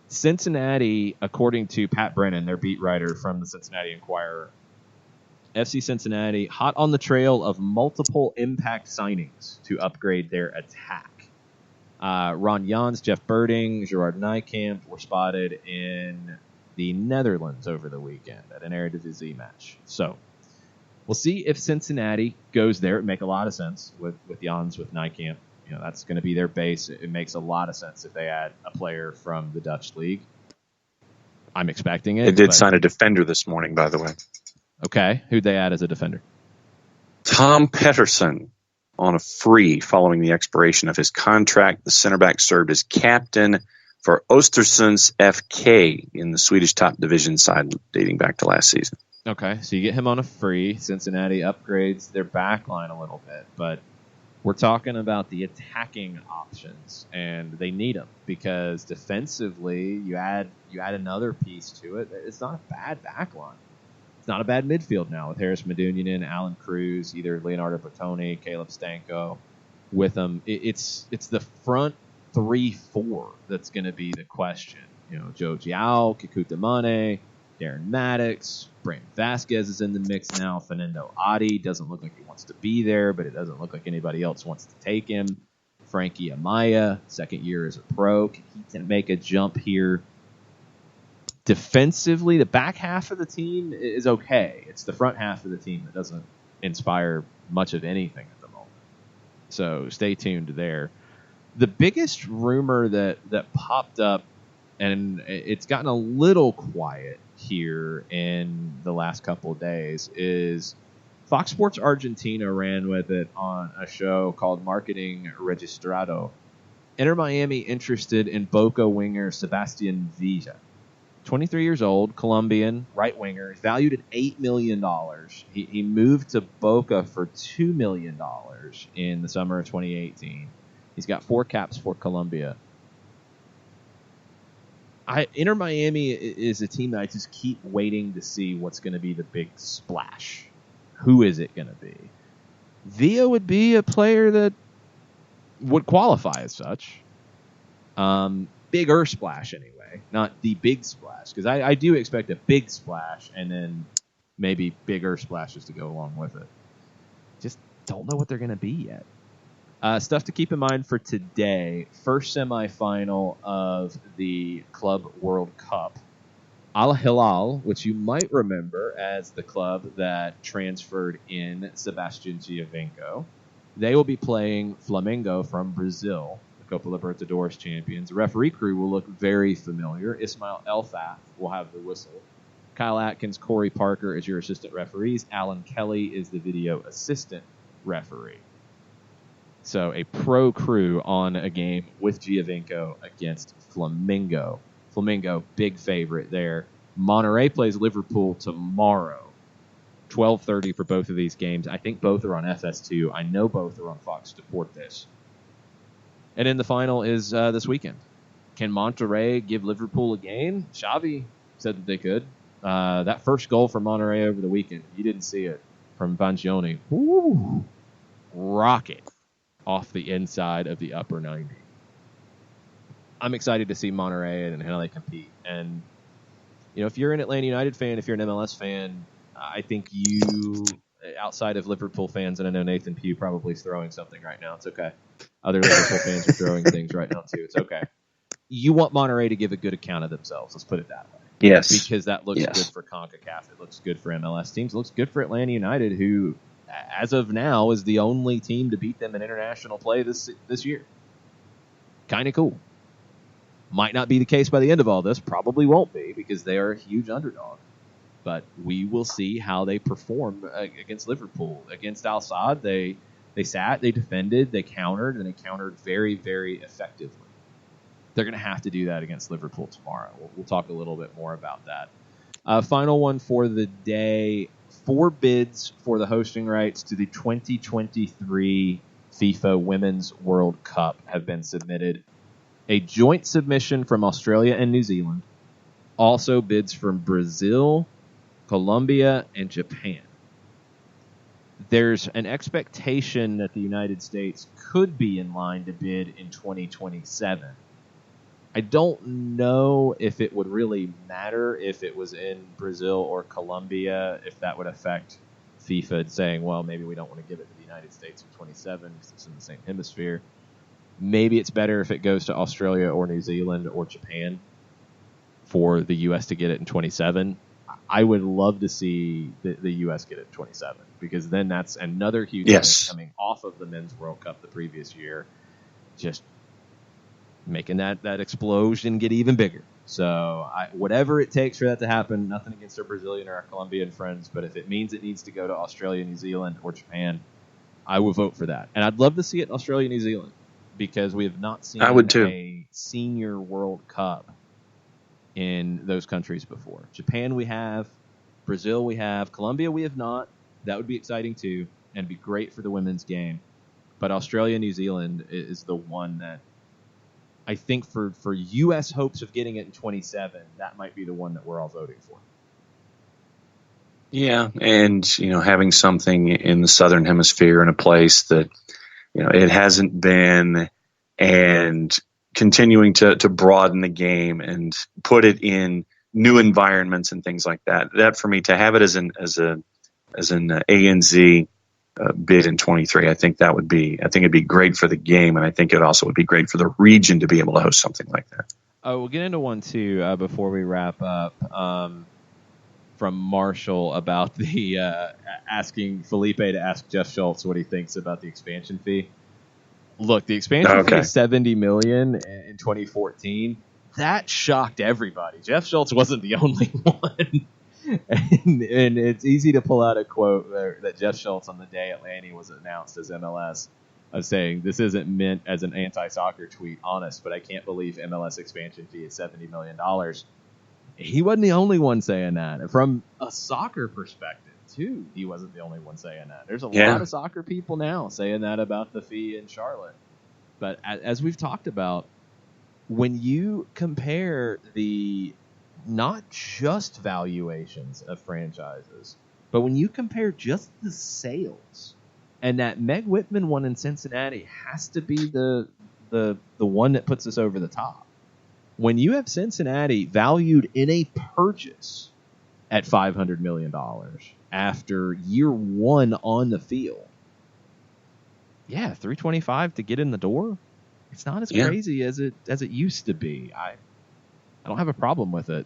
Cincinnati, according to Pat Brennan, their beat writer from the Cincinnati Enquirer, FC Cincinnati hot on the trail of multiple Impact signings to upgrade their attack. Ron Jans, Jeff Birding, Gerard Nijkamp were spotted in the Netherlands over the weekend at an Eredivisie match. So we'll see if Cincinnati goes there. It would make a lot of sense with Jans, with Nijkamp. That's going to be their base. It makes a lot of sense if they add a player from the Dutch league. I'm expecting it. They did sign a defender this morning, by the way. Okay. Who'd they add as a defender? Tom Pettersson on a free following the expiration of his contract. The center back served as captain for Östersunds FK in the Swedish top division side dating back to last season. Okay, so you get him on a free. Cincinnati upgrades their back line a little bit, but We're talking about the attacking options, and they need them because defensively, you add another piece to it. It's not a bad back line. It's not a bad midfield now with Harris Medunjanin, Alan Cruz, either Leonardo Bertoni, Caleb Stanko with them. It's the front 3-4 that's going to be the question. Joe Giao, Kikuta Mane, Darren Maddox, Brandon Vasquez is in the mix now. Fernando Adi doesn't look like he wants to be there, but it doesn't look like anybody else wants to take him. Frankie Amaya, second year as a pro. Can he make a jump here? Defensively, the back half of the team is okay. It's the front half of the team that doesn't inspire much of anything at the moment. So stay tuned there. The biggest rumor that popped up, and it's gotten a little quiet here in the last couple of days, is Fox Sports Argentina ran with it on a show called Marketing Registrado. Inter Miami interested in Boca winger Sebastian Villa. 23 years old, Colombian, right winger, valued at $8 million. He moved to Boca for $2 million in the summer of 2018. He's got 4 caps for Colombia. Inter Miami is a team that I just keep waiting to see what's going to be the big splash. Who is it going to be? Villa would be a player that would qualify as such. Bigger splash anyway, not the big splash, because I do expect a big splash and then maybe bigger splashes to go along with it. Just don't know what they're going to be yet. Stuff to keep in mind for today. First semifinal of the Club World Cup. Al Hilal, which you might remember as the club that transferred in Sebastian Giovinco. They will be playing Flamengo from Brazil, the Copa Libertadores champions. The referee crew will look very familiar. Ismail Elfaf will have the whistle. Kyle Atkins, Corey Parker is your assistant referees. Alan Kelly is the video assistant referee. So a pro crew on a game with Giovinco against Flamengo. Flamengo, big favorite there. Monterrey plays Liverpool tomorrow. 12:30 for both of these games. I think both are on FS2. I know both are on Fox Deportes. And then the final is this weekend. Can Monterrey give Liverpool a game? Xavi said that they could. That first goal for Monterrey over the weekend, you didn't see it, from Bangioni. Woo! Rocket off the inside of the upper 90. I'm excited to see Monterrey and how they compete. And, if you're an Atlanta United fan, if you're an MLS fan, I think you, outside of Liverpool fans, and I know Nathan Pugh probably is throwing something right now. It's okay. Other Liverpool fans are throwing things right now, too. It's okay. You want Monterrey to give a good account of themselves. Let's put it that way. Yes. Because that looks good for CONCACAF. It looks good for MLS teams. It looks good for Atlanta United, who, as of now, is the only team to beat them in international play this year. Kind of cool. Might not be the case by the end of all this. Probably won't be, because they are a huge underdog. But we will see how they perform against Liverpool. Against Al Sadd, they sat, they defended, they countered, and they countered very, very effectively. They're going to have to do that against Liverpool tomorrow. We'll talk a little bit more about that. Final one for the day. 4 bids for the hosting rights to the 2023 FIFA Women's World Cup have been submitted. A joint submission from Australia and New Zealand. Also bids from Brazil, Colombia, and Japan. There's an expectation that the United States could be in line to bid in 2027. I don't know if it would really matter if it was in Brazil or Colombia, if that would affect FIFA saying, well, maybe we don't want to give it to the United States in 27 because it's in the same hemisphere. Maybe it's better if it goes to Australia or New Zealand or Japan for the U.S. to get it in 27. I would love to see the U.S. get it in 27, because then that's another huge thing coming off of the Men's World Cup the previous year, just making that explosion get even bigger. So whatever it takes for that to happen, nothing against our Brazilian or our Colombian friends, but if it means it needs to go to Australia, New Zealand, or Japan, I would vote for that. And I'd love to see it in Australia, New Zealand, because we have not seen a senior World Cup in those countries before. Japan we have, Brazil we have, Colombia we have not. That would be exciting too, and be great for the women's game. But Australia, New Zealand is the one that I think for U.S. hopes of getting it in 27, that might be the one that we're all voting for. Yeah, and having something in the Southern Hemisphere in a place that it hasn't been, and continuing to broaden the game and put it in new environments and things like that. That for me, to have it as an ANZ bid in 23, I think it'd be great for the game, and I think it also would be great for the region to be able to host something like that. Oh, we'll get into one too before we wrap up. From Marshall about the asking Felipe to ask Jeff Schultz what he thinks about the expansion fee. Look, the expansion fee is $70 million in 2014. That shocked everybody. Jeff Schultz wasn't the only one. and it's easy to pull out a quote that Jeff Schultz on the day Atlanta was announced as MLS of saying, "This isn't meant as an anti-soccer tweet, honest, but I can't believe MLS expansion fee is $70 million. He wasn't the only one saying that. And from a soccer perspective, too, he wasn't the only one saying that. There's a lot of soccer people now saying that about the fee in Charlotte. But as we've talked about, when you compare the not just valuations of franchises, but when you compare just the sales, and that Meg Whitman one in Cincinnati has to be the one that puts us over the top. When you have Cincinnati valued in a purchase at $500 million after year one on the field, $325 to get in the door. It's not as crazy as it used to be. I don't have a problem with it.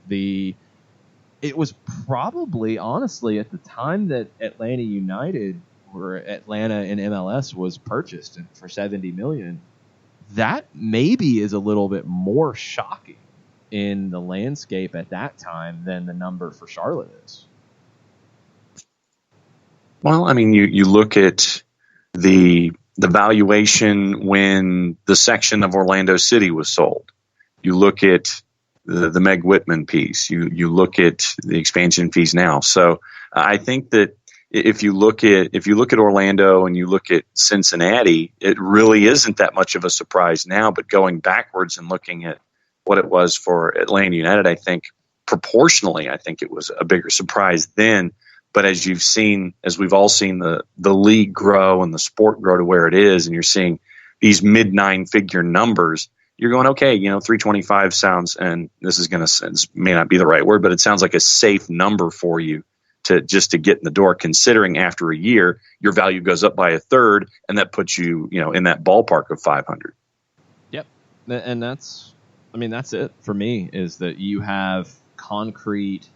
It was probably, honestly, at the time that Atlanta United or Atlanta in MLS was purchased for $70 million. That maybe is a little bit more shocking in the landscape at that time than the number for Charlotte is. Well, I mean, you look at the valuation when the section of Orlando City was sold. You look at the Meg Whitman piece. You look at the expansion fees now. So I think that if you look at Orlando and you look at Cincinnati, it really isn't that much of a surprise now. But going backwards and looking at what it was for Atlanta United, I think proportionally, it was a bigger surprise then. But as we've all seen the league grow and the sport grow to where it is, and you're seeing these mid 9-figure numbers, you're going, okay, 325 sounds, and this may not be the right word, but it sounds like a safe number for you to get in the door, considering after a year your value goes up by a third, and that puts you, in that ballpark of 500. Yep, and that's it for me, is that you have concrete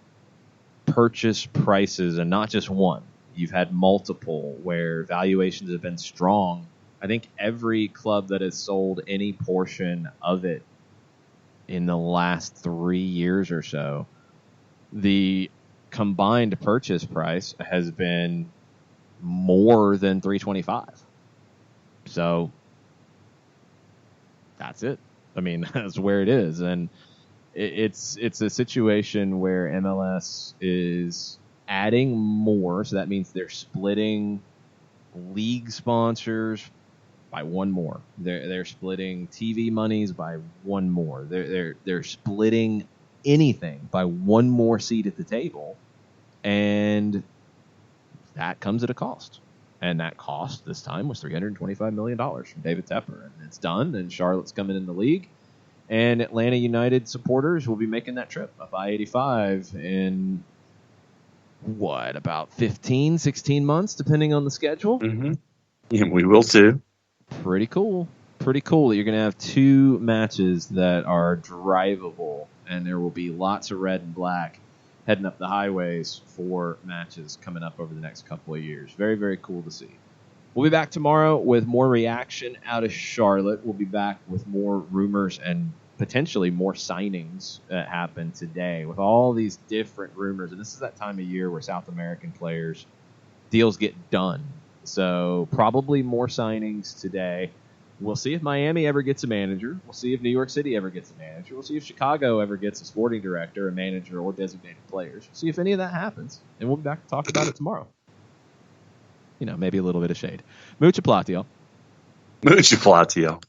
purchase prices, and not just one. You've had multiple where valuations have been strong. I think every club that has sold any portion of it in the last 3 years or so, the combined purchase price has been more than $325. So that's it. I mean, that's where it is. And it's a situation where MLS is adding more. So that means they're splitting league sponsors by one more. They're splitting TV monies by one more. They're splitting anything by one more seat at the table, and that comes at a cost. And that cost this time was $325 million from David Tepper, and it's done. And Charlotte's coming in the league, and Atlanta United supporters will be making that trip up I-85 in about 15, 16 months, depending on the schedule. Mm-hmm. Yeah, we will too. Pretty cool that you're going to have two matches that are drivable, and there will be lots of red and black heading up the highways for matches coming up over the next couple of years. Very, very cool to see. We'll be back tomorrow with more reaction out of Charlotte. We'll be back with more rumors and potentially more signings that happened today with all these different rumors. And this is that time of year where South American players deals get done. So probably more signings today. We'll see if Miami ever gets a manager. We'll see if New York City ever gets a manager. We'll see if Chicago ever gets a sporting director, a manager, or designated players. We'll see if any of that happens. And we'll be back to talk about it tomorrow. Maybe a little bit of shade. Mucha plata, y'all. Mucho Platio.